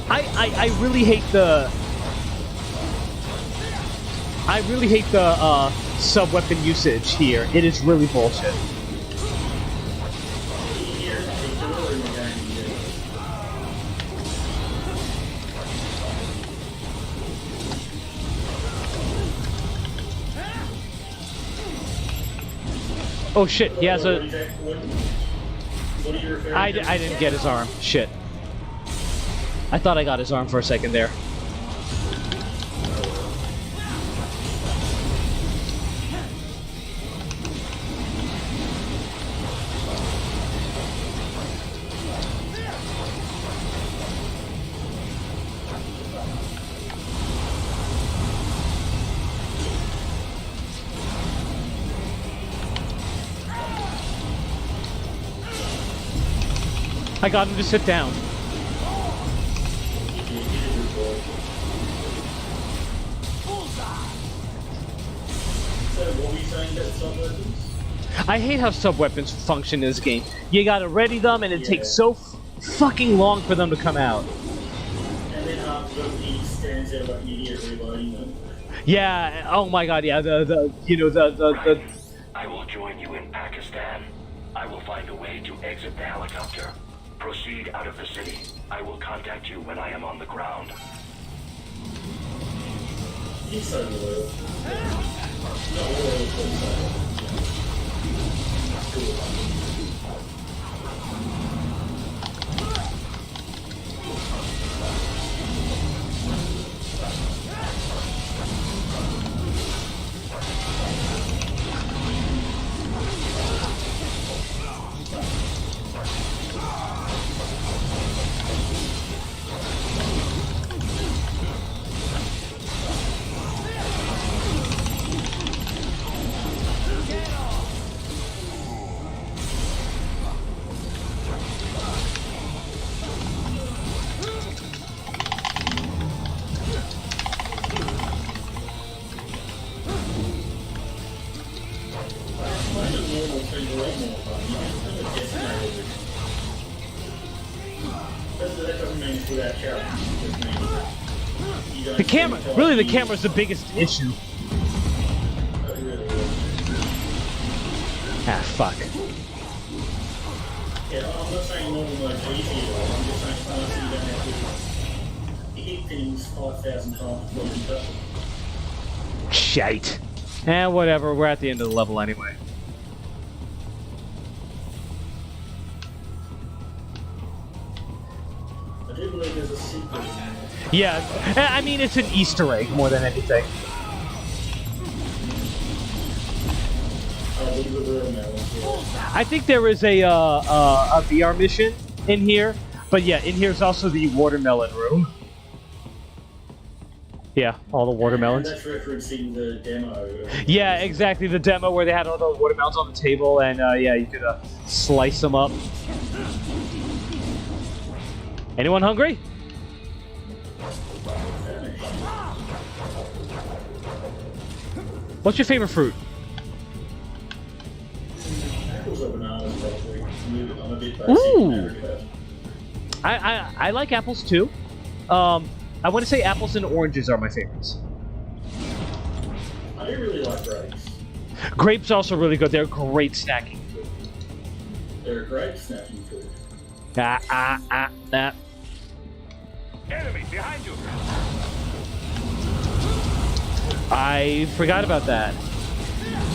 I really hate the. I really hate the sub-weapon usage here. It is really bullshit. Oh shit, he has a... I didn't get his arm. Shit. I thought I got his arm for a second there. I got him to sit down. I hate how sub-weapons function in this game. You gotta ready them, and it takes so fucking long for them to come out. And then after he stands there like an idiot reloading them. Yeah, oh my god, yeah, the I will join you in Pakistan. I will find a way to exit the helicopter. Proceed out of the city. I will contact you when I am on the ground. He's so loyal. Not loyal, but the camera. Really, the camera's the biggest issue. Ah, fuck. Yeah, I'm not saying normal mode's easy at all. I'm just saying honestly you don't have to hit things 5,000 times before you touch them. Shite. Whatever. We're at the end of the level anyway. I do believe there's a secret in there. Yeah, I mean, it's an Easter egg more than anything. I think there is a VR mission in here, but yeah, in here's also the watermelon room. Yeah, all the watermelons. And that's referencing the demo. Yeah, exactly, the demo where they had all those watermelons on the table, and yeah, you could slice them up. Anyone hungry? What's your favorite fruit? Apples or bananas, probably. I'm a bit basic. Ooh. I like apples too. I want to say apples and oranges are my favorites. I do really like grapes. Grapes also really good. They're great snacking food. They're great snapping food. Ah. Enemy behind you. I forgot about that.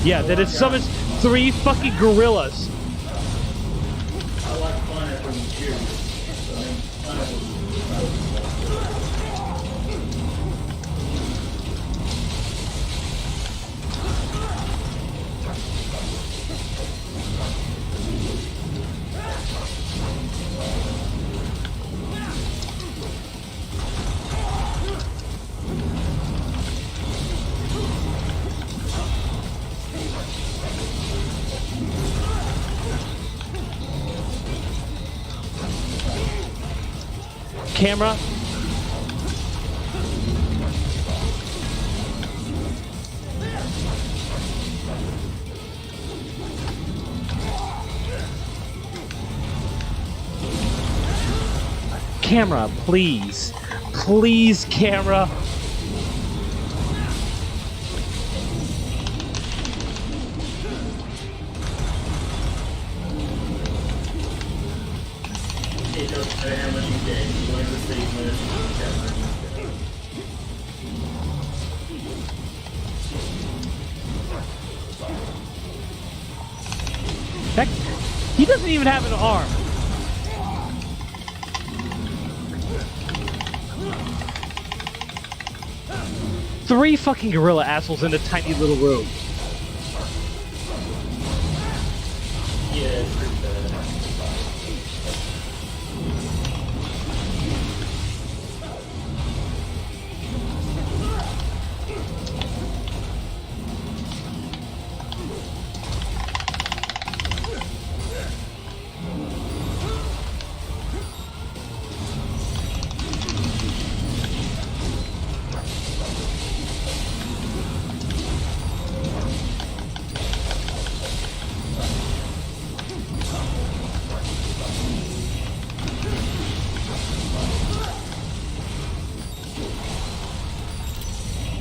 Yeah, that it summons 3 fucking gorillas. I like pineapple and juice. I mean, pineapple. Camera. Camera, please. Please, camera. It doesn't matter how much you get, you won't receive mercy from the camera. Heck, he doesn't even have an arm. Three fucking gorilla assholes in a tiny little room. Yeah, it's pretty bad.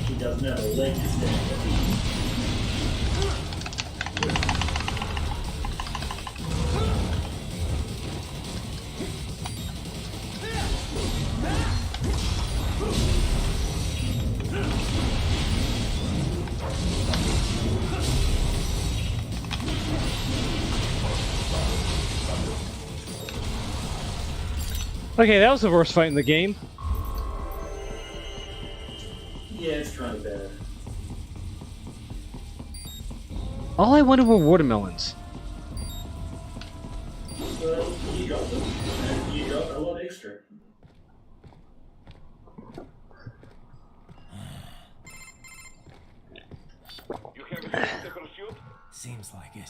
He doesn't have a leg to stand on. Okay, that was the worst fight in the game. Yeah, it's kind of bad. All I wanted were watermelons. Well, you got them, and you got a lot extra. You have finished the pursuit? Seems like it.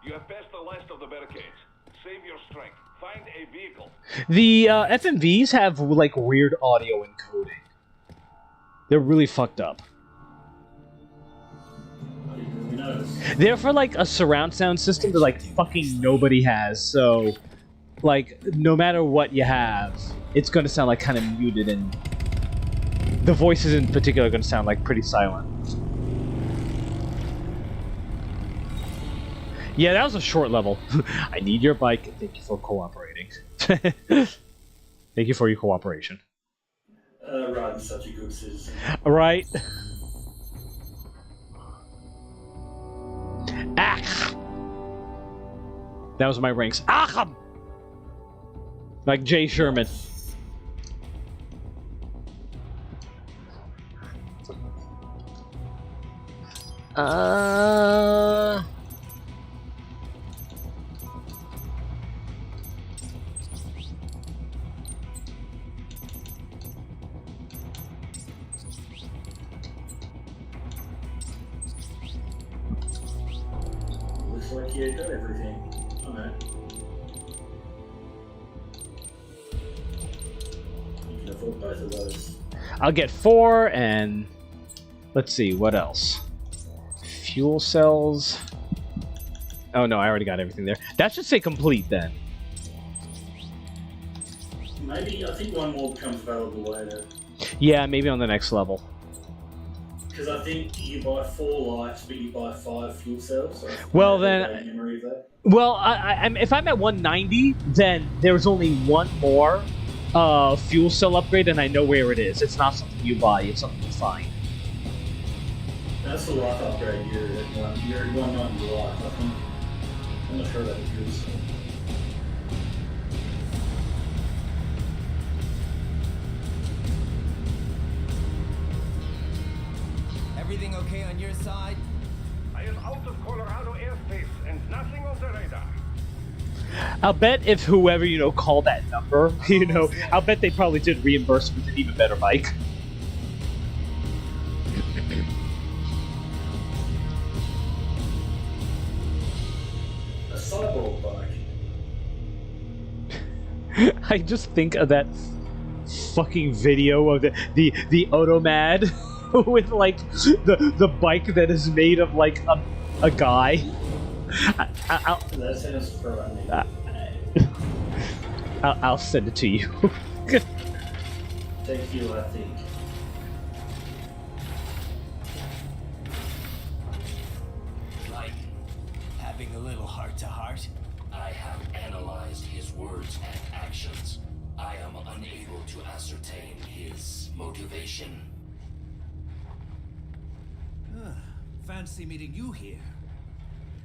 You have passed the last of the barricades. Save your strength. Find a vehicle. The FMVs have like weird audio encoding. They're really fucked up. I didn't really notice. They're for like a surround sound system that like fucking nobody has. So, like, no matter what you have, it's gonna sound like kind of muted, and the voices in particular are gonna sound like pretty silent. Yeah, that was a short level. I need your bike. Thank you for cooperating. Thank you for your cooperation. Ryden's such a good citizen. Right? Ah! That was my ranks. Acham! Like Jay Sherman. Looks like you got everything. Alright. You can afford both of those. I'll get 4, and let's see, what else? Fuel cells. Oh no, I already got everything there. That should say complete then. Maybe, I think one more becomes available later. Yeah, maybe on the next level. Because I think you buy 4 lights, but you buy 5 fuel cells. So well, then... memory of that. Well, if I'm at 190, then there's only one more fuel cell upgrade, and I know where it is. It's not something you buy, it's something you find. That's the life upgrade. You're at 190 life, I think. I'm not sure about the fuel cell. Everything okay on your side? I am out of Colorado airspace and nothing on the radar. I'll bet if whoever, called that number, I'll bet they probably did reimburse with an even better bike. A cyborg bike. I just think of that fucking video of the Automad with like the bike that is made of like a guy. That sounds frightening. I'll send it to you. Thank you, I think. Like having a little heart-to-heart? I have analyzed his words and actions. I am unable to ascertain his motivation. Fancy meeting you here.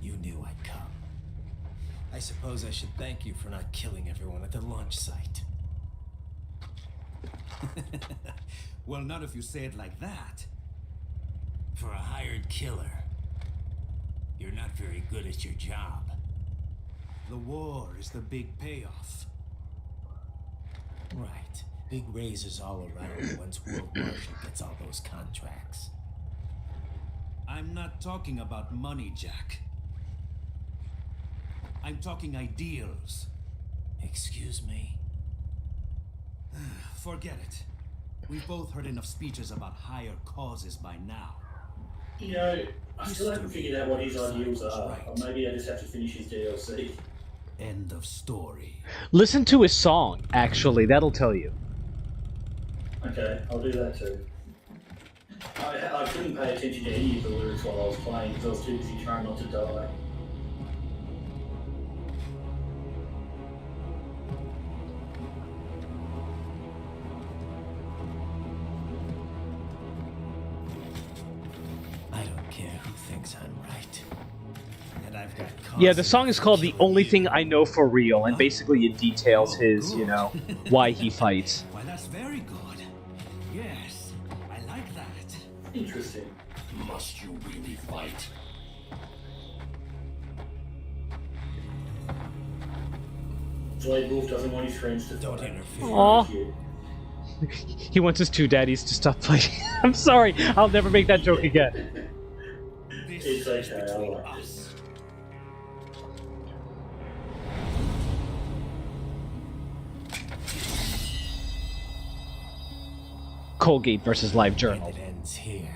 You knew I'd come. I suppose I should thank you for not killing everyone at the launch site. Well, not if you say it like that. For a hired killer, you're not very good at your job. The war is the big payoff. Right. Big raises all around once World Marshal gets all those contracts. I'm not talking about money, Jack. I'm talking ideals. Excuse me? Forget it. We've both heard enough speeches about higher causes by now. I still haven't figured out what his ideals are. Or maybe I just have to finish his DLC. End of story. Listen to his song, actually. That'll tell you. Okay, I'll do that too. I couldn't pay attention to any of the lyrics while I was playing because I was too busy trying not to die. I don't care who thinks I'm right. And I've got Yeah, the song is called The Only Thing I Know For Real, and basically it details his, why he fights. Well, that's very good. Yes, I like that. Interesting. Must you really fight? Blade Wolf doesn't want his friends to Don't fight. interfere. Aww. He wants his two daddies to stop fighting. I'm sorry, I'll never make that joke again. It's okay, I like it. Colgate versus Live Journal. And it ends here.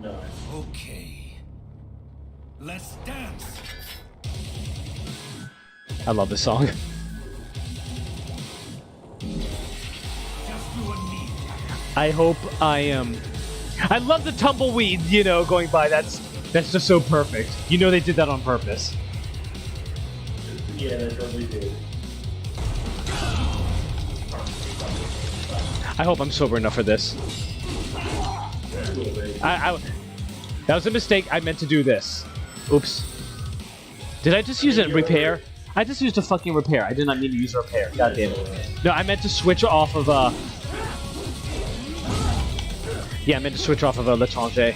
Nice. Okay. Let's dance. I love this song. Just you and me. I hope I am. I love the tumbleweed, going by. That's just so perfect. They did that on purpose. Yeah, they probably did. I hope I'm sober enough for this. That was a mistake. I meant to do this. Oops. Did I just use a repair? I just used a fucking repair. I did not mean to use a repair. God damn it. No, I meant to switch off of Yeah, I meant to switch off of L'Étranger.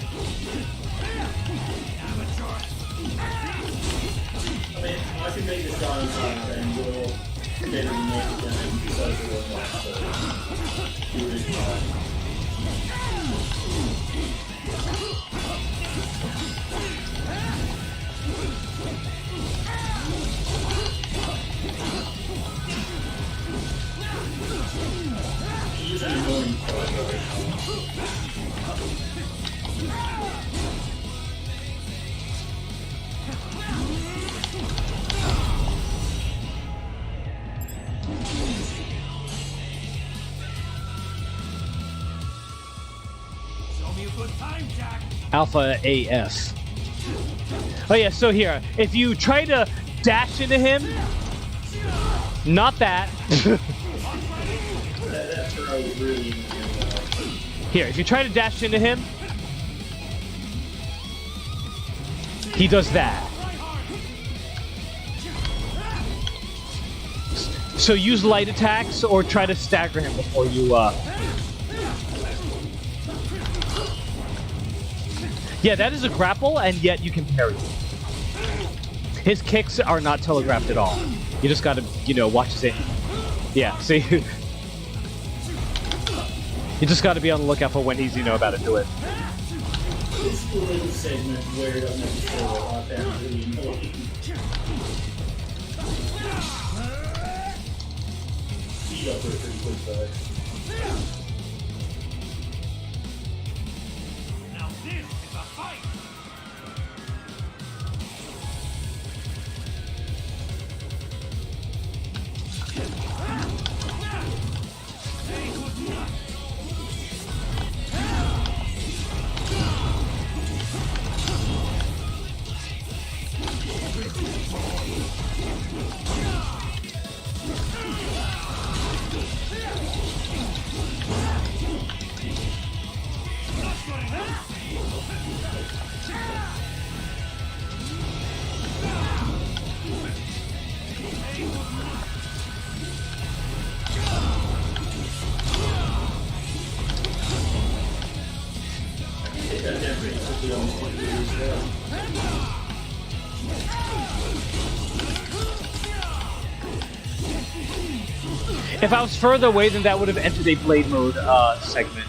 I mean, I can beat this guy in time and you're better than me again because I do it much, so you would try. He's an annoying player. Show me a good Alpha AF. Oh yeah, so here, if you try to dash into him, not that. Here, if you try to dash into him, he does that. So use light attacks or try to stagger him before you, Yeah, that is a grapple, and yet you can parry. His kicks are not telegraphed at all. You just gotta, you know, watch his aim. Yeah, see? You just gotta be on the lookout for when he's, you know, about to do it. This little segment where it doesn't have to show I found really annoying. He got through it pretty quick though. Now this is a fight! If I was further away, then that would have entered a blade mode segment.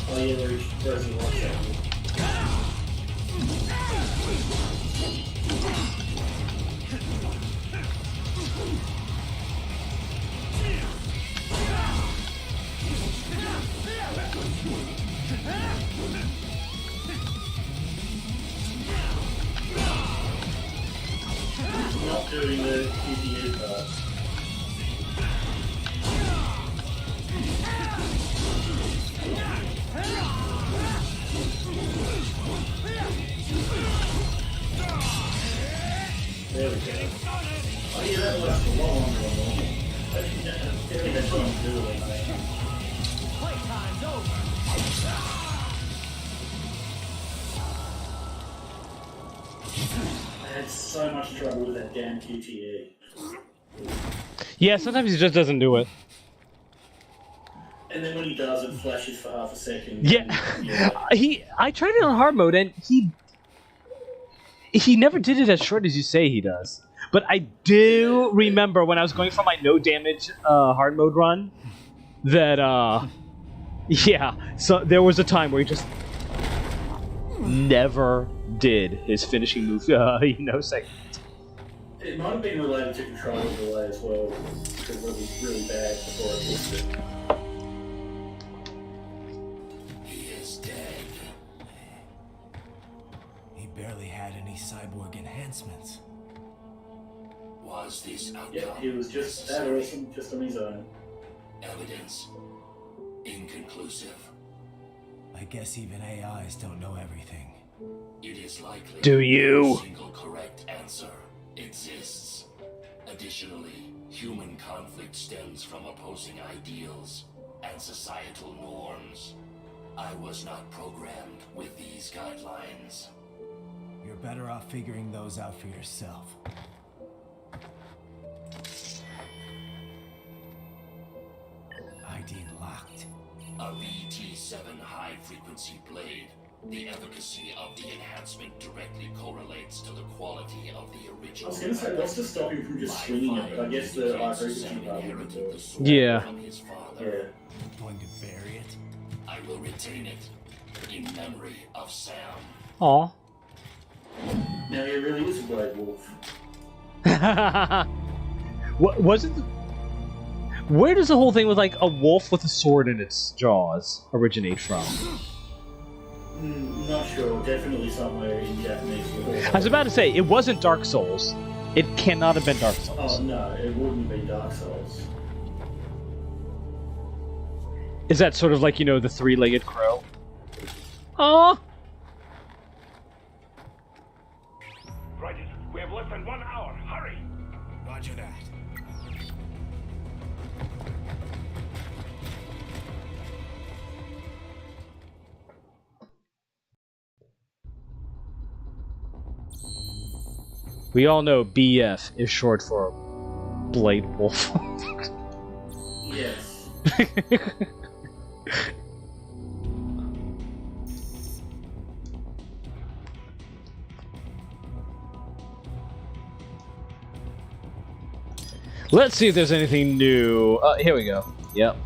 Oh yeah, there's a lot of not doing the PPA part. There we go. Oh yeah, that lasts a long one. I think that's what I'm doing. Playtime's over! I had so much trouble with that damn QTE. Yeah, sometimes he just doesn't do it. And then when he does, it flashes for half a second. Yeah, and, yeah. I tried it on hard mode, and he never did it as short as you say he does. But I do remember when I was going for my no damage hard mode run, that yeah, so there was a time where he just never did his finishing move, you know, segment. It might have been related to controller delay as well, because it was really bad before I fixed it. He is dead. He barely had any cyborg enhancements. Was this outcome Yeah, he was just that awesome, just on his own. evidence inconclusive? I guess even AIs don't know everything. It is likely Do you? no single correct answer exists. Additionally, human conflict stems from opposing ideals and societal norms. I was not programmed with these guidelines. You're better off figuring those out for yourself. ID locked. A VT7 high-frequency blade. The efficacy of the enhancement directly correlates to the quality of the I original. was going to say, what's to stop him from just swinging it, but I guess the high frequency part would do it. Yeah. From his father. Yeah. Going to bury it? I will retain it in memory of Sam. Aw. Now he really is a Blade Wolf. What was it? Where does the whole thing with like a wolf with a sword in its jaws originate from? Not sure. Definitely somewhere in Japanese. I was about to say it wasn't Dark Souls. It cannot have been Dark Souls. Oh no, it wouldn't be Dark Souls. Is that sort of like, you know, the three-legged crow? Oh. Right, we have less than 1 hour. Hurry! Roger that. We all know BF is short for Blade Wolf. Yes. Let's see if there's anything new. Here we go. Yep.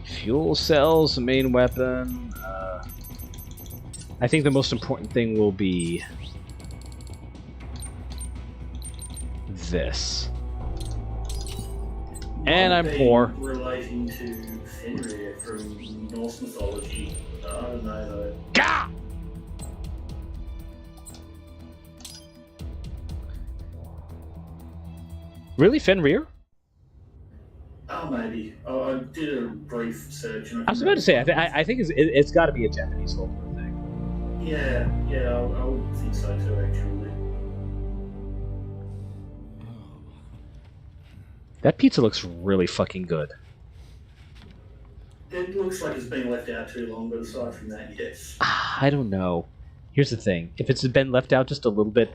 Fuel cells, main weapon. I think the most important thing will be this. And I'm poor. Relating to Fenrir from Norse mythology. I don't know though. Gah! Really, Fenrir? Oh, maybe. Oh, I did a brief search. And I was about to say, I think it's got to be a Japanese folklore thing. Yeah, I would think so too, actually. That pizza looks really fucking good. It looks like it's been left out too long, but aside from that, yes. I don't know. Here's the thing: if it's been left out just a little bit,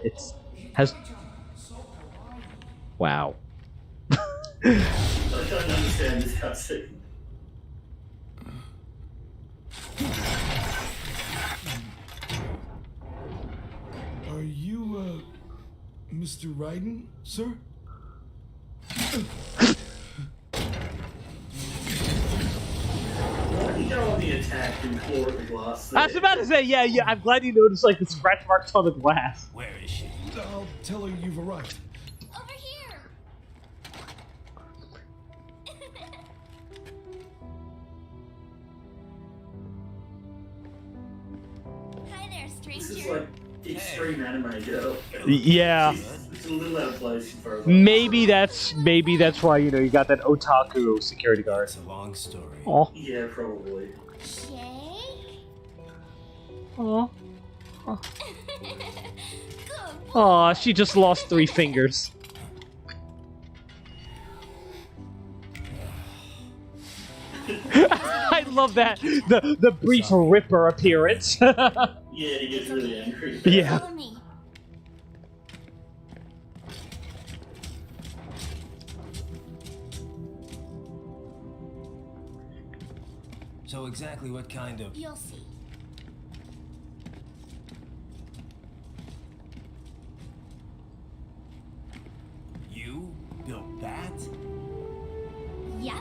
has. Wow. I don't understand this cutscene. Are you, Mr. Raiden, sir? You go on the attack and claw at the glass there. I was about to say, yeah. I'm glad you noticed like the scratch marks on the glass. Where is she? I'll tell her you've arrived. Over here! Hi there, stranger. This is like extreme anime girl. Yeah. It's a little out of place for a Maybe that's why you got that otaku security guard. It's a long story. Oh. Yeah, probably. Shake? Oh. Good. Aw, she just lost 3 fingers. I love that. The brief Ripper appearance. Yeah, he gets really angry. Yeah. Follow me. So exactly what kind of... You'll see. You built that? Yep.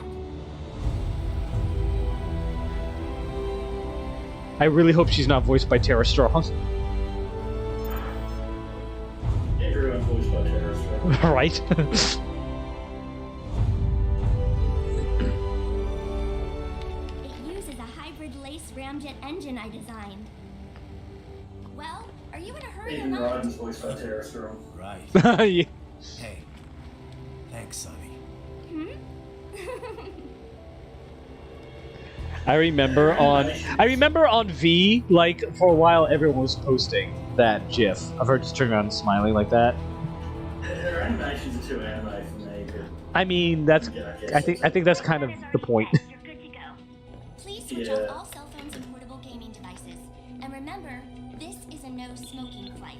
I really hope she's not voiced by Tara Strong. Everyone voiced by Tara Strong. Right? It uses a hybrid lace ramjet engine I designed. Well, are you in a hurry or Even not? Ryan's voiced by Tara Strong. Right. Yeah. Hey. Thanks, Sonny. Hmm? I remember on V, like for a while everyone was posting that GIF of her just turning around and smiling like that. Her animations are too anime for me, but I mean, that's yeah, I think that's kind of the point. You're good to go. Please switch Yeah. off all cell phones and portable gaming devices. And remember, this is a no smoking flight.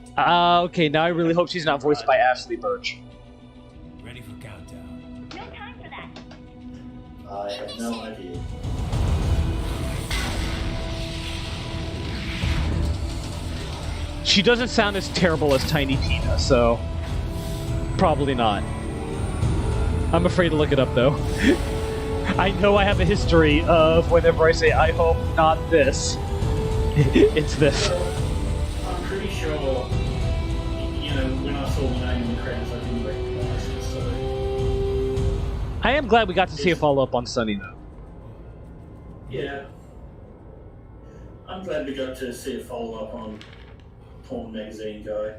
Okay, now I really hope she's not voiced by Ashley Birch. Ready for countdown. No time for that. I have no idea. She doesn't sound as terrible as Tiny Tina, so probably not. I'm afraid to look it up though. I know I have a history of whenever I say I hope not this, it's this. I'm pretty sure, when I saw my name in the credits, I didn't recognize it, so... I am glad we got to see a follow-up on Sunny though. Yeah. I'm glad we got to see a follow-up on Porn Magazine Guy.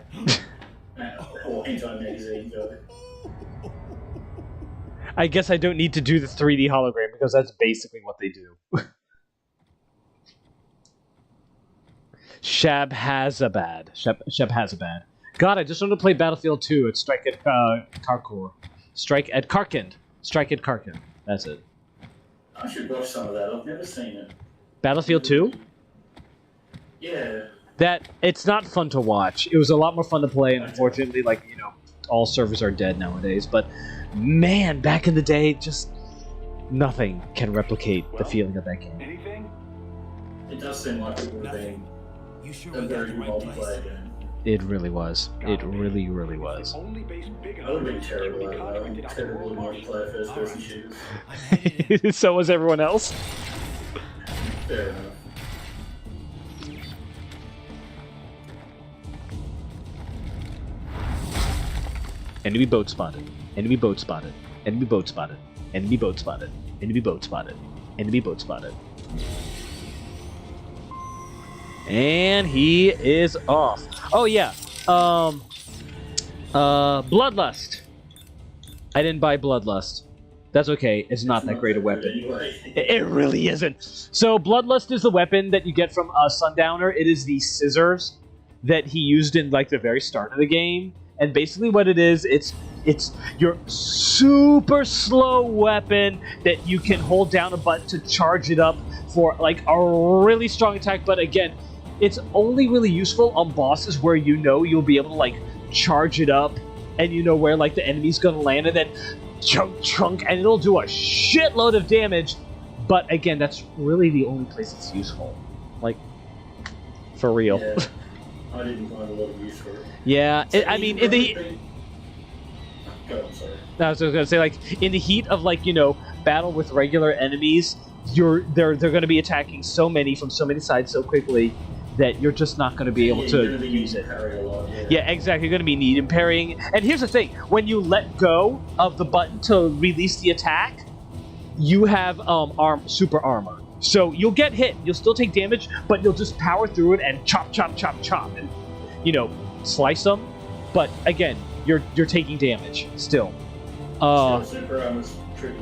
Or Hentai Magazine Guy. I guess I don't need to do the 3D hologram because that's basically what they do. Shabhazabad. Shabhazabad. God, I just want to play Battlefield 2 at Strike at Karkor. Strike at Karkand. Strike at Karkand. That's it. I should watch some of that. I've never seen it. Battlefield 2? Yeah. That it's not fun to watch. It was a lot more fun to play, and unfortunately, like, you know, all servers are dead nowadays. But man, back in the day, just nothing can replicate the feeling of that game. Anything? It does seem like it would have been You sure a we got very the good right place? multiplayer game. It really was. It really, really was. Only base big I would have been enough terrible to at be it. contracted out to Terrible world marshals. multiplayer first-person Alright. shooters. I'm headed in. So was everyone else. Fair enough. Enemy boat spotted. Enemy boat spotted. Enemy boat spotted. Enemy boat spotted. Enemy boat spotted. Enemy boat spotted. And he is off. Oh yeah. Bloodlust. I didn't buy Bloodlust. That's okay. It's not that great a weapon. Anyway. It really isn't. So Bloodlust is the weapon that you get from Sundowner. It is the scissors that he used in like the very start of the game. And basically what it is, it's your super slow weapon that you can hold down a button to charge it up for like a really strong attack. But again, it's only really useful on bosses where you know you'll be able to like charge it up and you know where like the enemy's gonna land and then chunk, and it'll do a shitload of damage. But again, that's really the only place it's useful. Like, for real. Yeah. I didn't find a lot of use for it. Yeah, I mean, in the... Go on, sorry. I was gonna say, like, in the heat of, like, you know, battle with regular enemies, they're gonna be attacking so many from so many sides so quickly that you're just not gonna be able to use it. Yeah, exactly. You're gonna be need and parrying. And here's the thing: when you let go of the button to release the attack, you have super armor. So you'll get hit, you'll still take damage, but you'll just power through it and chop, and you know, slice them. But again, you're taking damage still. Super armor's tricky.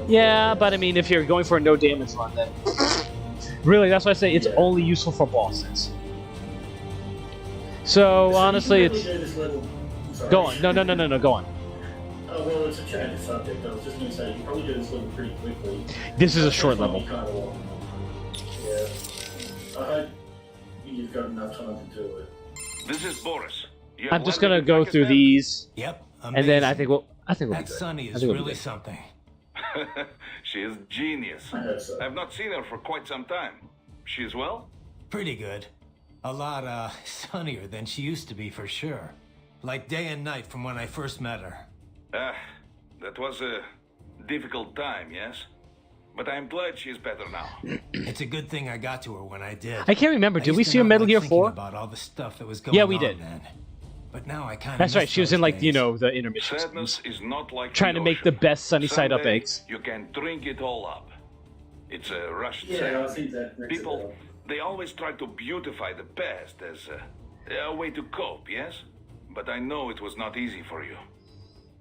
Yeah, but I mean, if you're going for a no damage run, then really, that's why I say it's only useful for bosses. So honestly, it's go on. No, go on. Oh, well, it's a change of subject. I was just going to say, you probably do this level pretty quickly. This is a short level. Yeah. I hope you've got enough time to do it. This is Boris. I'm just gonna go through these. Yep. And then I think we'll be That good. Sunny I is think we'll be really good. something. She is genius. I hope so. I've not seen her for quite some time. She is well? Pretty good. A lot, sunnier than she used to be, for sure. Like day and night from when I first met her. That was a difficult time, yes? But I'm glad she's better now. It's a good thing I got to her when I did. I can't remember. I Did we used to see her not Metal like Gear thinking 4? about all the stuff that was going Yeah, we on did. then. But now I kind of. That's right. She was in like you know the intermission Sadness is not like trying to make the best sunny side up Someday, eggs. You can drink it all up. It's a rushed Yeah, I sadness. think that rings a People, bell. they always try to beautify the past as a way to cope, yes? But I know it was not easy for you.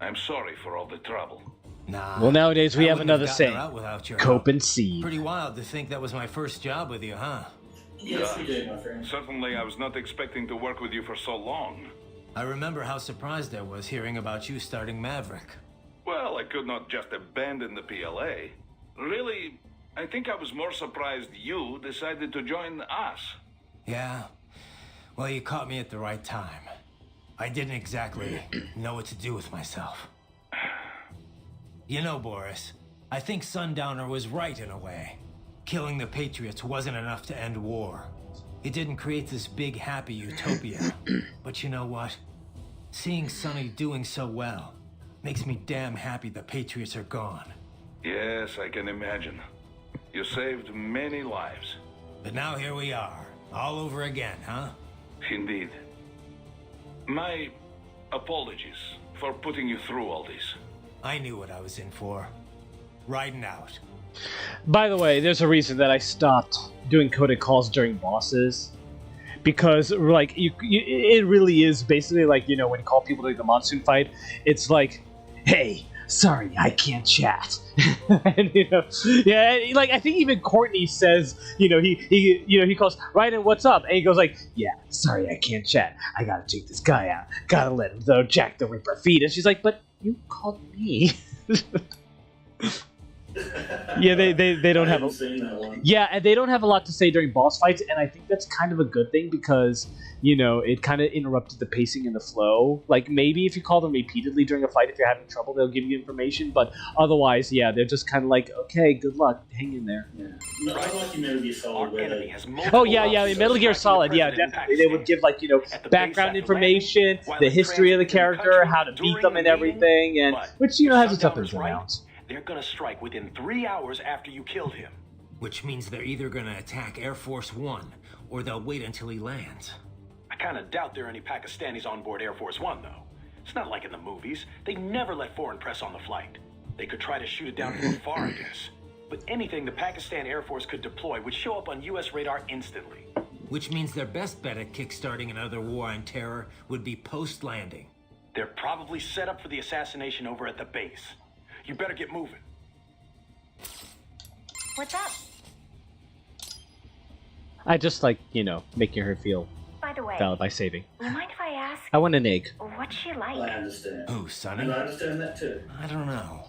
I'm sorry for all the trouble. Nah. Well, nowadays we I have wouldn't another gotten her saying: out without your cope help. and seed. Pretty wild to think that was my first job with you, huh? Yes, you did, my friend. Certainly, I was not expecting to work with you for so long. I remember how surprised I was hearing about you starting Maverick. Well, I could not just abandon the PLA. Really, I think I was more surprised you decided to join us. Yeah. Well, you caught me at the right time. I didn't exactly know what to do with myself. You know, Boris, I think Sundowner was right in a way. Killing the Patriots wasn't enough to end war. It didn't create this big, happy utopia. But you know what? Seeing Sonny doing so well makes me damn happy the Patriots are gone. Yes, I can imagine. You saved many lives. But now here we are, all over again, huh? Indeed. My apologies for putting you through all this. I knew what I was in for. Riding out. By the way, there's a reason that I stopped doing coded calls during bosses, because like it really is basically like, you know, when you call people during the monsoon fight, it's like, hey, sorry, I can't chat. And, yeah, like I think even Courtney says, he calls Raiden, what's up? And he goes like, yeah, sorry, I can't chat. I gotta take this guy out. Gotta let him throw Jack the Ripper feed. And she's like, but you called me. Yeah, they don't have and they don't have a lot to say during boss fights, and I think that's kind of a good thing because it kind of interrupted the pacing and the flow. Like maybe if you call them repeatedly during a fight, if you're having trouble, they'll give you information, but otherwise, yeah, they're just kind of like, okay, good luck, hang in there. Yeah. No, I like in Metal Gear Solid where they... In Metal Gear Solid, yeah, definitely. They would give like background information, the history of the character, how to beat them and everything, and which has its ups and downs. They're gonna strike within 3 hours after you killed him. Which means they're either gonna attack Air Force One, or they'll wait until he lands. I kinda doubt there are any Pakistanis on board Air Force One, though. It's not like in the movies. They never let foreign press on the flight. They could try to shoot it down from afar, I guess. But anything the Pakistan Air Force could deploy would show up on US radar instantly. Which means their best bet at kickstarting another war on terror would be post-landing. They're probably set up for the assassination over at the base. You better get moving. What's up? I just like, making her feel By the way, valid by saving. you mind if I ask? I want an egg. What's she like? I understand. Who, Sonny? And I understand that too. I don't know.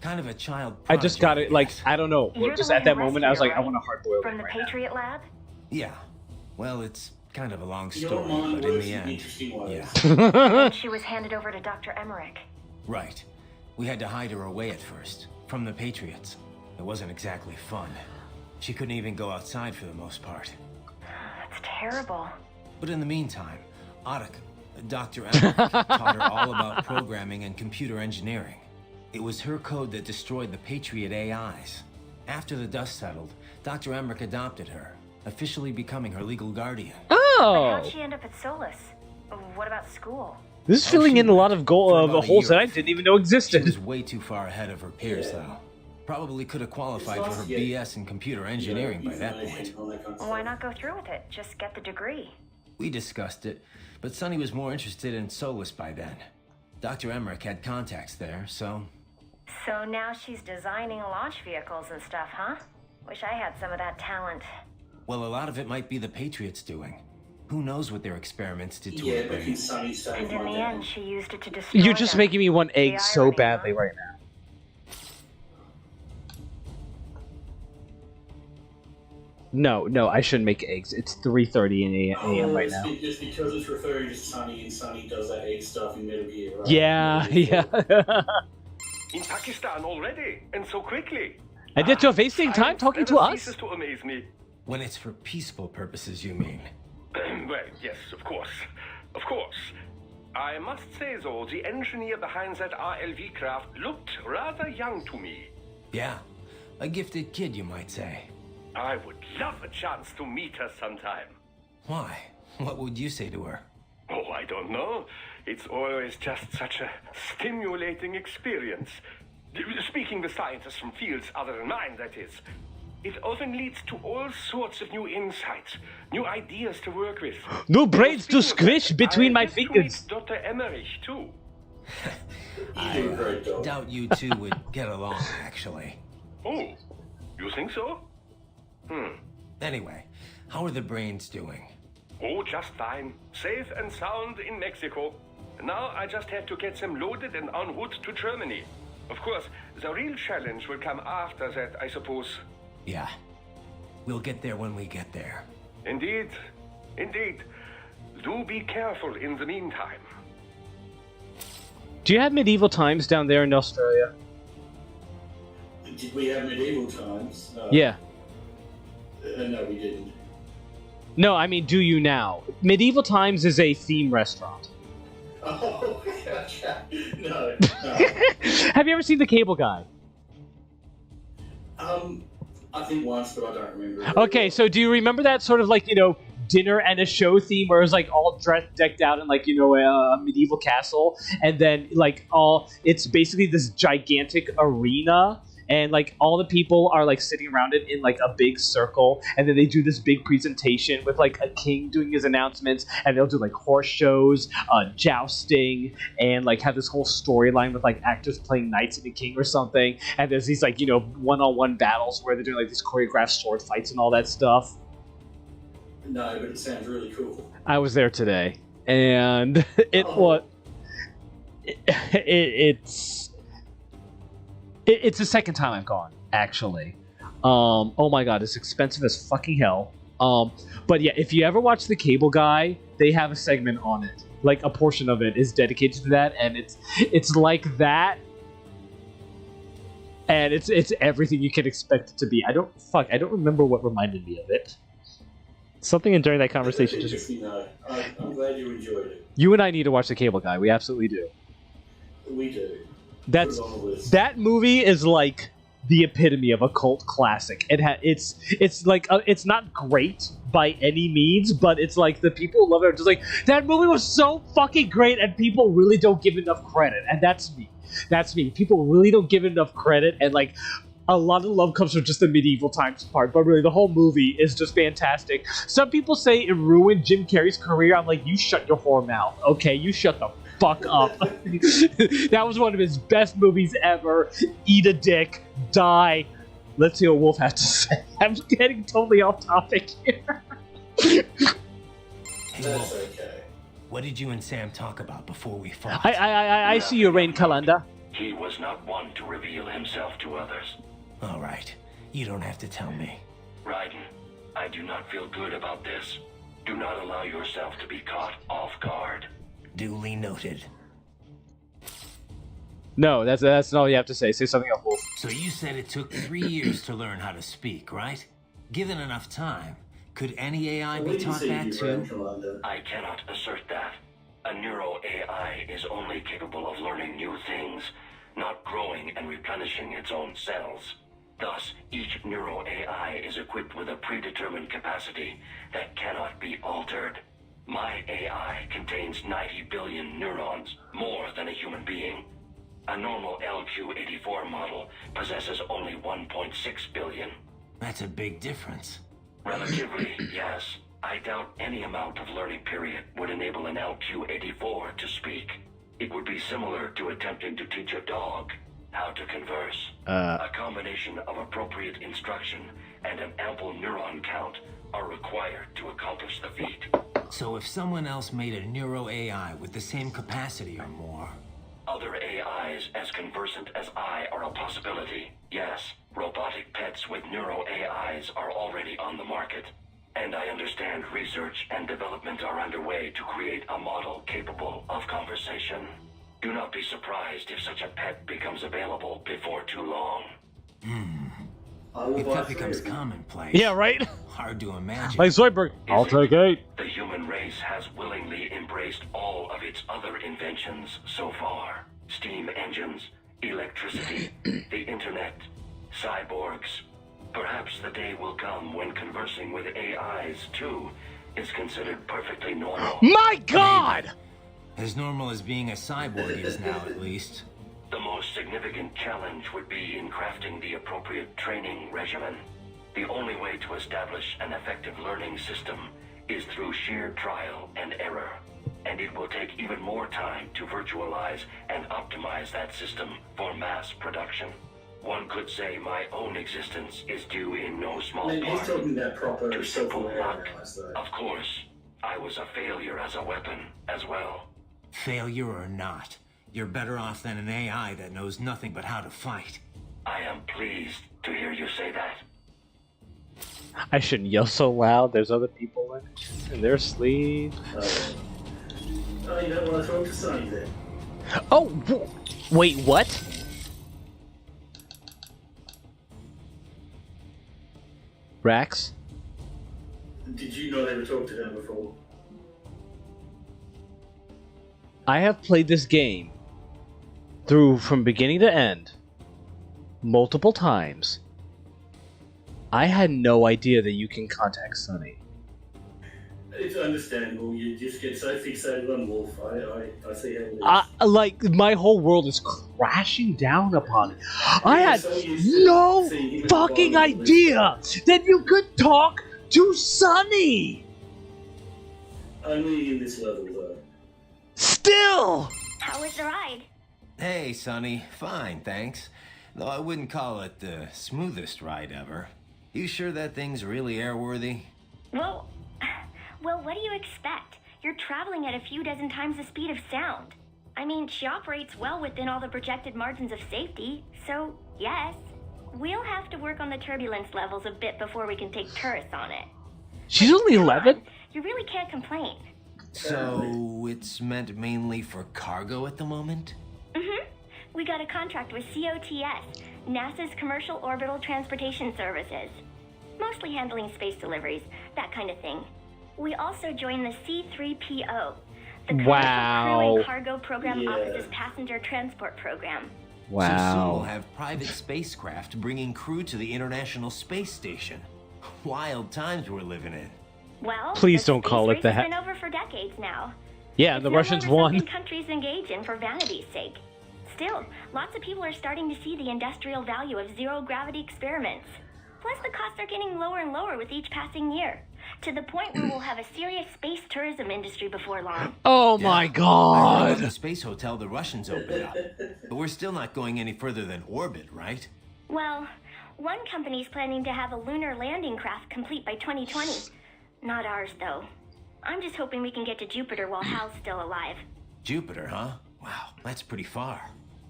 Kind of a child I just got it, like, I don't know. You're Just the at one that who moment, I was like, rescued I her, want a hard-boiled From egg the right now. Patriot Lab? Yeah. Well, it's kind of a long Your story, mind but in works the in end, interesting ways. yeah. And she was handed over to Dr. Emmerich. Right. We had to hide her away at first, from the Patriots. It wasn't exactly fun. She couldn't even go outside for the most part. That's terrible. But in the meantime, Adak, Dr. Emmerich, taught her all about programming and computer engineering. It was her code that destroyed the Patriot AIs. After the dust settled, Dr. Emmerich adopted her, officially becoming her legal guardian. But Oh! how'd she end up at Solus? What about school? This is filling in a lot of For about a holes that year. I didn't even know She existed. was way too far ahead of her peers, though. Probably could have qualified for her BS in computer engineering by that point. Why not go through with it? Just get the degree. We discussed it, but Sonny was more interested in Solus by then. Dr. Emmerich had contacts there, so... So now she's designing launch vehicles and stuff, huh? Wish I had some of that talent. Well, a lot of it might be the Patriots doing. Who knows what their experiments did to Yeah, her but brain. can Sunny save And in my the dad? end, she used it to destroy You're just them. making me want egg The so irony, badly huh? right now. No, I shouldn't make eggs. It's 3:30 a.m. right now. It's because it's referring to Sunny, and Sunny does that egg stuff in Metal Gear, right? Yeah. In Pakistan already, and so quickly. And yet you're wasting time talking to us? Ceases to amaze me. When it's for peaceful purposes, you mean? Well, yes, of course. Of course. I must say, though, the engineer behind that RLV craft looked rather young to me. Yeah, a gifted kid, you might say. I would love a chance to meet her sometime. Why? What would you say to her? Oh, I don't know. It's always just such a stimulating experience. Speaking with scientists from fields other than mine, that is. It often leads to all sorts of new insights, new ideas to work with. No brains to Speaking of squish that, between I my get to meet fingers. Dr. Emmerich, too. I doubt you two would get along, actually. Oh, you think so? Anyway, how are the brains doing? Oh, just fine. Safe and sound in Mexico. Now I just have to get them loaded and en route to Germany. Of course, the real challenge will come after that, I suppose. Yeah. We'll get there when we get there. Indeed. Indeed. Do be careful in the meantime. Do you have medieval times down there in Australia? Did we have medieval times? Yeah. No, we didn't. No, I mean, do you now? Medieval Times is a theme restaurant. Oh, gotcha. No. Have you ever seen The Cable Guy? I think once, but I don't remember. Okay, so do you remember that sort of like, dinner and a show theme where it was like all decked out in like, a medieval castle, and then like it's basically this gigantic arena, and like all the people are like sitting around it in like a big circle, and then they do this big presentation with like a king doing his announcements, and they'll do like horse shows, jousting, and like have this whole storyline with like actors playing knights and a king or something, and there's these like, you know, one-on-one battles where they're doing like these choreographed sword fights and all that stuff. No, but it sounds really cool. I was there today, and it's the second time I've gone, actually. Oh my god, it's expensive as fucking hell. But yeah, if you ever watch The Cable Guy, they have a segment on it. Like, a portion of it is dedicated to that, and it's like that, and it's everything you can expect it to be. I don't remember what reminded me of it. Something during that conversation just... I'm glad you enjoyed it. You and I need to watch The Cable Guy. We absolutely do. We do. That movie is like the epitome of a cult classic. It's like it's not great by any means, but it's like the people who love it are just like, that movie was so fucking great, and people really don't give enough credit. And that's me. That's me. People really don't give it enough credit, and like, a lot of love comes from just the medieval times part, but really the whole movie is just fantastic. Some people say it ruined Jim Carrey's career. I'm like, you shut your whore mouth, okay? You shut the fuck up. That was one of his best movies ever. Eat a dick, die. Let's see what Wolf has to say. I'm getting totally off topic here. Hey, Wolf, okay. What did you and Sam talk about before we fought? I see your rain calendar. He was not one to reveal himself to others. All right. You don't have to tell me. Raiden, I do not feel good about this. Do not allow yourself to be caught off guard. Duly noted. No, that's not all you have to say. Say something else, Wolf. So you said it took 3 years to learn how to speak, right? Given enough time, could any AI be taught that too? I cannot assert that. A neuro AI is only capable of learning new things, not growing and replenishing its own cells. Thus, each neuro AI is equipped with a predetermined capacity that cannot be altered. My AI contains 90 billion neurons, more than a human being. A normal LQ-84 model possesses only 1.6 billion. That's a big difference. Relatively, yes. I doubt any amount of learning period would enable an LQ-84 to speak. It would be similar to attempting to teach a dog how to converse. A combination of appropriate instruction and an ample neuron count are required to accomplish the feat. So if someone else made a neuro AI with the same capacity or more... Other AIs as conversant as I are a possibility. Yes, robotic pets with neuro AIs are already on the market. And I understand research and development are underway to create a model capable of conversation. Do not be surprised if such a pet becomes available before too long. If that becomes commonplace... Yeah, right? Hard to imagine. Like Zoidberg, I'll take 8. The human race has willingly embraced all of its other inventions so far. Steam engines, electricity, the internet, cyborgs. Perhaps the day will come when conversing with AIs, too, is considered perfectly normal. My God! Maybe. As normal as being a cyborg is now, at least. The most significant challenge would be in crafting the appropriate training regimen. The only way to establish an effective learning system is through sheer trial and error. And it will take even more time to virtualize and optimize that system for mass production. One could say my own existence is due in no small part he's talking about proper to simple luck. though. Of course, I was a failure as a weapon as well. Failure or not, you're better off than an AI that knows nothing but how to fight. I am pleased to hear you say that. I shouldn't yell so loud. There's other people in their sleep. Oh, you don't want to talk to Sonny then? Oh, wait, what? Rax? Did you not ever talk to him before? I have played this game through from beginning to end multiple times. I had no idea that you can contact Sonny. It's understandable. You just get so fixated on Wolf. I see how it is. Like, my whole world is crashing down upon it. I You're had so used to no seeing him at the fucking bottom of the idea that you could talk to Sonny! Only in this level, though. Still! How was the ride? Hey, Sonny. Fine, thanks. Though I wouldn't call it the smoothest ride ever. You sure that thing's really airworthy? Well, what do you expect? You're traveling at a few dozen times the speed of sound. I mean, she operates well within all the projected margins of safety, so yes. We'll have to work on the turbulence levels a bit before we can take tourists on it. She's only 11? You really can't complain. So, it's meant mainly for cargo at the moment? Mm-hmm. We got a contract with COTS, NASA's Commercial Orbital Transportation Services. Mostly handling space deliveries, that kind of thing. We also joined the C3PO, the Commercial Crew and Cargo Program Office's Passenger Transport Program. So soon we'll have private spacecraft bringing crew to the International Space Station. Wild times we're living in. Well, please the don't call space it race has that. been over for decades now. Yeah, It's the no Russians longer won. something countries engage in for vanity's sake. Still, lots of people are starting to see the industrial value of zero-gravity experiments. Plus, the costs are getting lower and lower with each passing year, to the point where we'll have a serious space tourism industry before long. Oh my I god! heard about the space hotel the Russians opened up. But we're still not going any further than orbit, right? Well, one company's planning to have a lunar landing craft complete by 2020. Not ours, though. I'm just hoping we can get to Jupiter while Hal's still alive. Jupiter, huh? Wow, that's pretty far.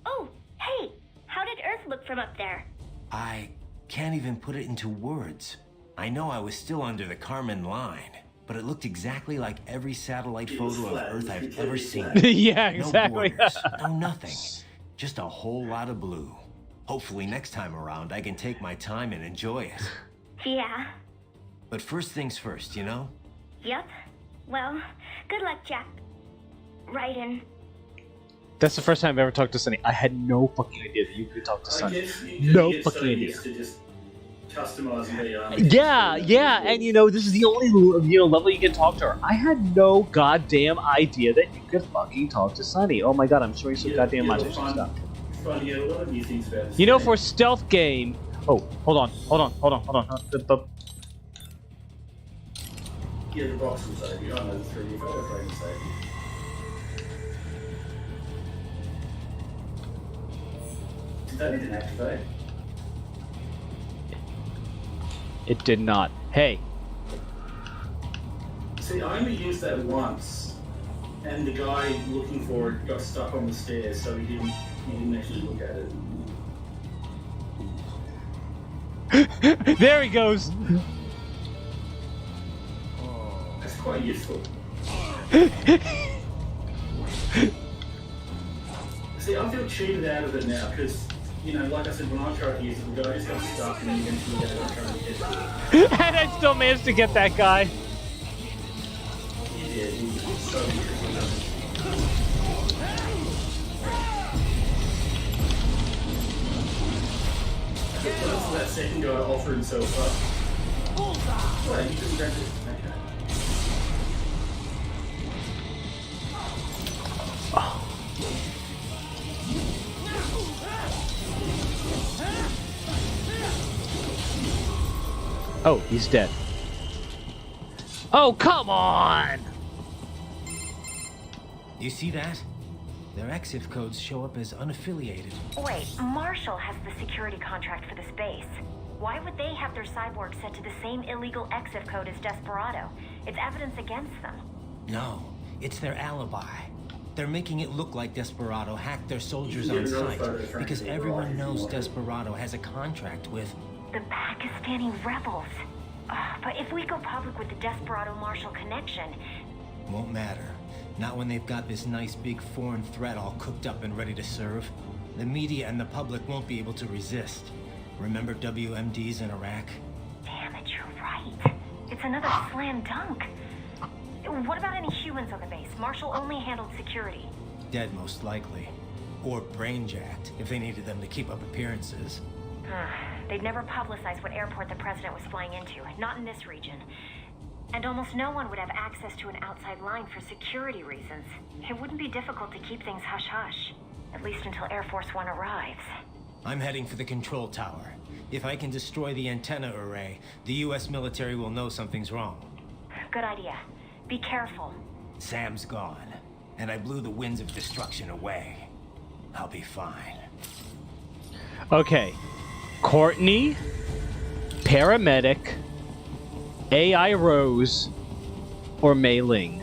Oh, hey! How did Earth look from up there? I can't even put it into words. I know I was still under the Kármán line, but it looked exactly like every satellite photo of Earth I've ever seen. Yeah, exactly. No borders, no nothing. Just a whole lot of blue. Hopefully next time around I can take my time and enjoy it. Yeah. But first things first, you know? Yep. Well, good luck, Jack. Raiden. That's the first time I've ever talked to Sonny. I had no fucking idea that you could talk to Sonny. You No get fucking so idea. used to just customizing the Yeah, and this is the only level you can talk to her. I had no goddamn idea that you could fucking talk to Sonny. Oh my god, I'm showing some goddamn much stuff. Fun to get a lot of new things about this You know, game. for a stealth game. Oh, hold on. Yeah, the box will save you. I know the 3D photo frame will save you. Did that even activate? It did not. Hey. See, I only used that once, and the guy looking for it got stuck on the stairs, so he didn't actually look at it. There he goes. That's quite useful. See, I feel cheated out of it now, because, like I said, when I tried to use it, the guy just got stuck and then eventually got out trying to get to it. And I still managed to get that guy. Yeah, he was so tricky. What else did that second guy offer himself up? Wait, he couldn't grab it. Okay. Oh, he's dead. Oh, come on! You see that? Their EXIF codes show up as unaffiliated. Wait, Marshall has the security contract for this base. Why would they have their cyborg set to the same illegal EXIF code as Desperado? It's evidence against them. No, it's their alibi. They're making it look like Desperado hacked their soldiers on site because everyone knows Desperado has a contract with the Pakistani rebels. But if we go public with the Desperado-Marshall connection... Won't matter. Not when they've got this nice big foreign threat all cooked up and ready to serve. The media and the public won't be able to resist. Remember WMDs in Iraq? Damn it, you're right. It's another slam dunk. What about any humans on the base? Marshall only handled security. Dead, most likely. Or brain-jacked, if they needed them to keep up appearances. They'd never publicize what airport the president was flying into. Not in this region. And almost no one would have access to an outside line for security reasons. It wouldn't be difficult to keep things hush-hush. At least until Air Force One arrives. I'm heading for the control tower. If I can destroy the antenna array, the US military will know something's wrong. Good idea. Be careful. Sam's gone, and I blew the winds of destruction away. I'll be fine. Okay. Courtney, paramedic, AI Rose, or Mei Ling?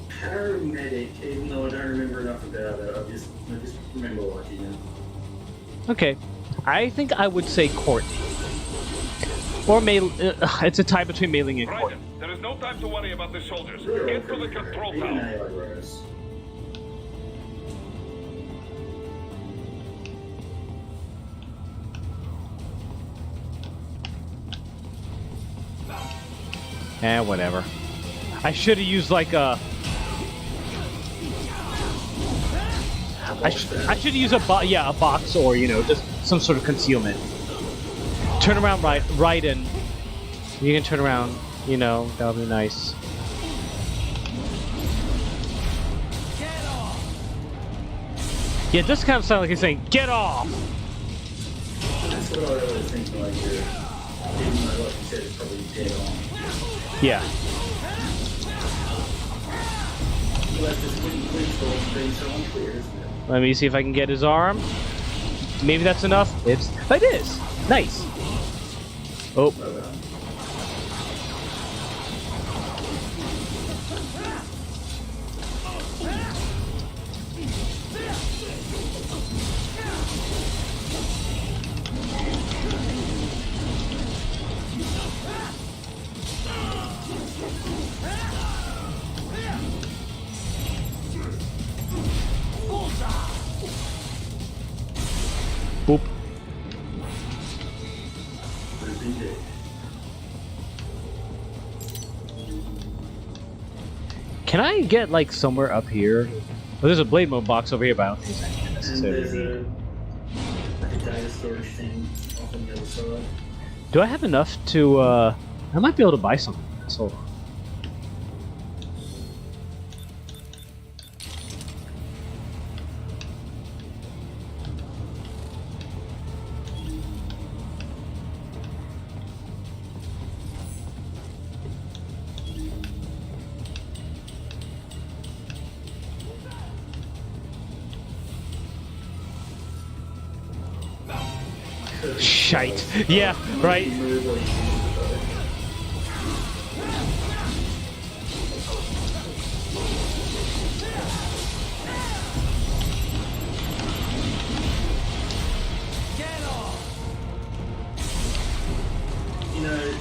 Paramedic, even though I don't remember enough about it, I just remember liking it. Okay. I think I would say Courtney. Or Mei. It's a tie between Mei Ling and Courtney. Raiden, there is no time to worry about the soldiers. Really, Get to the control even tower. AI Rose. Whatever. I should have used like a. I should have used a box or just some sort of concealment. Turn around right in. You can turn around. That would be nice. Yeah, it does kind of sound like he's saying, "Get off!" That's what I always think, like, even though, like you said, it's probably dead on. Yeah. Like, just quick thoughts being so unclear, isn't it? Let me see if I can get his arm. Maybe that's enough. It is. Nice. Oh. Boop. Can I get like somewhere up here? Well, there's a blade mode box over here, but I don't think it's necessarily. And there's a data storage thing off on the other side. Do I have enough to? I might be able to buy something. Hold on. Shite. Yeah, right.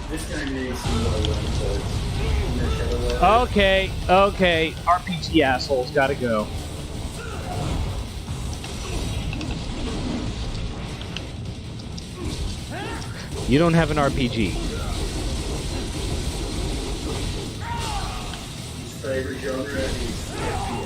This game needs some more weapons. Okay. RPG assholes gotta go. You don't have an RPG. His favorite genre is FPS.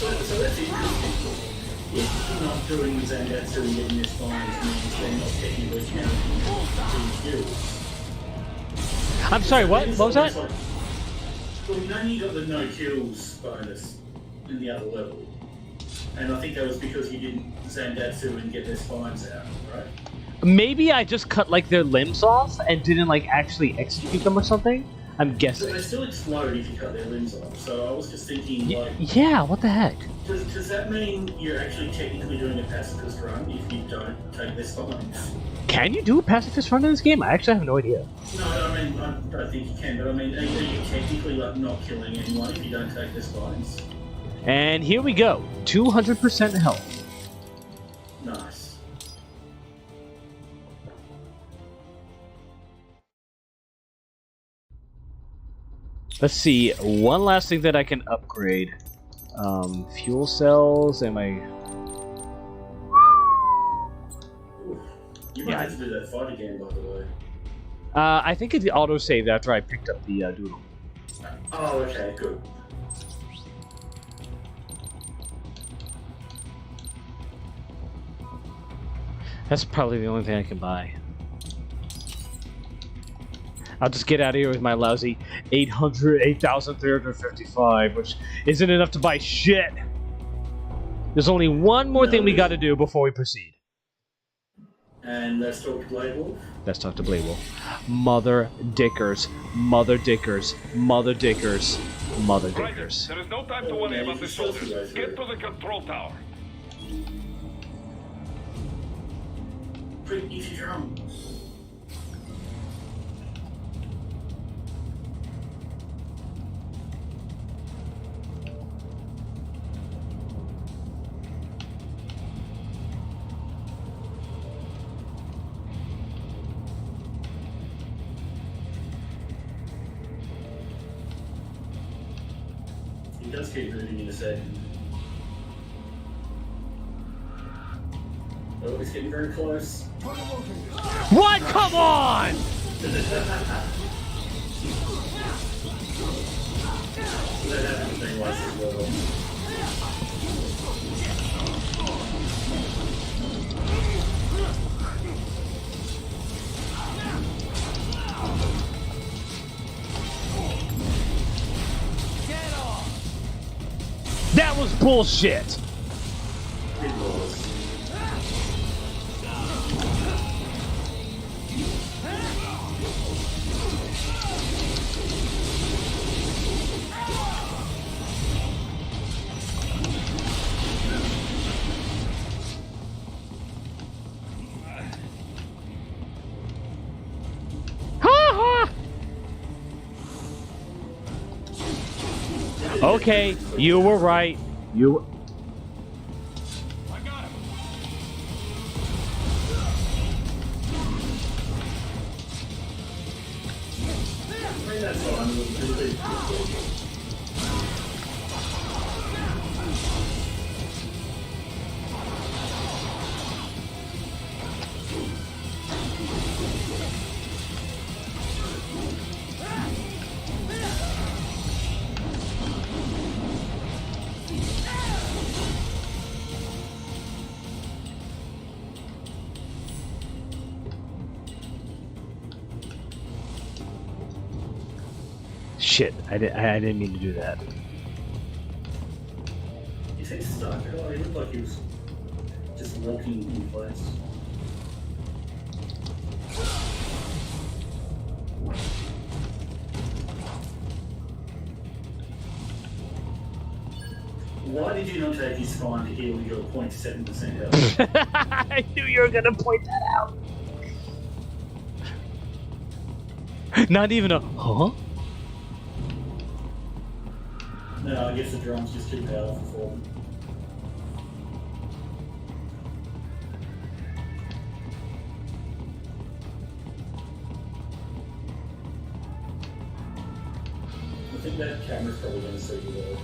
So that's interesting. If not doing Zandatsu and getting this fines means they're not technically counting kills. I'm sorry, what? What was that? Well, then you got the no kills bonus in the other level. And I think that was because you didn't Zandatsu and get their spines out, right? Maybe I just cut like their limbs off and didn't like actually execute them or something. I'm But guessing. they still explode if you cut their limbs off. So I was just thinking, like, Yeah, what the heck? does that mean you're actually technically doing a pacifist run if you don't take their spines? Can you do a pacifist run in this game? I actually have no idea. No, I mean, I don't think you can, but I mean, are you technically like not killing anyone if you don't take their spines? And here we go. 200% health. Nice. Let's see. One last thing that I can upgrade. Fuel cells. Am I... You might have to do that fight again, by the way. I think it auto-saved after I picked up the doodle. Oh, okay, good. That's probably the only thing I can buy. I'll just get out of here with my lousy 8,355, which isn't enough to buy shit. There's only one more thing we gotta do before we proceed. And let's talk to Blade Wolf. Let's talk to Blade Wolf. Mother dickers. Mother dickers. Mother dickers. Mother dickers. There is no time to worry about the soldiers. Get to the control tower. Pretty easy drum. He does keep moving in a second. Oh, he's getting very close. What? Come on! That happens to me once as well. That was bullshit! It was. Okay, you were right. You. I got him. I mean, that's fine. It was pretty good. Shit, I didn't mean to do that. He seems stuck. Oh, he looked like he was just walking in place. Why did you not take his spine to heal your 0.7% health? I knew you were gonna point that out. Not even a huh? No, I guess the drum's just too powerful for him. I think that camera's probably going to see you though.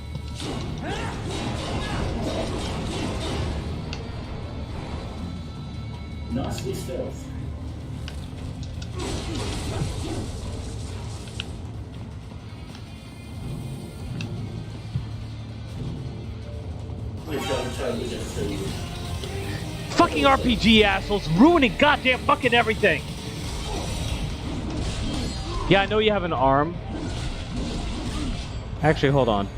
Nicely stealth. Fucking RPG assholes ruining goddamn fucking everything. Yeah, I know you have an arm. Actually, hold on.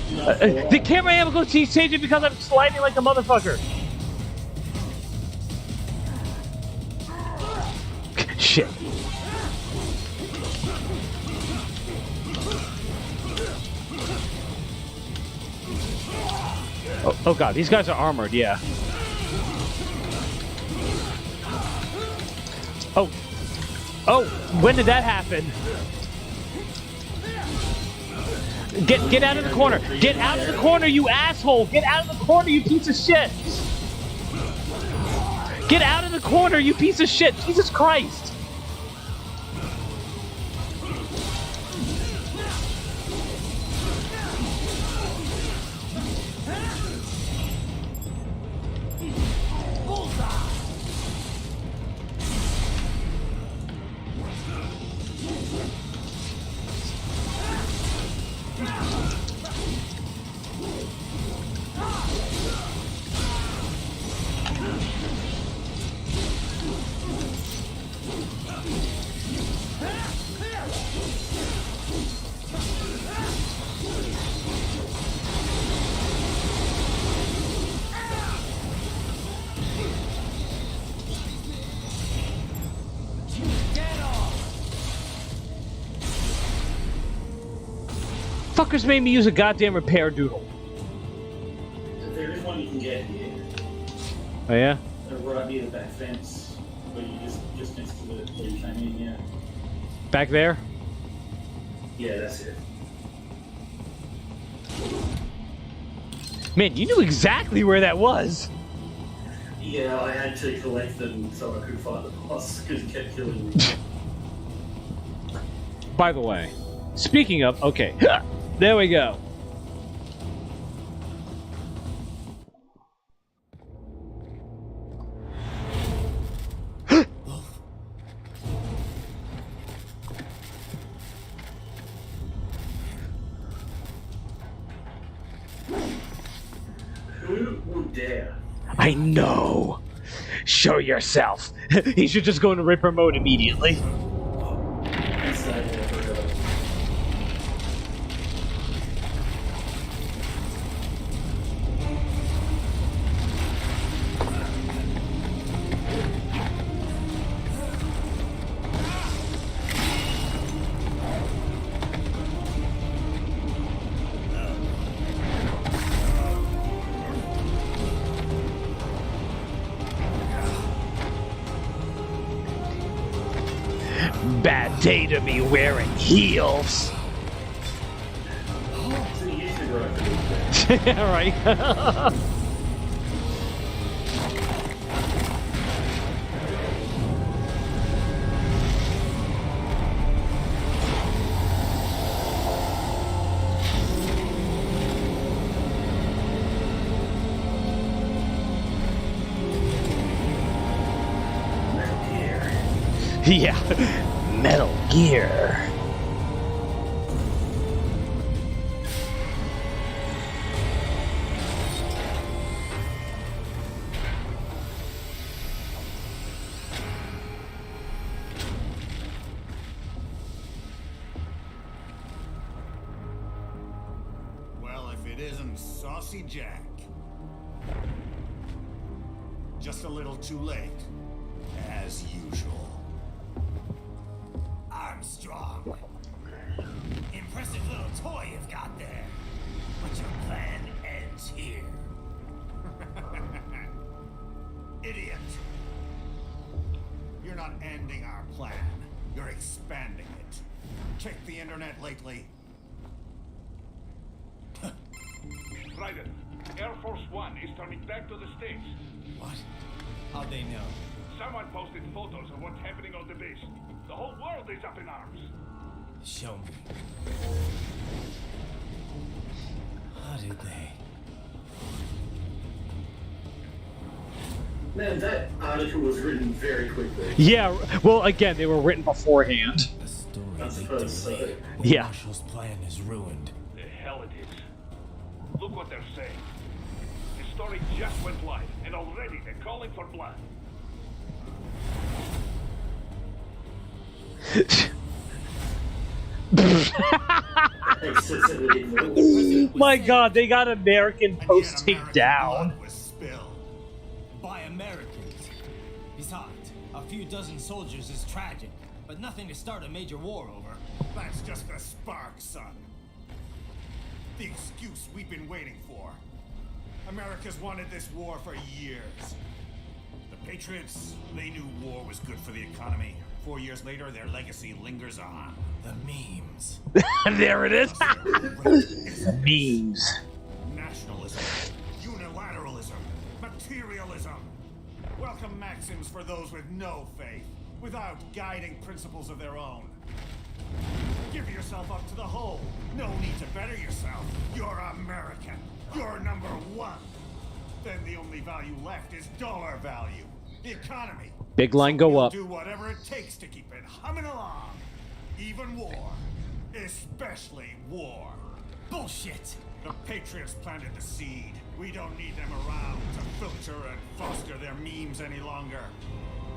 The camera angle keeps changing because I'm sliding like a motherfucker. Shit. Oh god, these guys are armored, yeah. Oh, when did that happen? Get out of the corner. Get out of the corner, you asshole. Get out of the corner, you piece of shit. Get out of the corner, you piece of shit. Jesus Christ. Fuckers made me use a goddamn repair doodle. There is one you can get here. Oh yeah? Right near the back fence. Where you just next to where you came in, yeah. Back there? Yeah, that's it. Man, you knew exactly where that was. Yeah, I had to collect them so I could fight the boss because he kept killing me. By the way, speaking of, okay, there we go. Who would dare? I know. Show yourself. He should just go into Ripper mode immediately. Bad day to be wearing heels. Yeah, right. Yeah, Metal Gear. Well, if it isn't Saucy Jack. Just a little too late, as usual. Armstrong. Impressive little toy you've got there. But your plan ends here. Idiot. You're not ending our plan. You're expanding it. Check the internet lately. Ryder, Air Force One is turning back to the States. What? How'd they know? Someone posted photos of what's happening on the base. The whole world is up in arms. Show me. How did they? Man, that article was written very quickly. Yeah, well, again, they were written beforehand. The story I suppose so. Yeah. Marshall's plan is ruined. The hell it is. Look what they're saying. The story just went live, and already they're calling for blood. My God, they got American Post take down. Was spilled by Americans. Besides, a few dozen soldiers is tragic, but nothing to start a major war over. That's just a spark, son. The excuse we've been waiting for. America's wanted this war for years. The Patriots, they knew war was good for the economy. 4 years later, their legacy lingers on. The memes. There it is. The memes. Nationalism, unilateralism, materialism. Welcome maxims for those with no faith, without guiding principles of their own. Give yourself up to the whole. No need to better yourself. You're American. You're number one. Then the only value left is dollar value. The economy. Big line go up. Do whatever it takes to keep it humming along. Even war. Especially war. Bullshit. The Patriots planted the seed. We don't need them around to filter and foster their memes any longer.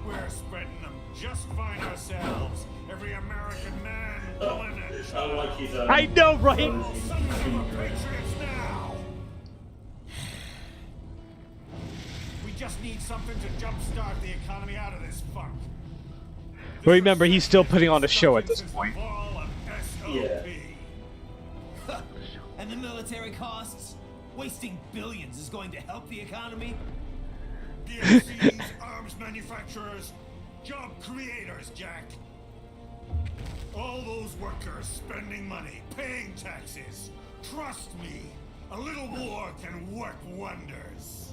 We're spreading them just fine ourselves. Every American man, woman, and child. I know, right? Some of them are Patriots now. We just need something to jumpstart the economy out of this funk. But remember, he's still putting on a show at this point. Yeah. And the military costs? Wasting billions is going to help the economy? DLCs, arms manufacturers, job creators, Jack. All those workers spending money, paying taxes. Trust me, a little war can work wonders.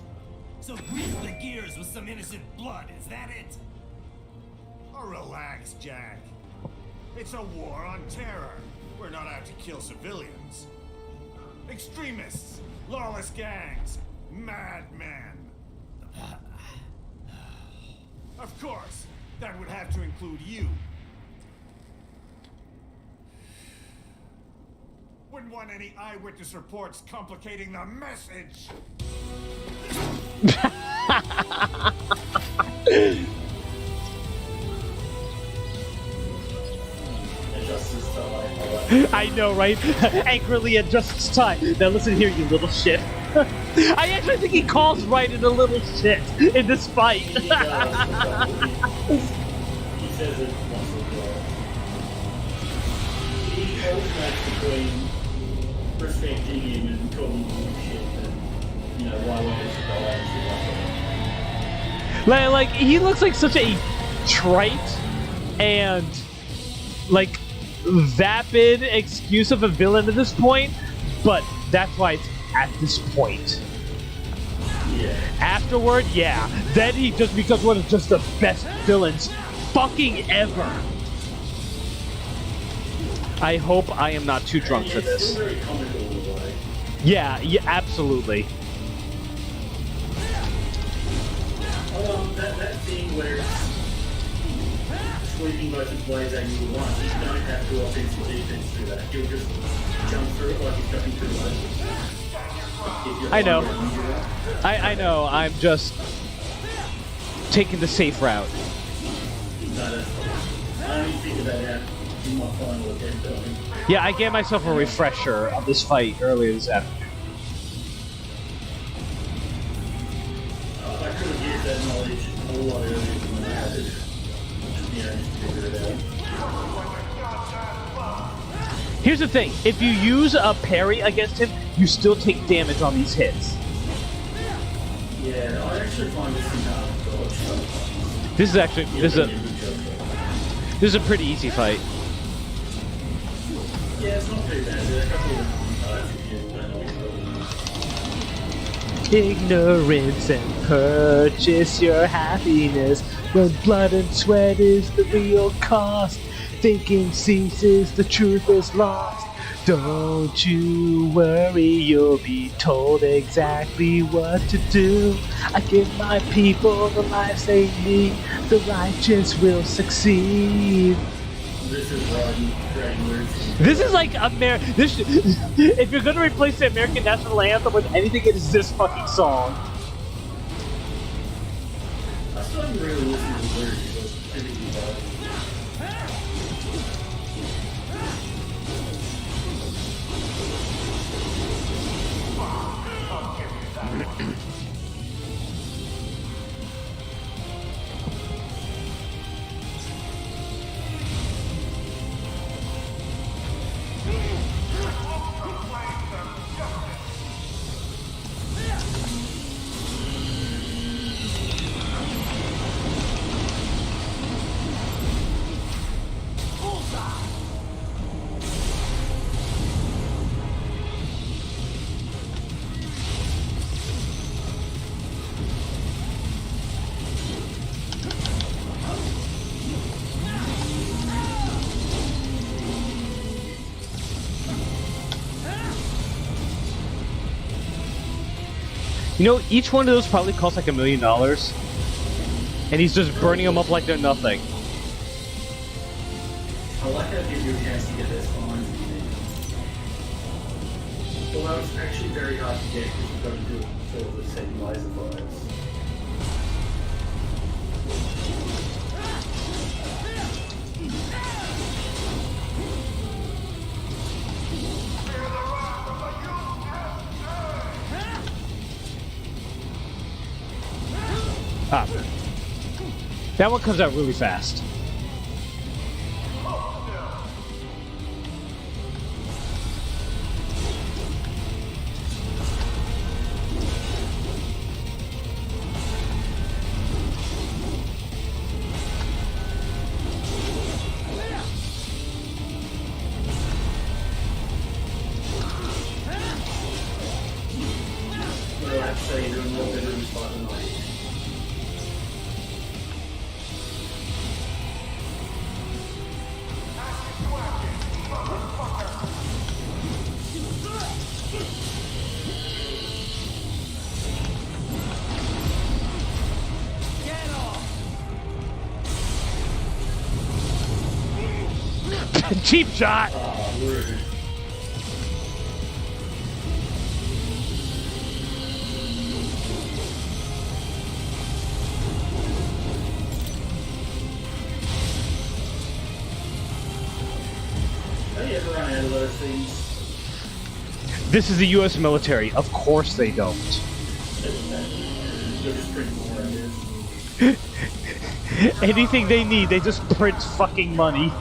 So grease the gears with some innocent blood, is that it? Oh, relax, Jack. It's a war on terror. We're not out to kill civilians. Extremists, lawless gangs, madmen. Of course, that would have to include you. Wouldn't want any eyewitness reports complicating the message. I know, right? Angrily adjusts time. Now listen here, you little shit. I actually think he calls Raiden a little shit in this fight. He says it once or twice. He alternates between respecting him and calling him shit and, you know, why would this guy and shit like that. Like, he looks like such a trite and, like, vapid excuse of a villain at this point, but that's why it's at this point. Yeah. Afterward, yeah. Then he just becomes one of just the best villains fucking ever. I hope I am not too drunk for this. It's still very comical in a way. Yeah, absolutely. That thing where it's sweeping both his blades at you at once, you don't have to offense or defense through that. You'll just jump through it like he's jumping through it. I know. I know. I'm just taking the safe route. No, that's fine. I only figured that out in my final attempt. Yeah, I gave myself a refresher of this fight earlier this afternoon. I could have used that knowledge a lot earlier than I had it. You know, just to figure it out. Here's the thing. If you use a parry against him, you still take damage on these hits. Yeah, I actually find this thing hard to dodge. This is actually... This is a pretty easy fight. Yeah, it's not too bad. There are a couple of parts if you don't know what Ignorance and purchase your happiness when blood and sweat is the real cost. Thinking ceases, the truth is lost. Don't you worry, you'll be told exactly what to do. I give my people the lives they need. The righteous will succeed. This is Dragon Lyrics. This is like if you're gonna replace the American national anthem with anything, it is this fucking song. I still haven't really listened to the lyrics, but typically You know, each one of those probably costs like $1 million. And he's just burning them up like they're nothing. I like how it gives you a chance to get those lines in there. Although it's actually very hard to get because you've got to do it sort of the same laser fires. Ah. That one comes out really fast. Well, I'd say you're in more bedroom spot than I am. Cheap shot! Oh, rude. Have you ever run out of those things? This is the US military. Of course they don't. They're just printing more, I guess. Anything they need, they just print fucking money.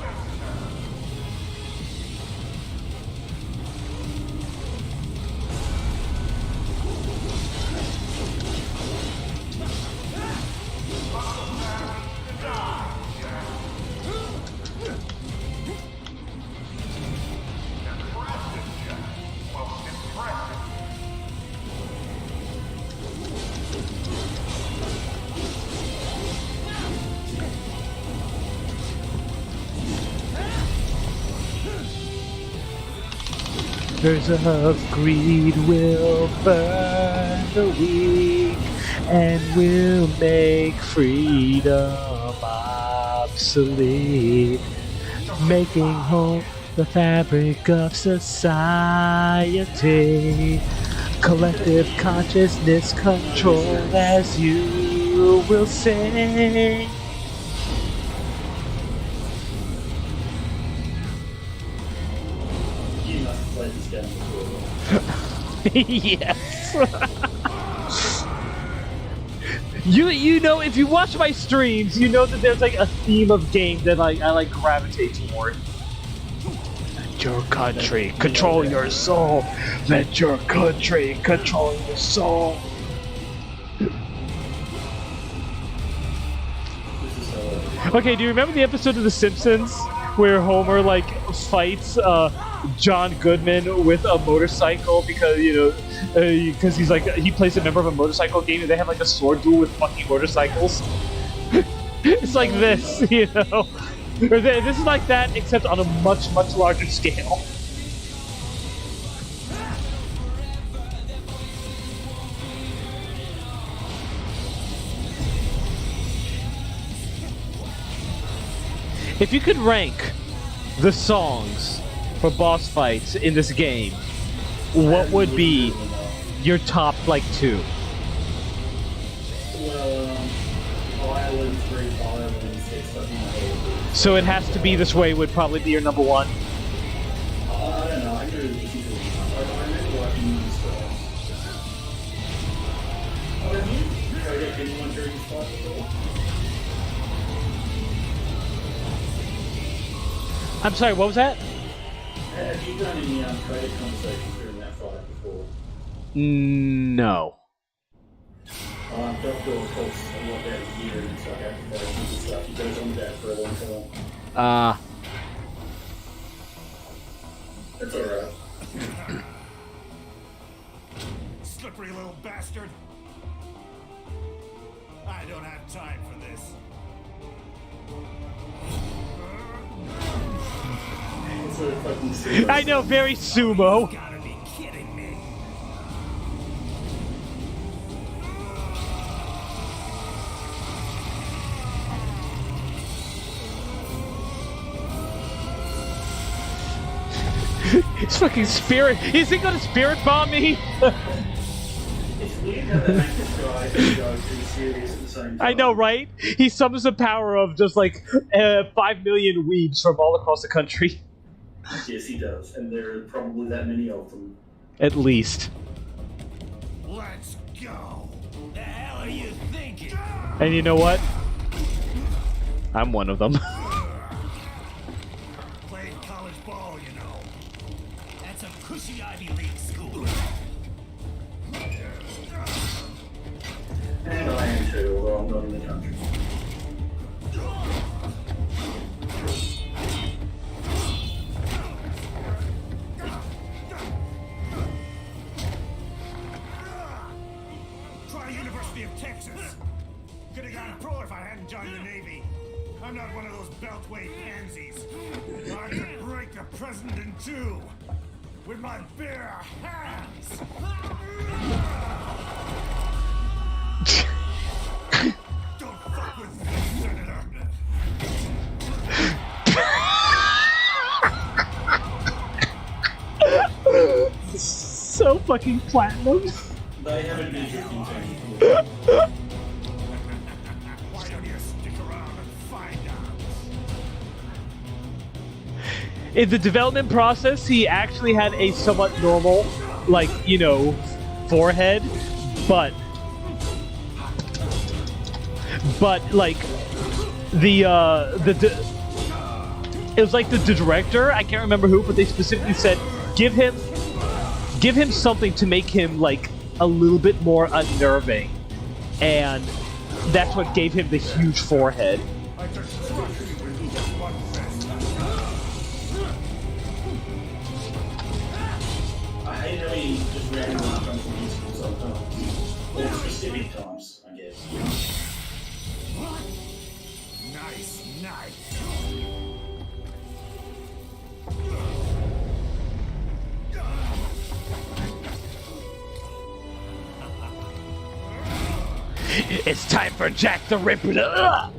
Rivers of greed will burn the weak and will make freedom obsolete, making whole the fabric of society. Collective consciousness control, as you will say. You must have played this game before. Yes. You know, if you watch my streams, you know that there's like a theme of games that I like gravitate toward. Let your country control your soul. Let your country control your soul. Okay, do you remember the episode of The Simpsons where Homer like fights John Goodman with a motorcycle because because he's like he plays a member of a motorcycle game and they have like a sword duel with fucking motorcycles? It's like this, you know. Or this is like that except on a much larger scale. If you could rank the songs for boss fights in this game, what would be your top, like, two? Well, Ireland 3, Ireland 6, I think. So it has to be this way would probably be your number one? I don't know, I can do it easily. I remember liking these songs. Have you tried out anyone during this fight before? I'm sorry, what was that? Have you done any traded conversations during that fight before? No. Doctor talks a lot about gear and sacrifices and stuff. He goes on that for a long time. That's alright. Slippery little bastard. I don't have time for this. I know, very sumo. You gotta be kidding me. It's fucking spirit. Is he gonna spirit bomb me? It's weird how they make this guy go pretty serious at the same time. I know, right? He summons the power of just like 5 million weebs from all across the country. Yes, he does, and there are probably that many of them. At least. Let's go. The hell are you thinking? And you know what? I'm one of them. Played college ball, you know. That's a cushy Ivy League school. And I am too, although I'm not in the country. Try University of Texas. Could have gone pro if I hadn't joined the Navy. I'm not one of those beltway pansies. I could break the president in two with my bare hands. Don't fuck with me, Senator. So fucking platinum. They haven't been drifting too. Why don't you stick around and find out? In the development process, he actually had a somewhat normal, like, you know, forehead, but like it was like the director, I can't remember who, but they specifically said give him something to make him like a little bit more unnerving, and that's what gave him the huge forehead. I hate how he just randomly comes from musical sometimes. Or specific times, I guess. Nice. It's time for Jack the Ripper to... Ugh!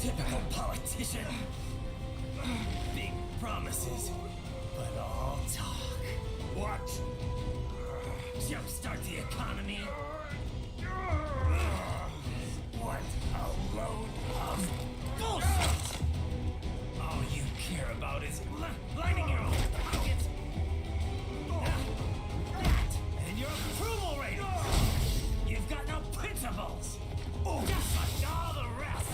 Typical politician. Big promises, but all talk. What? Jumpstart the economy? What a load of bullshit! All you care about is lining your own pockets. That and your approval ratings. You've got no principles. Just like all the rest.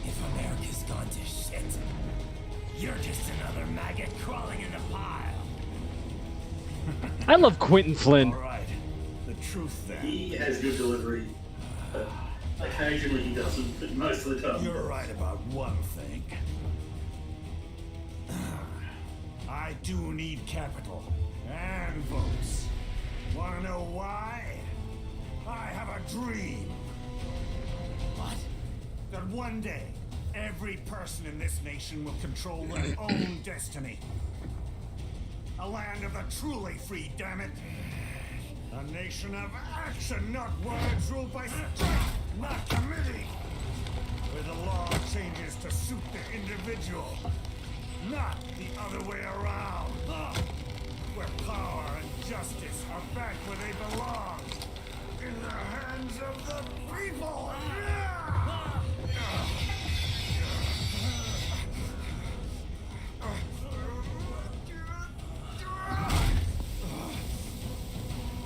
If America's gone to shit, you're just another maggot crawling in the pile. I love Quentin Flynn. All right, the truth then. He has good delivery. Occasionally he doesn't, but most of the time. You're right about one thing. I do need capital and votes. Wanna know why? I have a dream. What? That one day, every person in this nation will control their own destiny. A land of the truly free, damn it. A nation of action, not words, ruled by strength, not committee. Where the law changes to suit the individual, not the other way around. Where power and justice are back where they belong. In the hands of the people.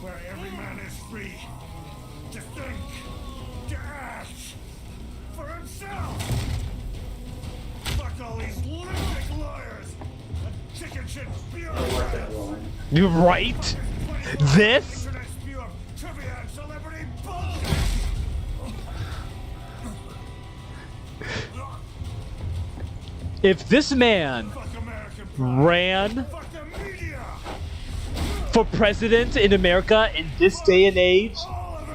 Where every man is free to think, to act for himself. Fuck all these lunatic lawyers and chicken shit I like that line. You're right. This? internet spew of trivia and celebrity bullshit. If this man Fuck American pride. ran Fuck the media. for president in America in this day and age, All of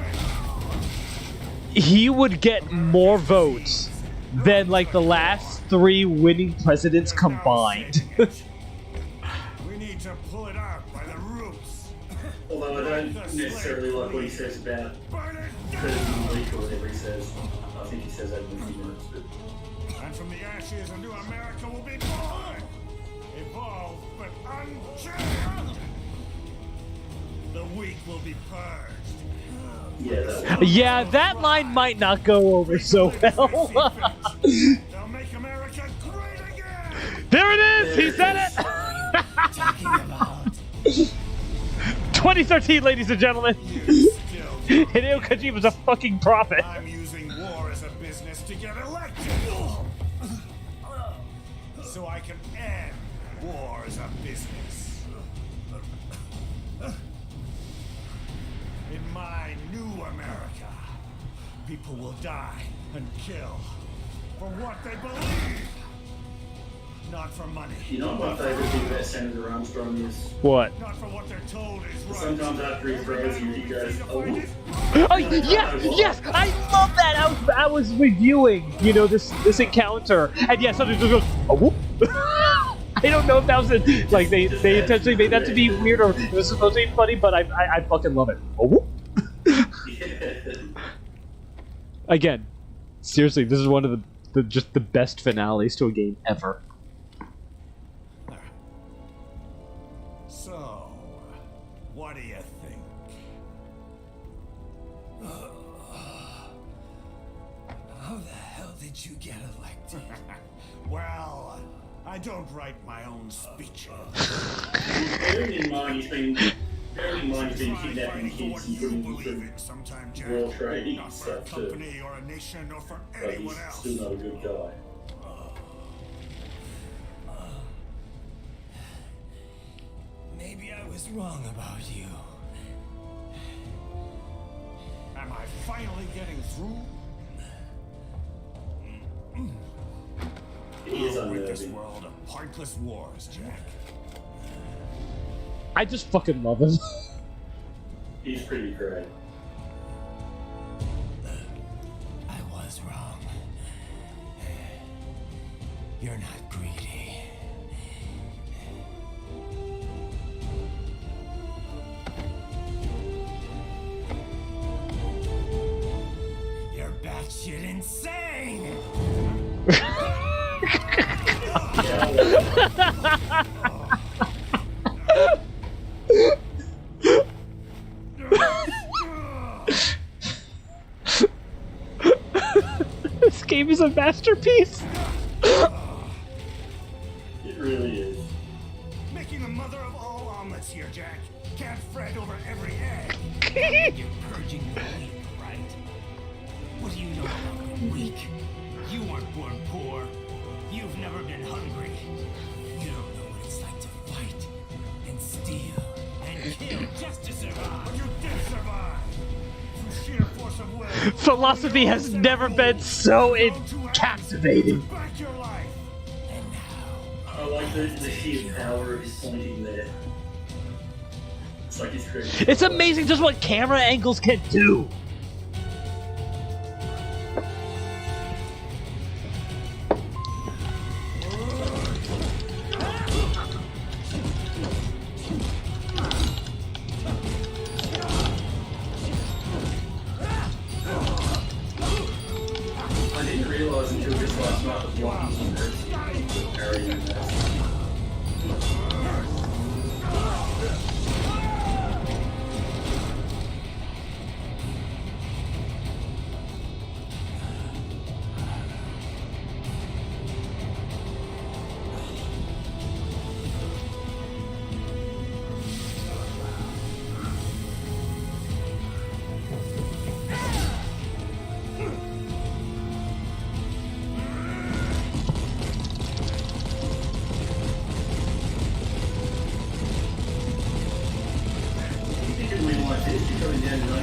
it. he would get more votes than like the last 3 winning presidents combined. We need to pull it out by the roots. Although I don't necessarily like what he says about President Leak or whatever he says. I think he says that in a few minutes. But... And from the ashes, a new America will be born. Evolved, but unchanged. The weak will be purged. Yeah, that line might not go over so well. They'll make America great again. There it is! He said it! 2013, ladies and gentlemen. Hideo Kojima's a fucking prophet. I'm using war as a business to get elected. So I can end war as a business. In my new America, people will die and kill for what they believe, not for money. You know what my favourite thing about Senator Armstrong is? What? Not for what they're told is right. Sometimes after he throws you, he goes, oh. Oh yes! I love that. I was reviewing, this encounter, and yes, somebody just goes, oh, whoop. I don't know if that was like they intentionally made that to be weird or it was supposed to be funny, but I fucking love it. Oh, whoop. Again, seriously, this is one of the just the best finales to a game ever. So, what do you think? How the hell did you get elected? Well, I don't write my own speeches. Bearing in mind he's been kidnapping kids and putting them through war training and stuff too. But he's still not a good guy. Maybe I was wrong about you. Am I finally getting through? He is I'll rid this unnerving. world of pointless wars, Jack. I just fucking love him. He's pretty great. I was wrong. You're not greedy. You're batshit insane! This game is a masterpiece. It really is. Making the mother of all omelets here, Jack. Can't fret over every egg. You're purging the weak, right? What do you know about the weak? You weren't born poor. You've never been hungry. You don't know what it's like to fight and steal and kill just to survive. But you did survive. Through sheer force of will. Philosophy has never been so captivating. Back your life. And now, I like the sheer power of his pointing there. It's like he's creating. It's amazing just what camera angles can do. I didn't realise until just last night that blocking some parrying that. You can win like this, you're coming down to 93%.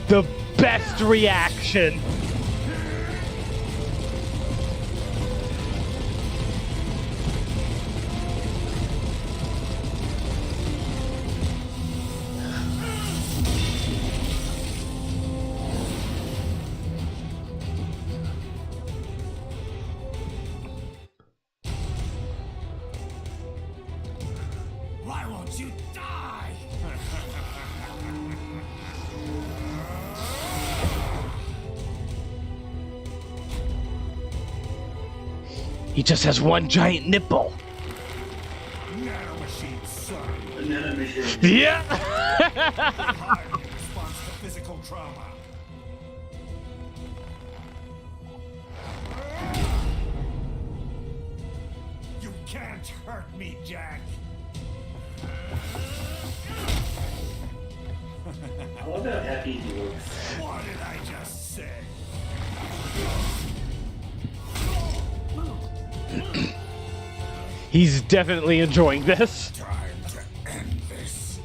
The best reaction. He just has one giant nipple. Nanomachine, son. A nanomachine. Yeah. Hard in response to physical trauma. You can't hurt me, Jack. I love how happy he looks. What did I just say? He's definitely enjoying this. Time to end this.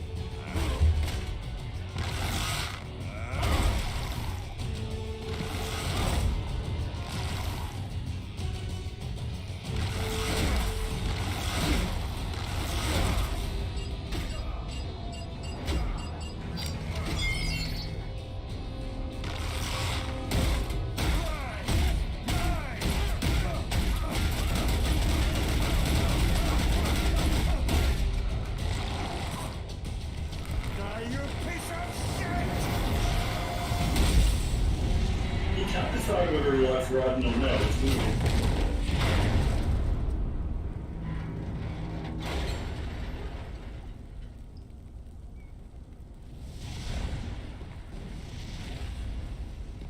You piece of shit! You can't decide whether he likes riding or not. It's weird.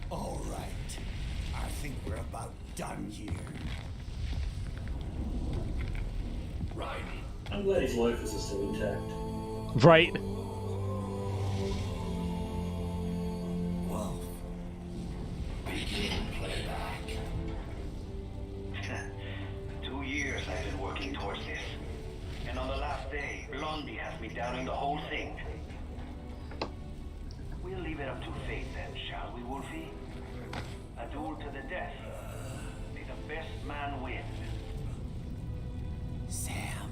All right. I think we're about done here. Right. I'm glad his loafers are still intact. Right. Whoa. Begin playback. 2 years I've been working towards this. And on the last day, Blondie has me downing the whole thing. We'll leave it up to fate then, shall we, Wolfie? A duel to the death. May the best man win. Sam.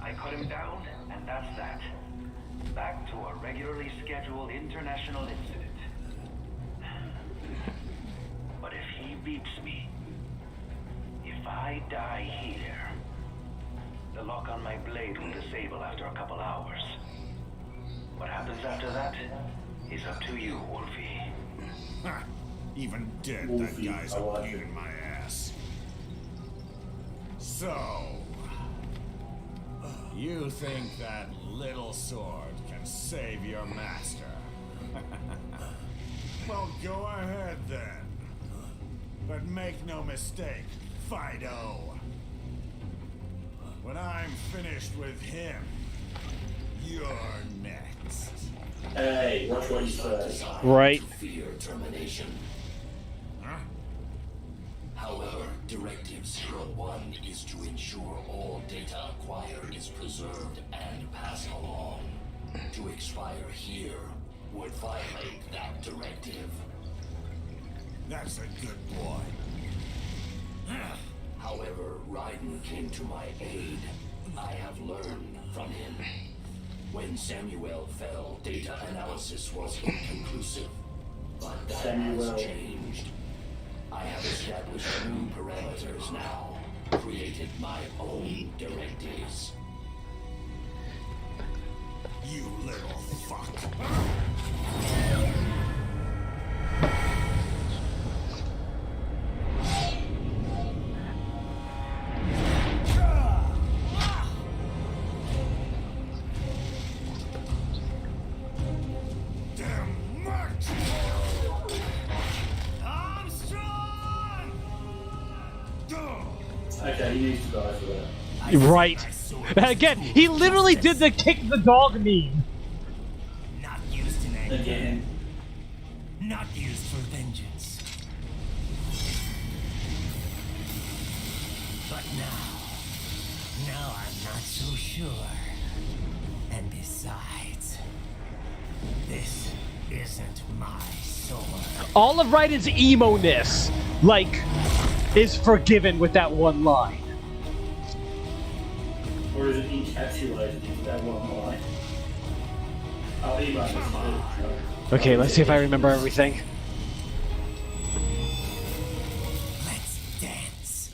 I cut him down, and that's that. Back to a regularly scheduled international incident. But if he beats me, if I die here, the lock on my blade will disable after a couple hours. What happens after that is up to you, Wolfie. Ha! Even dead, Wolfie, that guy's I a like pain it. in my ass. So, you think that little sword can save your master? Well, go ahead then. But make no mistake, Fido. When I'm finished with him, you're next. Hey, watch what you say. Right. Fear termination. Huh? However, Directive 01 is to ensure all data acquired is preserved and passed along. To expire here would violate that directive. That's a good boy. However, Raiden came to my aid. I have learned from him. When Samuel fell, data analysis was inconclusive. But that Samuel. has changed. I have established new parameters now. Created my own directives. You little fuck. Damn march! I'm strong! Okay, he needs to die for that. Right. Again, he literally did the kick the dog meme. Not used in anger. Again. Not used for vengeance. But now I'm not so sure. And besides, this isn't my sword. All of Raiden's emo-ness, like, is forgiven with that one line. Or is it encapsulated into that one line? Oh, he must have. Okay, let's see if I remember everything. Let's dance.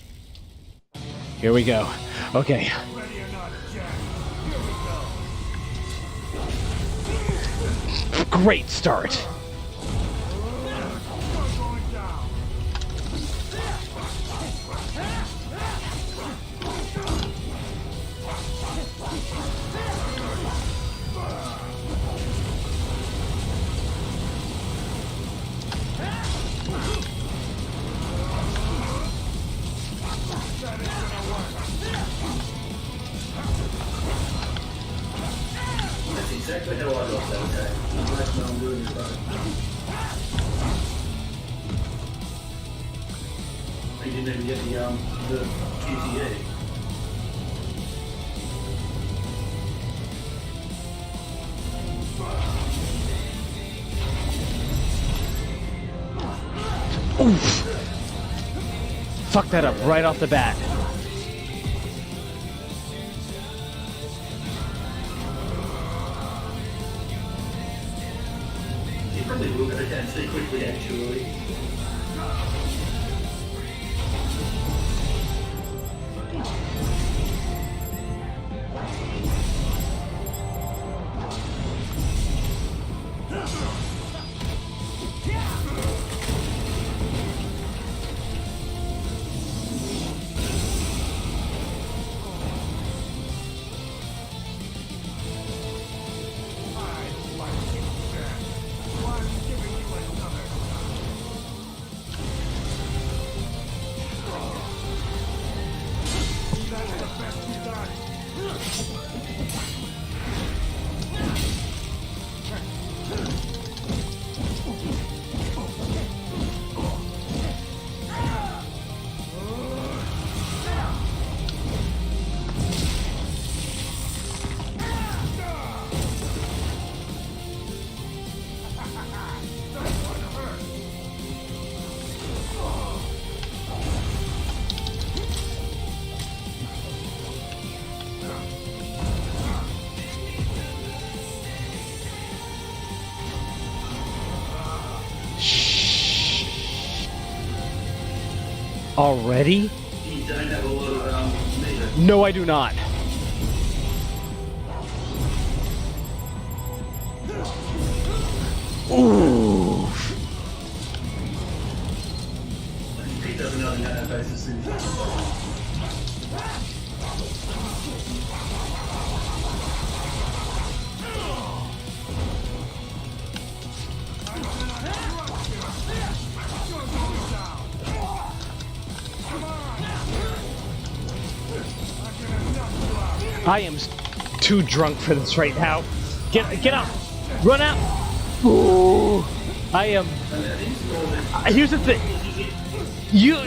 Here we go. Okay. Ready or not, Jack. Here we go. Great start. You're going down. didn't even get the QTE. Oof. Fuck that up right off the bat. You probably will go down too quickly, actually. Already? You don't have a lot of meter. No, I do not. Ooh. You picked up another nano base as soon as I am too drunk for this right now. Get up! Run out! Ooh. I am. Here's the thing.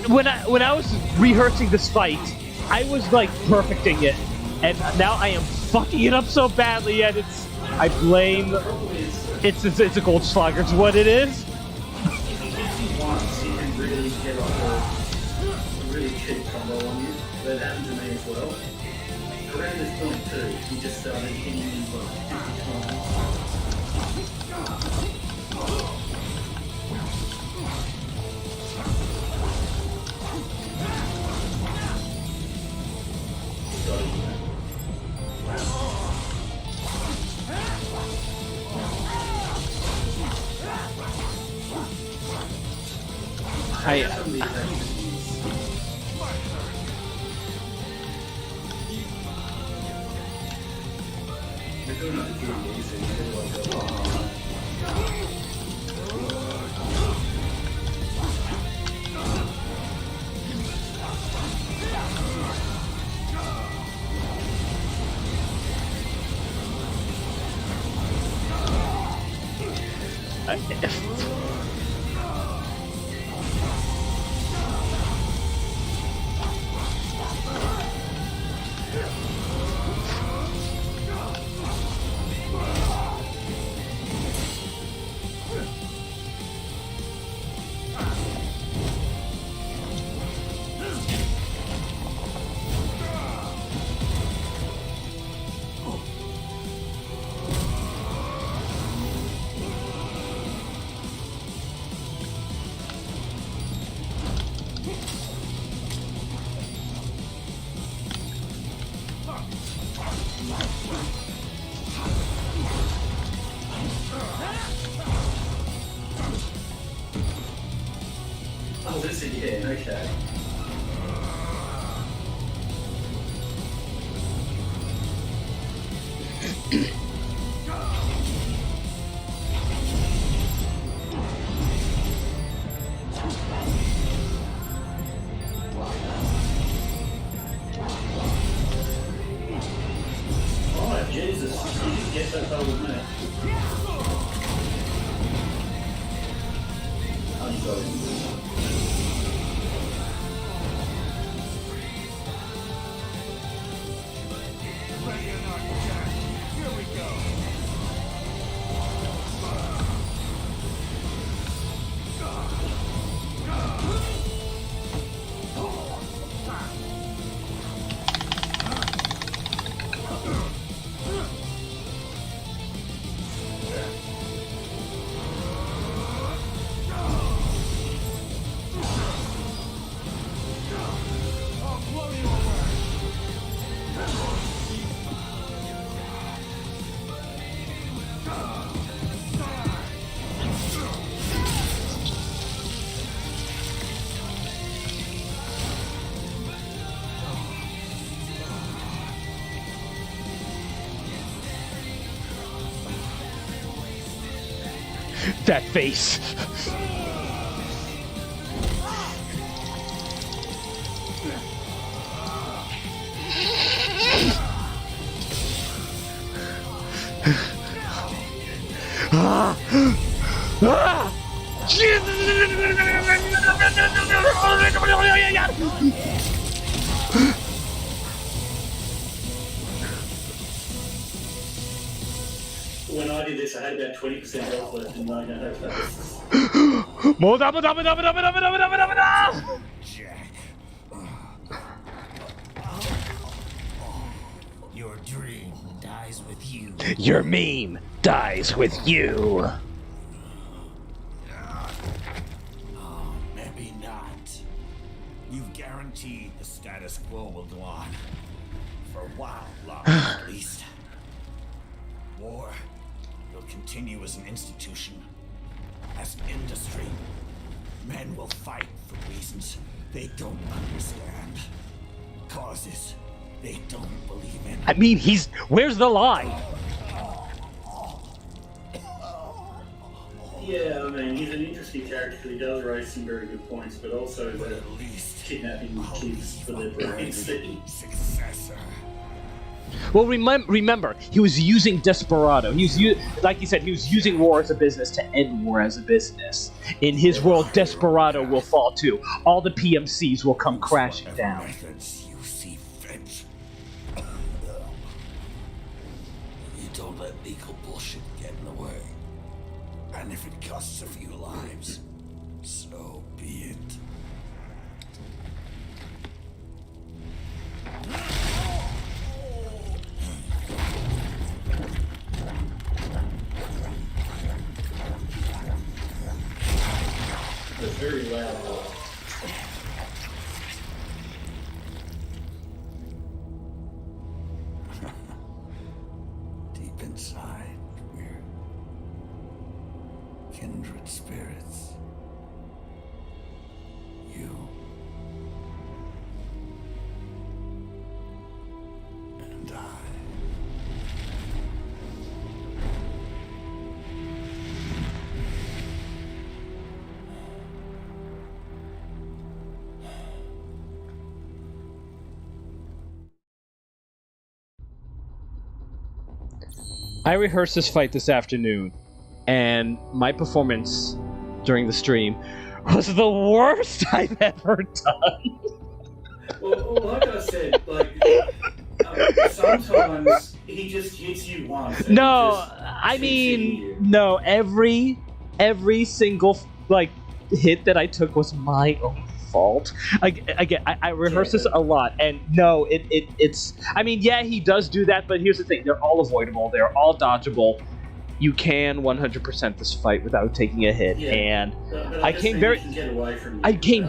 When I was rehearsing this fight, I was like perfecting it, and now I am fucking it up so badly. And I blame. It's a gold slugger. It's what it is. once, you can really get off a really cheap combo on you. That happened to me as well. Around this point too, he just started hitting me for 50 times. Oh, this again, okay. Oh, Jesus, you didn't get that far with me. I'm sorry. that face. When I did this, I had about 20% health left, and I don't have that. Jack. Your dream dies with you. Your meme dies with you. Oh, maybe not. You've guaranteed the status quo will go on. For a while longer, at least. War will continue as an institution, as an industry. Men will fight for reasons they don't understand. Causes they don't believe in. I mean, where's the line? Yeah, I mean, he's an interesting character because he does raise some very good points, but also the kidnapping kids for their brains. Successor. Well, remember, he was using Desperado. Like you said, he was using war as a business to end war as a business. In his world, Desperado will fall too. All the PMCs will come crashing down. Methods you see fit. You don't let legal bullshit get in the way. And if it costs a few lives, so be it. It's very loud. Deep inside, we're kindred spirits. You and I. I rehearsed this fight this afternoon, and my performance during the stream was the worst I've ever done. Well, like I said, sometimes he just hits you once. No, I mean, no. Every single hit that I took was my own fault. Again, I rehearse this a lot, and no, it's. I mean, yeah, he does do that, but here's the thing: they're all avoidable. They're all dodgeable. You can 100% this fight without taking a hit, and but I came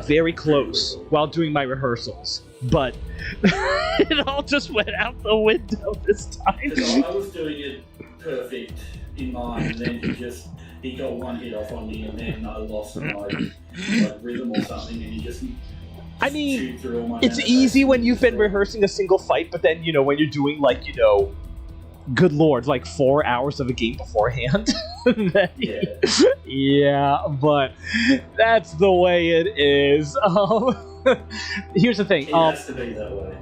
very close while doing my rehearsals, but it all just went out the window this time. I was doing it perfect in mind, and then he got one hit off on me, and then I lost my rhythm or something, and he just. I mean, it's easy when you've been rehearsing a single fight, but then when you're doing good lord, 4 hours of a game beforehand. Yeah, but that's the way it is. Here's the thing. It has to be that way.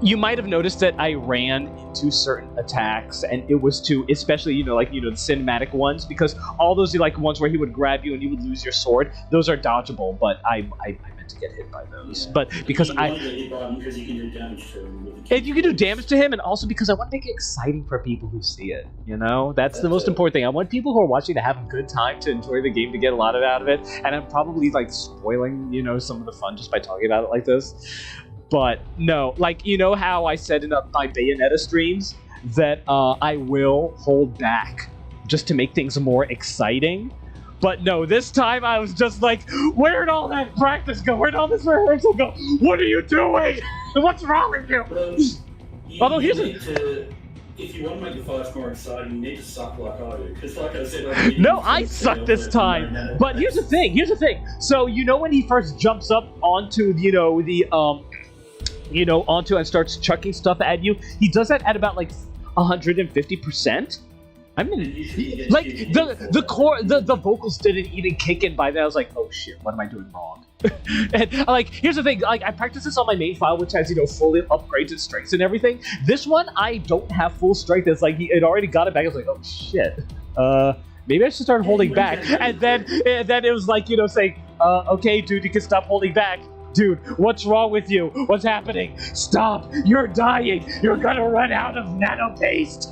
You might have noticed that I ran into certain attacks, and it was especially, the cinematic ones, because all those, ones where he would grab you and you would lose your sword, those are dodgeable, but I meant to get hit by those. Yeah. But because you want to get hit by him because you can do damage to him. And you can do damage to him, and also because I want to make it exciting for people who see it, That's the most important thing. I want people who are watching to have a good time, to enjoy the game, to get a lot out of it, and I'm probably, spoiling, some of the fun just by talking about it like this. But no, how I said in my Bayonetta streams that I will hold back just to make things more exciting. But no, this time I was just where'd all that practice go? Where'd all this rehearsal go? What are you doing? What's wrong with you? Although if you want to make the fights more exciting, you need to suck like I do. Because like I said, I suck this time. But here's the thing. So when he first jumps up onto onto and starts chucking stuff at you, he does that at about 150%. I mean, like the core, the vocals didn't even kick in by then. I was like, oh shit, what am I doing wrong? And like, here's the thing, like I practiced this on my main file, which has fully upgraded strengths and everything. This one I don't have full strength. It's like it already got it back. I was like, oh shit, maybe I should start holding back. And then it was like saying, okay, dude, you can stop holding back. Dude, what's wrong with you? What's happening? Stop! You're dying! You're gonna run out of nano paste!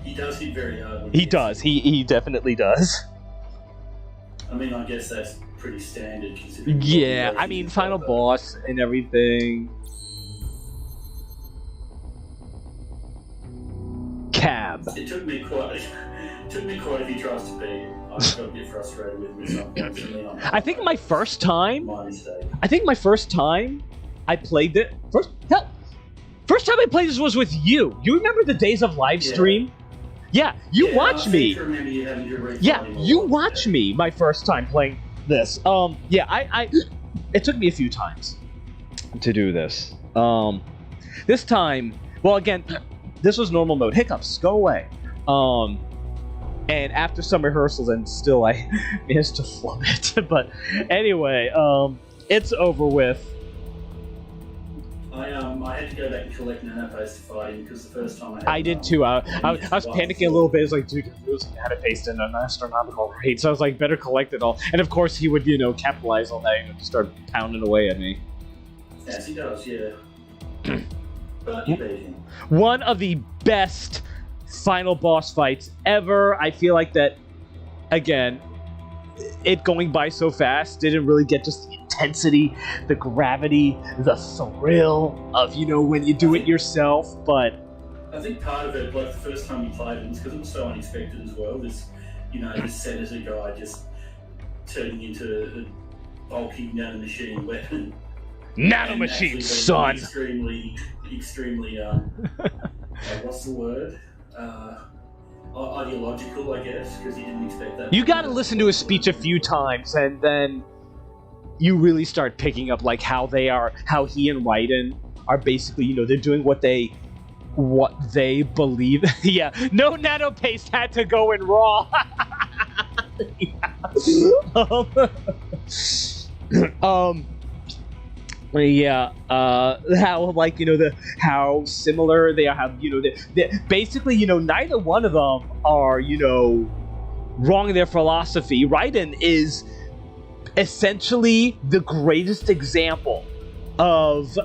He does hit very hard. He does. He definitely does. I mean, I guess that's pretty standard considering. Yeah, I mean, final boss and everything. Cab. It took me quite a few tries to beat him. I got a bit frustrated with him. I think my first time. My mistake. I think my first time I played it. First time I played this was with you. You remember the days of live stream? Yeah, you watched me. Yeah, you watched me my first time playing this. Yeah, I it took me a few times to do this. This time, well, again, this was normal mode. Hiccups, go away. And after some rehearsals, and still I managed to flub it. But anyway, it's over with. I had to go back and collect nanopaste to fight him because the first time I did too. I was panicking a little bit. It's like, dude, you're losing nanopaste in an astronomical rate. So I was like, better collect it all. And of course, he would, capitalize on that and just start pounding away at me. Yes, he does, yeah. But you beat him. One of the best final boss fights ever. I feel like that, again, it going by so fast didn't really get just the intensity, the gravity, the thrill of, when you do it yourself, but... I think part of it, like the first time you played it, was because it was so unexpected as well. This, this senator guy just turning into a bulky nanomachine weapon. Nanomachine, son! Extremely, what's the word? Ideological, I guess, because he didn't expect that. You gotta listen to his speech a few times, and then you really start picking up like how he and Raiden are basically, they're doing what they believe. Yeah, no nano paste had to go in raw. Yeah, how how similar they are, how basically neither one of them are wrong in their philosophy. Raiden is essentially the greatest example of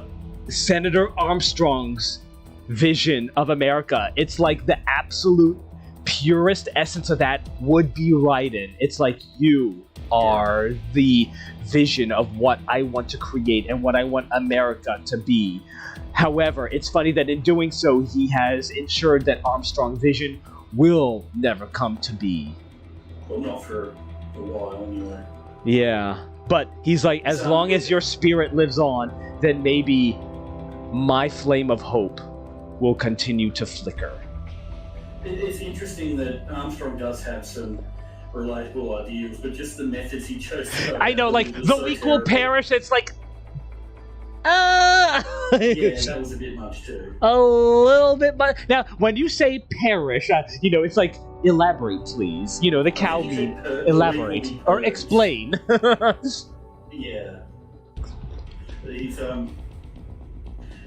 Senator Armstrong's vision of America. It's like the absolute purest essence of that would be Raiden. It's like, you are the vision of what I want to create and what I want America to be. However, it's funny that in doing so, he has ensured that Armstrong vision will never come to be. Well, not for a while, anyway. Yeah, but he's like, as long as your spirit lives on, then maybe my flame of hope will continue to flicker. It's interesting that Armstrong does have some relatable ideals, but just the methods he chose to go. I know, like, the weak will perish, it's like... Yeah, that was a bit much too. A little bit much. Now, when you say perish, it's like, elaborate, please. The cow meme, elaborate. Or explain. Yeah.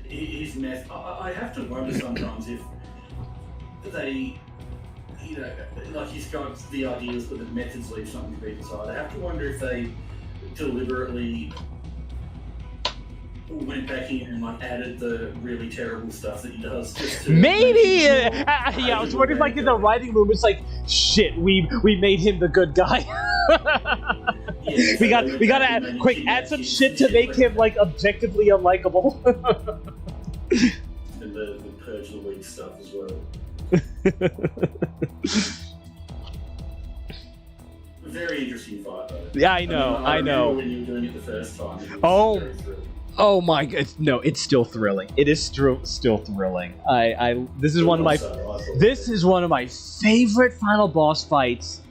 His meth... I have to wonder sometimes if they... like he's got the ideas, but the methods leave something to be desired. I have to wonder if they deliberately went back in and added the really terrible stuff that he does. Just to maybe, yeah. I was wondering, in the writing room, it's like, shit, we made him the good guy. Yeah, we gotta add some shit to make him objectively unlikable. And the purge the weak stuff as well. Very interesting fight, though. Yeah, I know. I know. When you were doing it the first time. Oh my god! No, it's still thrilling. It is still thrilling. This is one of my favorite final boss fights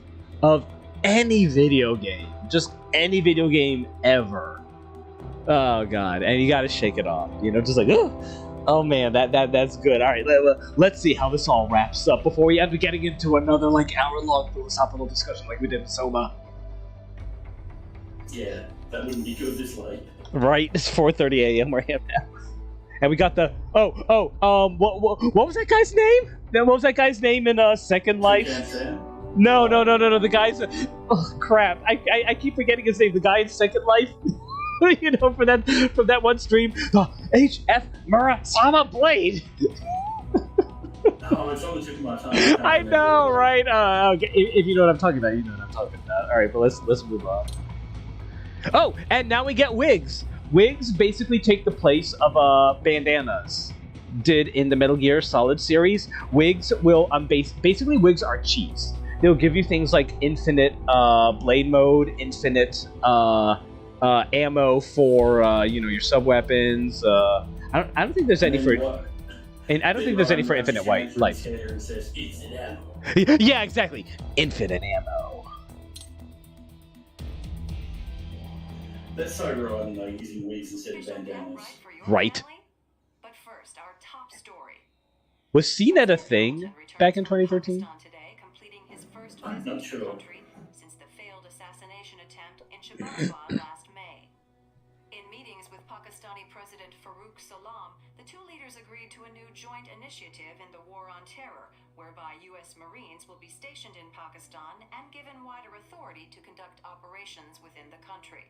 of any video game. Just any video game ever. Oh god! And you gotta shake it off. Just like, oh. Oh man, that's good. All right, let's see how this all wraps up before we end up getting into another like hour-long philosophical discussion like we did with Soma. Yeah, that wouldn't be good this late. Right, it's 4:30 a.m. where I am now, and we got the what was that guy's name? What was that guy's name in Second Life? No. The guy's oh crap! I keep forgetting his name. The guy in Second Life. You know, from that one stream, the H.F. Murasama Blade. Oh, it's on the tip of my tongue. I know, right? Okay, if you know what I'm talking about, you know what I'm talking about. All right, but let's move on. Oh, and now we get wigs. Wigs basically take the place of bandanas did in the Metal Gear Solid series. Wigs will basically wigs are cheats. They'll give you things like infinite blade mode, infinite ammo for your sub weapons. I don't think there's any for. And I don't think there's any for infinite life. Yeah, exactly. Infinite ammo. That's so wrong, though, using wigs instead of bandanas. Right. But first, our top story. Was CNET a thing back in 2013? I'm not sure. Since the failed assassination attempt in Shabazz last May. In meetings with Pakistani President Farooq Salam, the two leaders agreed to a new joint initiative in the War on Terror, whereby U.S. Marines will be stationed in Pakistan and given wider authority to conduct operations within the country.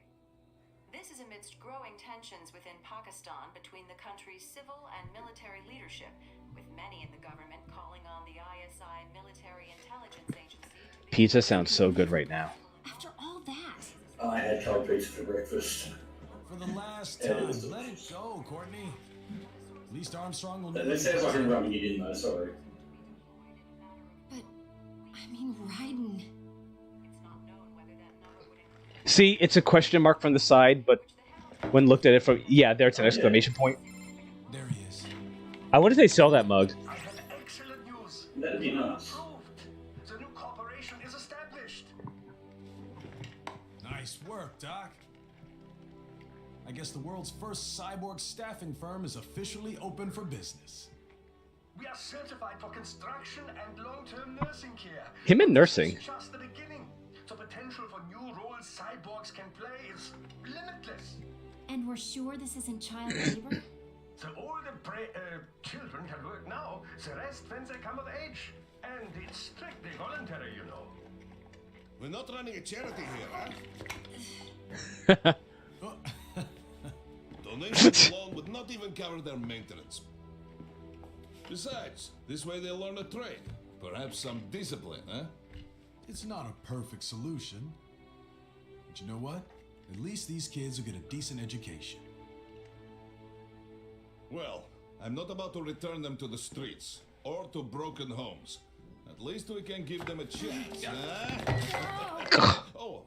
This is amidst growing tensions within Pakistan between the country's civil and military leadership, with many in the government calling on the ISI military intelligence agency to... Pizza sounds so good right now. After all that... I had cold pizza for breakfast. For the last time, let it go, Courtney. At least Armstrong will... That sounds like I'm rubbing it in, though, sorry. But, I mean, Raiden... See, it's a question mark from the side, but when looked at it from... Yeah, there it's an exclamation point. There he is. I wonder if they sell that mug. I have excellent news. That'd be nice. The new corporation is established. Nice work, Doc. I guess the world's first cyborg staffing firm is officially open for business. We are certified for construction and long-term nursing care. Him in nursing. This is just the beginning. The potential for new roles cyborgs can play is limitless. And we're sure this isn't child labor? So all the children can work now, the rest when they come of age. And it's strictly voluntary, you know. We're not running a charity here, huh? Donations alone would not even cover their maintenance. Besides, this way they'll learn a trade. Perhaps some discipline, huh? It's not a perfect solution. But you know what? At least these kids will get a decent education. Well, I'm not about to return them to the streets or to broken homes. At least we can give them a chance, huh? Oh,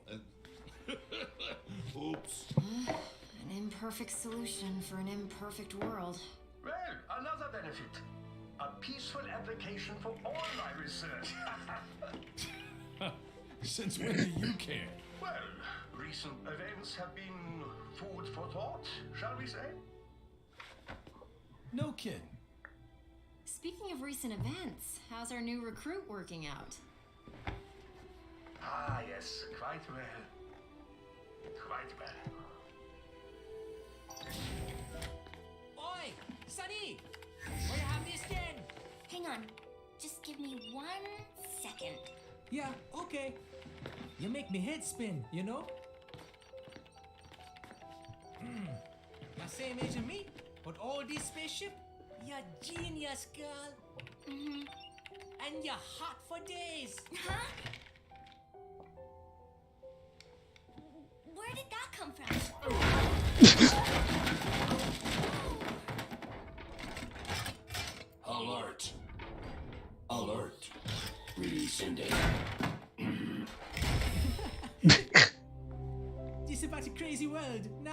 oops. An imperfect solution for an imperfect world. Well, another benefit. A peaceful application for all my research. Since when do you care? Well, recent events have been food for thought, shall we say? No kidding. Speaking of recent events, how's our new recruit working out? Ah, yes, quite well. Quite well. Oi, Sonny! Where you have this then? Hang on. Just give me 1 second. Yeah, okay. You make me head spin, you know? You're same age as me, but all this spaceship, you're genius, girl. Mm-hmm. And you're hot for days. Huh? Where did that come from? Alert. Alert. Rescinding. This about a crazy world, nah?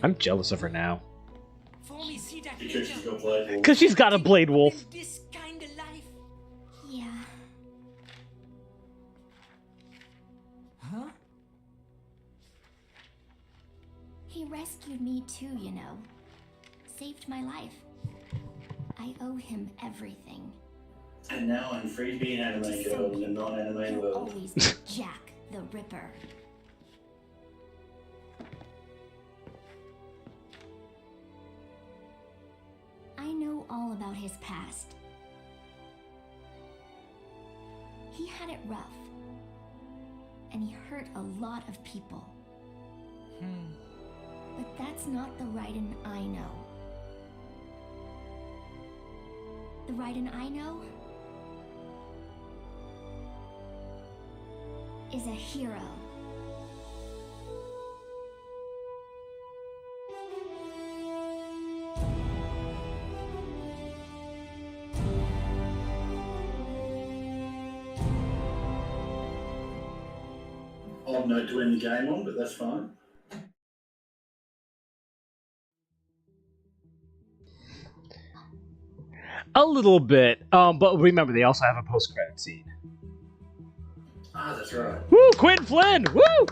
I'm jealous of her now. For me, see that Because she's got Blade Wolf. Because she's got a Blade Wolf. This kind of life. Yeah. Huh? He rescued me too, you know. saved my life. I owe him everything. And now I'm free to be an anime girl in a non-anime He'll world. always be Jack the Ripper. I know all about his past. He had it rough. And he hurt a lot of people. But that's not the Raiden I know. The Raiden I know is a hero. Odd note to end the game on, but that's fine. A little bit, but remember, they also have a post-credit scene. Ah, that's right. Woo, Quinn Flynn! Woo!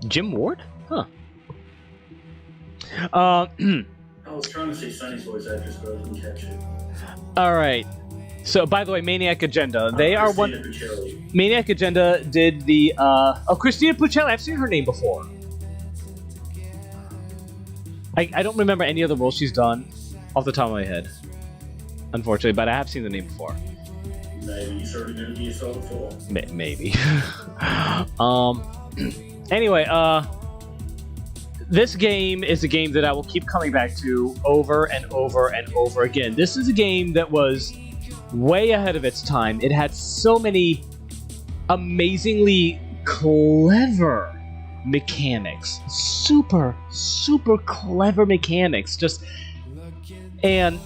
Jim Ward? Huh. I was trying to see Sonny's voice actress, but I didn't catch it. Alright. So, by the way, Maniac Agenda. They are one... Puccelli. Maniac Agenda did the, Oh, Christina Puccelli. I've seen her name before. I don't remember any other roles she's done off the top of my head, unfortunately, but I have seen the name before. Maybe you saw it in Metal Gear Solid 4. Maybe. Anyway, this game is a game that I will keep coming back to over and over and over again. This is a game that was way ahead of its time. It had so many amazingly clever mechanics. Super clever mechanics. And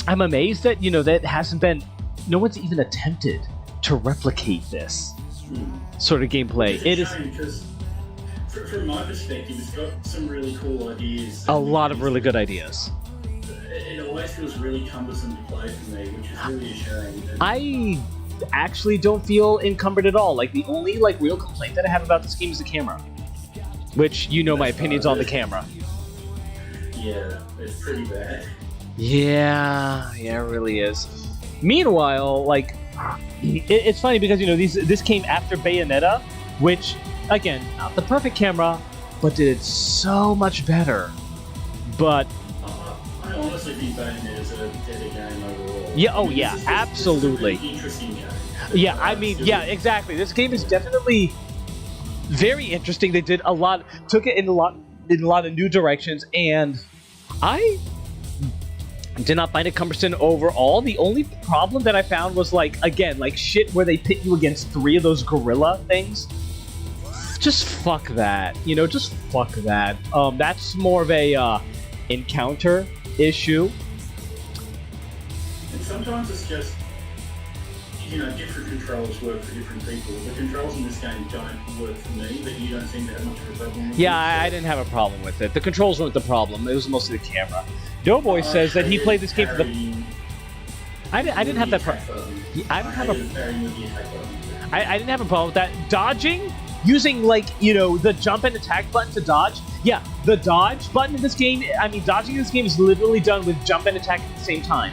I'm amazed that, that hasn't been... No one's even attempted to replicate this sort of gameplay. It is... Because from my perspective, it's got some really cool ideas. A lot of really good ideas. It always feels really cumbersome to play for me, which is really a shame. I actually don't feel encumbered at all. Like, the only, real complaint that I have about this game is the camera. Which, my opinions on the camera. Yeah, it's pretty bad. Yeah, it really is. Meanwhile, it's funny because, this came after Bayonetta, which, again, not the perfect camera, but did it so much better. But... I honestly think Bayonetta is a better game overall. Yeah, oh yeah, absolutely. This is a really interesting game. Yeah, I mean, yeah, exactly. This game is definitely very interesting. They did took it in a lot of new directions, and I did not find it cumbersome overall. The only problem that I found was, shit where they pit you against 3 of those gorilla things. Just fuck that. Just fuck that. That's more of a, encounter issue. And sometimes it's just, different controls work for different people. The controls in this game don't work for me, but you don't seem to have much of a problem with it. Yeah, I didn't have a problem with it. The controls weren't the problem. It was mostly the camera. Doughboy says that he played this game for the... I didn't have that problem. I didn't have a problem with that. Dodging? Using, the jump and attack button to dodge? Yeah, the dodge button in this game, dodging in this game is literally done with jump and attack at the same time.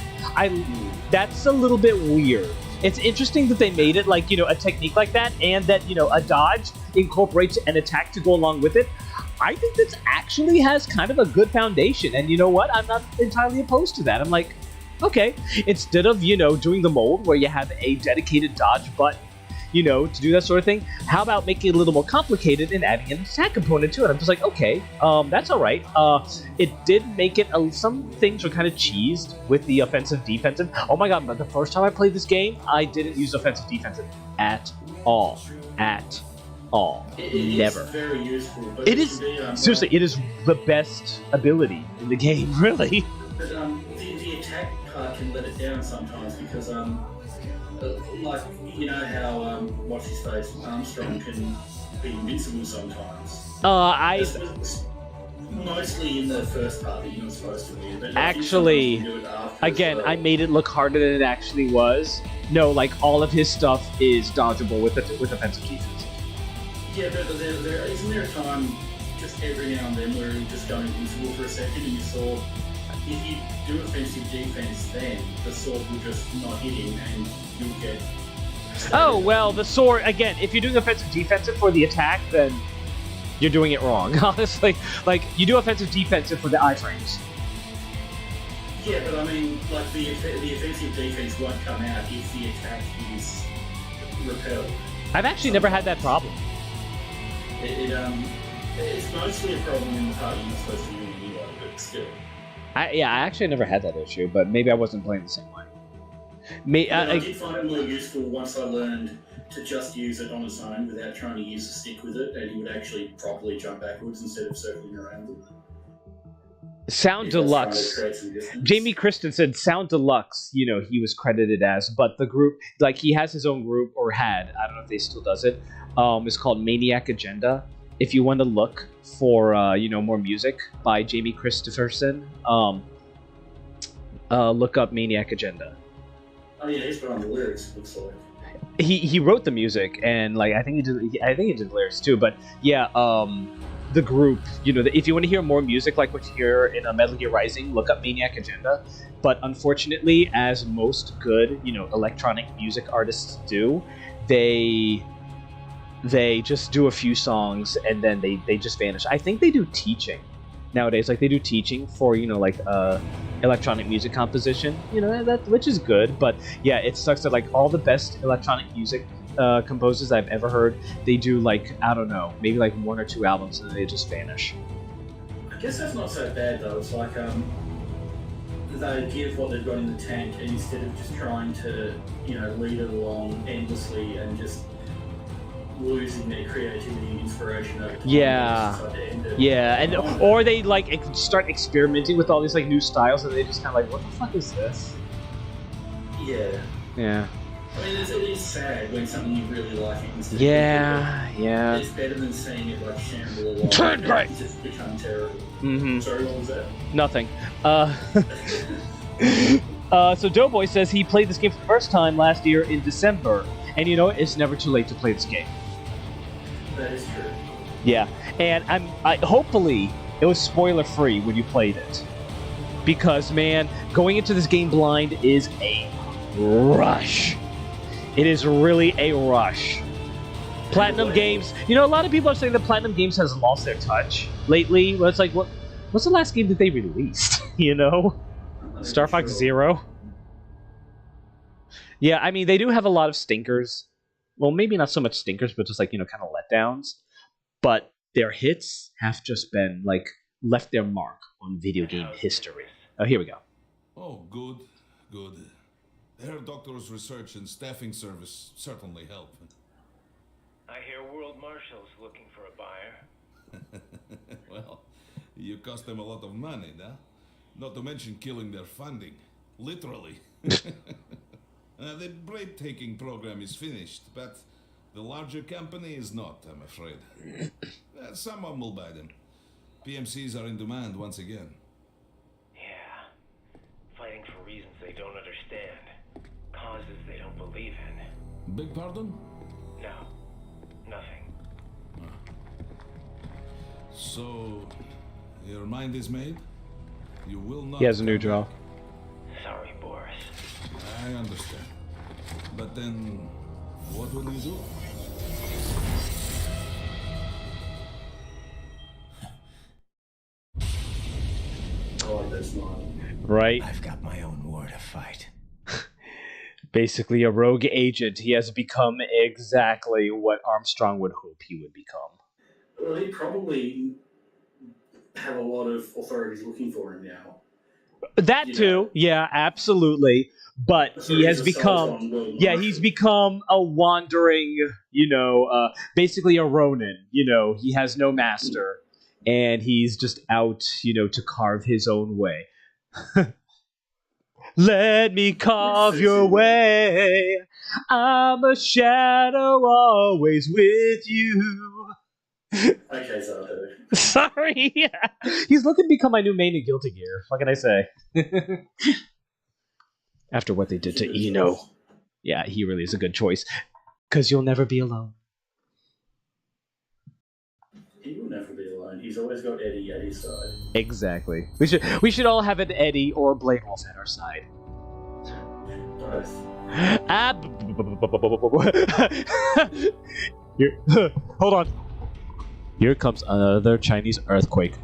That's a little bit weird. It's interesting that they made it a technique like that, and that, a dodge incorporates an attack to go along with it. I think this actually has kind of a good foundation, and you know what? I'm not entirely opposed to that. I'm like, okay, instead of, doing the mold where you have a dedicated dodge button, to do that sort of thing, how about making it a little more complicated and adding an attack component to it? I'm just like, okay, that's alright. It did make it, some things were kind of cheesed with the offensive-defensive. Oh my god, but the first time I played this game, I didn't use offensive-defensive at all. At all. Never. It's very useful. But it is, seriously, it is the best ability in the game, really. But the attack part can let it down sometimes because, how what's his face Armstrong can be invincible sometimes. Mostly in the first part that you're not supposed to win. But actually, again, I made it look harder than it actually was. No, all of his stuff is dodgeable with offensive defense. Yeah, but isn't there a time just every now and then where you just go invincible for a second and your sword, if you do offensive defense, then the sword will just not hit him and you'll get. Oh, well, the sword, again, if you're doing offensive defensive for the attack, then you're doing it wrong, honestly. Like, you do offensive defensive for the iframes. Yeah, but I mean, like, the offensive defense won't come out if the attack is repelled. I've actually never had that problem. It's mostly a problem in the part you're not supposed to do anyway, but still. I actually never had that issue, but maybe I wasn't playing the same way. I did find it more useful once I learned to just use it on its own without trying to use a stick with it, and he would actually properly jump backwards instead of circling around them. Sound Deluxe. Jamie Kristen said Sound Deluxe, you know, he was credited as, but the group, like, he has his own group, or had, I don't know if they still does it, it's called Maniac Agenda. If you want to look for, you know, more music by Jamie Christopherson, look up Maniac Agenda. Oh yeah, he's put on the lyrics, it looks like. He wrote the music, and, like, I think he did lyrics too, but yeah, the group, you know, if you want to hear more music like what you hear in Metal Gear Rising, look up Maniac Agenda. But unfortunately, as most good, you know, electronic music artists do, they just do a few songs and then they just vanish. I think they do teaching nowadays, like they do teaching for, you know, like electronic music composition, you know, that which is good. But yeah, it sucks that, like, all the best electronic music composers I've ever heard, they do, like, I don't know, maybe like 1 or 2 albums and then they just vanish. I guess that's not so bad though. It's like they give what they've got in the tank, and instead of just trying to, you know, lead it along endlessly and just losing their creativity and inspiration over time. Yeah, and or they, like, start experimenting with all these, like, new styles, and they just kind of like, what the fuck is this? Yeah. I mean, it is sad when something you really like, you can see. Yeah. It's better than seeing it, like, shamble along. Turn great. Just become terrible. Mm-hmm. Sorry, what was that? Nothing. So Doughboy says he played this game for the first time last year in December, and you know, it's never too late to play this game. That is true. Yeah, and I hopefully it was spoiler free when you played it, because, man, going into this game blind is a rush. It is really a rush. Platinum Games, you know, a lot of people are saying that Platinum Games has lost their touch lately. Well, it's like, what's the last game that they released? You know, Star Fox Zero. Yeah, I mean, they do have a lot of stinkers. Well, maybe not so much stinkers, but just, like, you know, kind of letdowns. But their hits have just been, like, left their mark on video game history. Oh, here we go. Oh, good. Their doctor's research and staffing service certainly help. I hear World Marshal's looking for a buyer. Well, you cost them a lot of money, nah? Not to mention killing their funding. Literally. The break-taking program is finished, but the larger company is not, I'm afraid. Someone will buy them. PMCs are in demand once again. Yeah. Fighting for reasons they don't understand. Causes they don't believe in. Beg pardon? No. Nothing. So, your mind is made? You will not... He has a new draw. Sorry, Boris. I understand. But then, what will you do? Oh, that's not. Right? I've got my own war to fight. Basically a rogue agent. He has become exactly what Armstrong would hope he would become. Well, he probably have a lot of authorities looking for him now. That too, yeah, absolutely. But he has become, he's become a wandering, you know, basically a Ronin. You know, he has no master, and he's just out, you know, to carve his own way. Let me carve your way. I'm a shadow always with you. Okay, Zato. Sorry. He's looking to become my new main in Guilty Gear. What can I say? After what they did to Eno. Yeah, he really is a good choice. Because you'll never be alone. He's always got Eddie at his side. Exactly. We should all have an Eddie or a Blade Wolf at our side. Both. Here, hold on. Here comes another Chinese earthquake.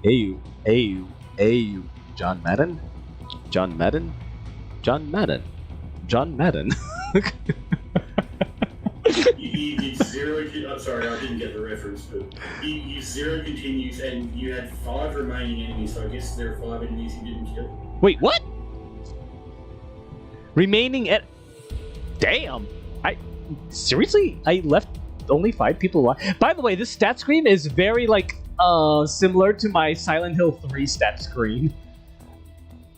Hey you, hey you, hey you. John Madden? John Madden? John Madden? John Madden? You did zero. I'm sorry, I didn't get the reference, but you zero continues, and you had 5 remaining enemies. So I guess there are 5 enemies you didn't kill. Wait, what? Remaining at. Damn! Seriously? I left only 5 people alive. By the way, this stat screen is very similar to my Silent Hill 3 stat screen.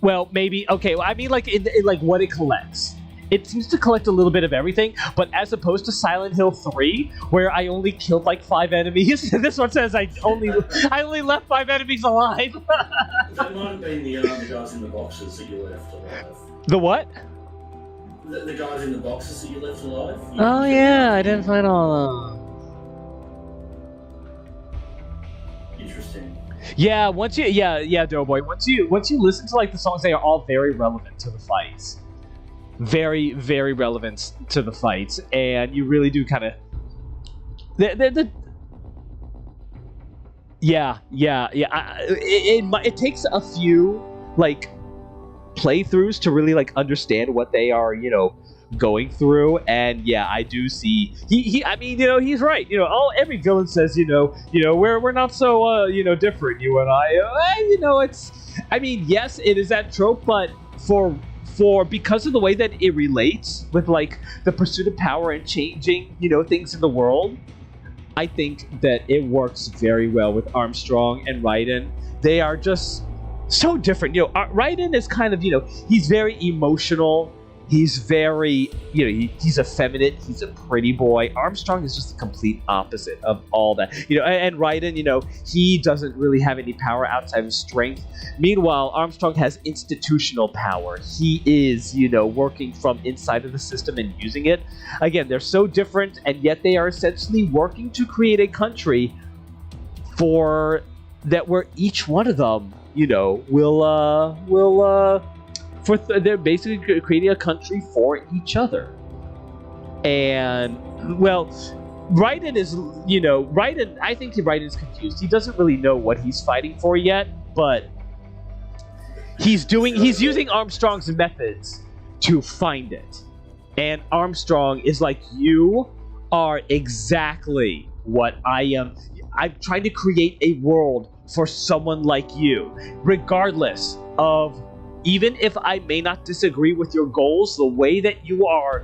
Well, maybe. Okay, well, I mean, in what it collects. It seems to collect a little bit of everything, but as opposed to Silent Hill 3, where I only killed 5 enemies, this one says I only left 5 enemies alive. That might have been the guys in the boxes that you left alive. The what? The guys in the boxes that you left alive. Oh yeah, I didn't find all of them. Interesting. Yeah, Doughboy. Once you listen to the songs, they are all very relevant to the fights. Very, very relevant to the fights, and you really do kind of. It takes a few playthroughs to really understand what they are, going through, and yeah, I do see he's right. Every villain says, we're not so different, you and I. Yes, it is that trope, but because of the way that it relates with the pursuit of power and changing things in the world, I think that it works very well with Armstrong and Raiden. They are just so different. Raiden is kind of he's very emotional. He's very, he's effeminate. He's a pretty boy. Armstrong is just the complete opposite of all that. And Raiden, he doesn't really have any power outside of strength. Meanwhile, Armstrong has institutional power. He is, working from inside of the system and using it. Again, they're so different, and yet they are essentially working to create a country where each one of them, they're basically creating a country for each other. And, well, Raiden is, I think Raiden is confused. He doesn't really know what he's fighting for yet, but he's using Armstrong's methods to find it. And Armstrong is like, you are exactly what I am. I'm trying to create a world for someone like you, regardless of, even if I may not disagree with your goals, the way that you are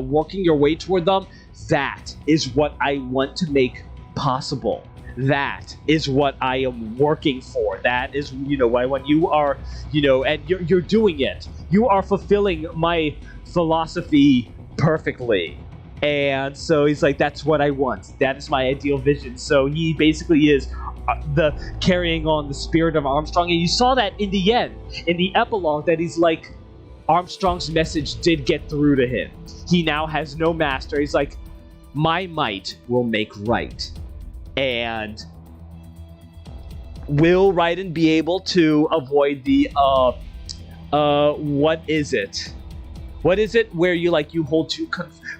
working your way toward them, that is what I want to make possible. That is what I am working for. That is, when you are, and you're doing it. You are fulfilling my philosophy perfectly. And so he's like, that's what I want. That is my ideal vision. So he basically is the carrying on the spirit of Armstrong. And you saw that in the end, in the epilogue, that he's like, Armstrong's message did get through to him. He now has no master. He's like, my might will make right. And will Raiden be able to avoid the what is it? What is it where you hold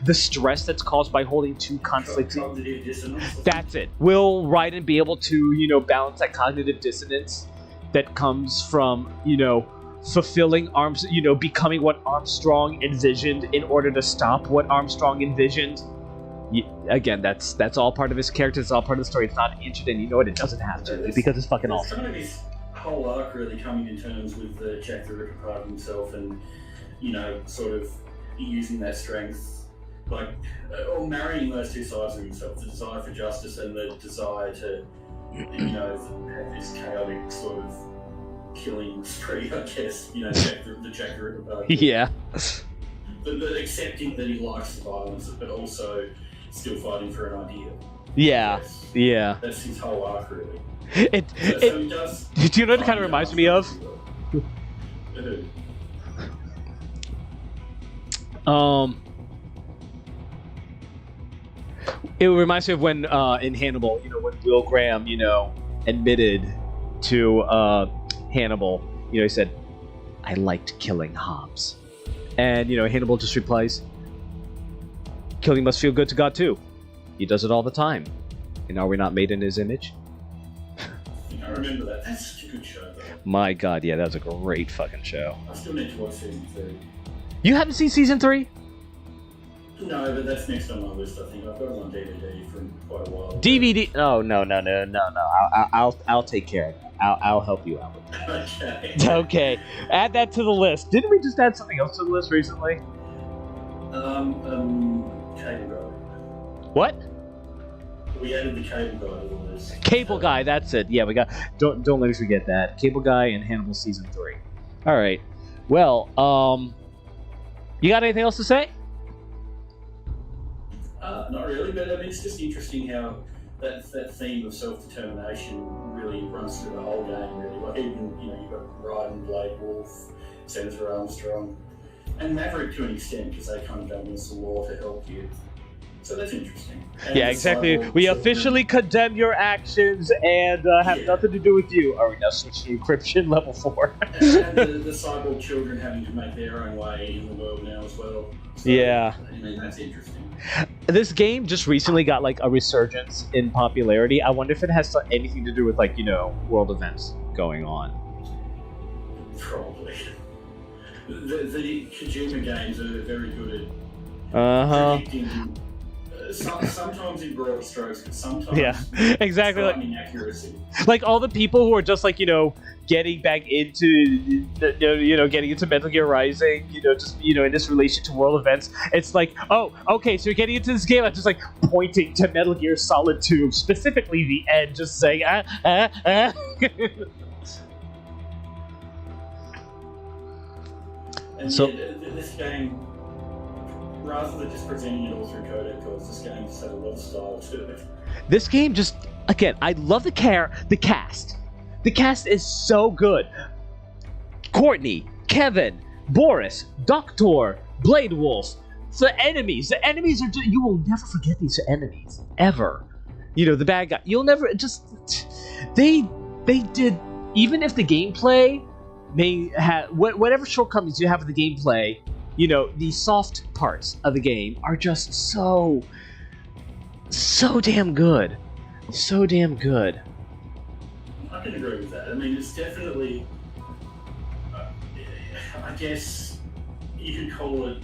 the stress that's caused by holding two conflicting? Cognitive dissonance. That's it. Will Raiden be able to balance that cognitive dissonance that comes from fulfilling becoming what Armstrong envisioned in order to stop what Armstrong envisioned? Again, that's all part of his character. It's all part of the story. It's not interesting. You know what? It doesn't have to because it's fucking awesome. Kind of his whole arc really coming to terms with Jack the Ripper part of himself, and sort of using that strength, or marrying those two sides of himself: the desire for justice and the desire to, have this chaotic sort of killing spree. I guess the Jack the Ripper part. Yeah. But accepting that he likes the violence, but also still fighting for an idea. Yeah, yeah. That's his whole arc, really. So he does. Do you know what it kind of reminds me of? It reminds me of when in Hannibal, when Will Graham, admitted to Hannibal, he said, "I liked killing Hobbs," and Hannibal just replies, "Killing must feel good to God too. He does it all the time. And are we not made in His image?" I remember that. That's such a good show, though. My God, yeah, that was a great fucking show. I still need to watch season 3. You haven't seen season 3? No, but that's next on my list. I think I've got it on DVD from quite a while. DVD? Oh no. I'll take care of that. I'll help you out with that. Okay. Okay, add that to the list. Didn't we just add something else to the list recently? Cable Guy. What? We added the Cable Guy to the list. Cable Guy, that's it. Yeah, we got. Don't let me forget that. Cable Guy and Hannibal season 3. All right. Well, you got anything else to say? Not really, but I mean, it's just interesting how that theme of self-determination really runs through the whole game. Really, like even you've got Raiden, Blade Wolf, Senator Armstrong, and Maverick to an extent because they kind of go against the law to help you. So that's interesting. And yeah, exactly. We officially condemn your actions and have nothing to do with you. Are we now switching to encryption level 4? and the cyborg children having to make their own way in the world now as well. So, yeah. I mean, that's interesting. This game just recently got like a resurgence in popularity. I wonder if it has anything to do with world events going on. Probably. The Kojima games are very good at predicting. Sometimes in broad strokes, but sometimes exactly. inaccuracy. Like all the people who are just getting back into getting into Metal Gear Rising, in this relation to world events. It's like, oh, okay, so you're getting into this game. I'm just pointing to Metal Gear Solid 2, specifically the end, just saying And so this game, rather than just presenting it all through codec calls, this game just had a lot of style to it. This game just, again, I love the cast. The cast is so good. Courtney, Kevin, Boris, Doctor, Blade Wolf, the enemies are just, you will never forget these enemies, ever. The bad guy, you'll never, they did, even if the gameplay may have, whatever shortcomings you have with the gameplay, the soft parts of the game are just so damn good. So damn good. I can agree with that. I mean, it's definitely, I guess you could call it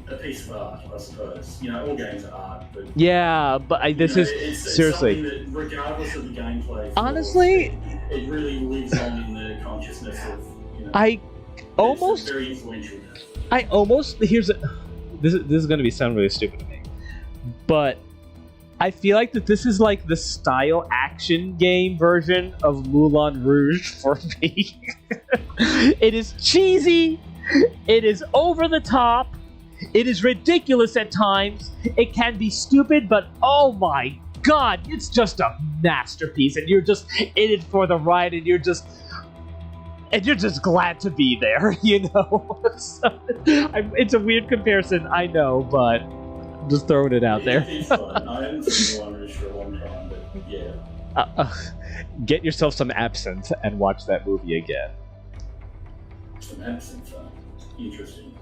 a piece of art, I suppose. All games are art, but yeah, but this is seriously. It's something that, regardless of the gameplay, honestly, it really lives on in the consciousness of. Almost. It's very influential. This is going to sound really stupid to me, but I feel like that this is like the style action game version of Moulin Rouge for me. It is cheesy. It is over the top. It is ridiculous at times. It can be stupid, but oh my God, it's just a masterpiece, and you're just in it for the ride, and you're just glad to be there, So, it's a weird comparison, I know, but I'm just throwing it out there. It's fun. I haven't seen Moulin Rouge for a long time, but yeah. Get yourself some absinthe and watch that movie again. Some absinthe, interesting.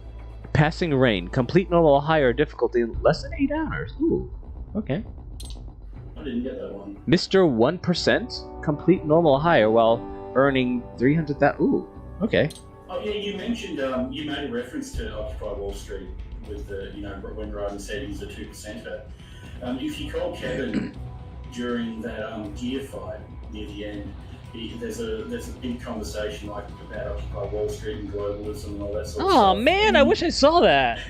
Passing Rain, complete normal higher difficulty in less than 8 hours. Ooh, okay. I didn't get that one. Mr. 1%, complete normal higher while earning 300,000. Ooh, okay. Oh yeah, you mentioned you made a reference to Occupy Wall Street with the when Raiden said he's a 2%er. If you call Kevin during that gear fight near the end, there's a big conversation about Occupy Wall Street and globalism and all that sort of stuff. Oh man, I wish I saw that.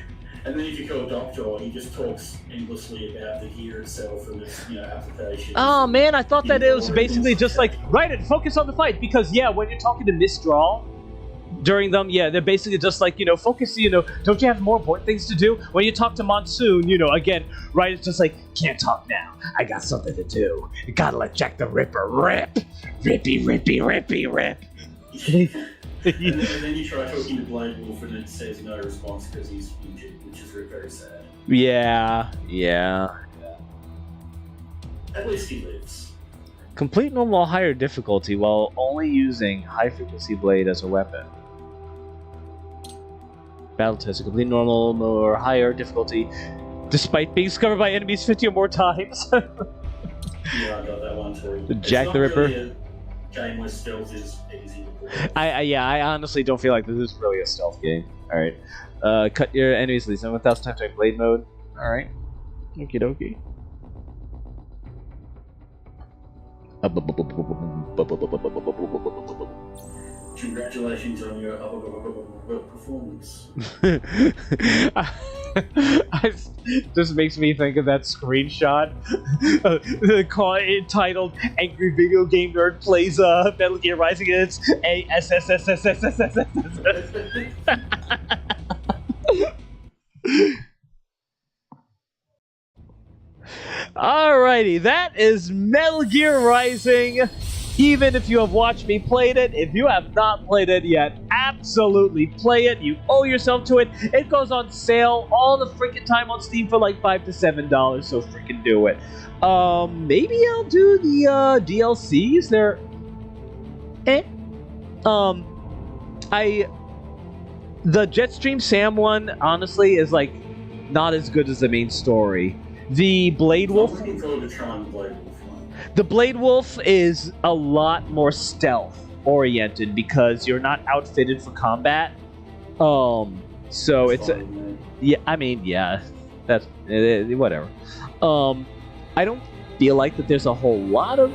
And then if you call Doctor, he just talks endlessly about the gear itself and its application. Oh man, I thought that it was basically just like, Raiden, focus on the fight, because when you're talking to Mistral during them, they're basically just like, focus, don't you have more important things to do? When you talk to Monsoon, again, Raiden's just like, can't talk now, I got something to do. You gotta let Jack the Ripper rip. Rippy, rippy, rippy, rip. and then you try talking to Blade Wolf and it says no response because he's injured, which is very, very sad. Yeah. At least he lives. Complete normal higher difficulty while only using high frequency blade as a weapon. Battle test, a complete normal or higher difficulty, despite being discovered by enemies 50 or more times. Yeah, I got that one too. Jack the Ripper. Really a game where stealth is easy to play. I honestly don't feel like this is really a stealth game. Alright. Cut your enemies at least 1,000 times by blade mode. Alright. Okie dokie. Congratulations on your performance. This makes me think of that screenshot entitled "Angry Video Game Nerd Plays Metal Gear Rising." And it's ASSSSSSSS. Alrighty, that is Metal Gear Rising. Even if you have watched me play it, if you have not played it yet, absolutely play it. You owe yourself to it. It goes on sale all the freaking time on Steam for like $5 to $7, so freaking do it. Maybe I'll do the DLC. Is there? The Jetstream Sam one, honestly, is like not as good as the main story. The Blade Wolf. I'm looking forward to trying the Blade Wolf one. The Blade Wolf is a lot more stealth oriented because you're not outfitted for combat. So it's that's whatever. I don't feel like that there's a whole lot of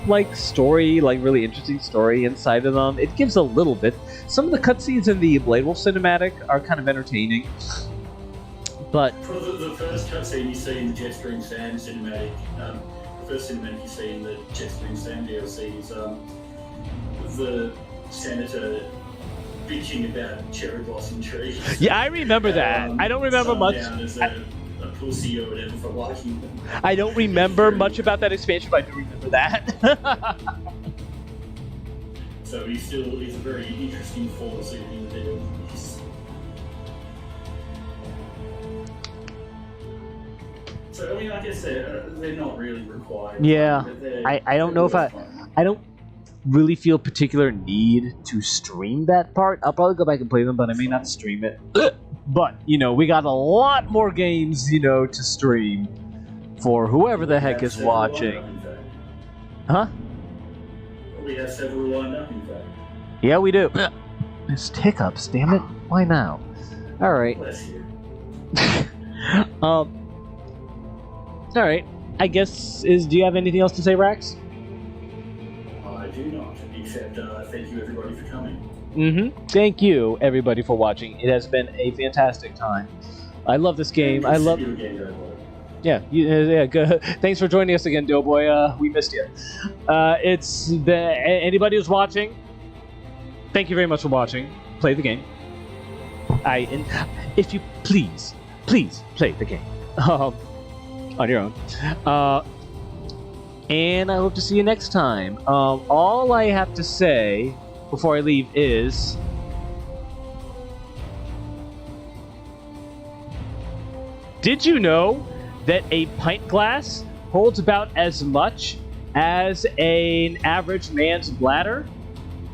like story, like really interesting story inside of them. It gives a little bit. Some of the cutscenes in the Blade Wolf cinematic are kind of entertaining. But for the first cutscene you see in the Jetstream Sam cinematic, the first cinematic you see in the Jetstream Sam DLC is the senator bitching about cherry blossom trees. Yeah, I remember that. I don't remember much. As a pussy or whatever for liking them. I don't remember much about that expansion, but I do remember that. So he's a very interesting force in the video. So, I mean, I guess they're not really required. Yeah, I don't know if I don't really feel particular need to stream that part. I'll probably go back and play them, but I may not stream it. But, we got a lot more games, to stream for whoever the heck is watching. Huh? We have several lined up, in fact. Yeah, we do. It's hiccups, damn it. Why now? Alright. Bless you. Alright. I guess, do you have anything else to say, Rax? I do not, except thank you everybody for coming. Thank you, everybody, for watching. It has been a fantastic time. I love this game. I love... Yeah, good. Thanks for joining us again, Doughboy. We missed you. Anybody who's watching, thank you very much for watching. Play the game. If you please play the game on your own. And I hope to see you next time. All I have to say before I leave is... Did you know that a pint glass holds about as much as an average man's bladder?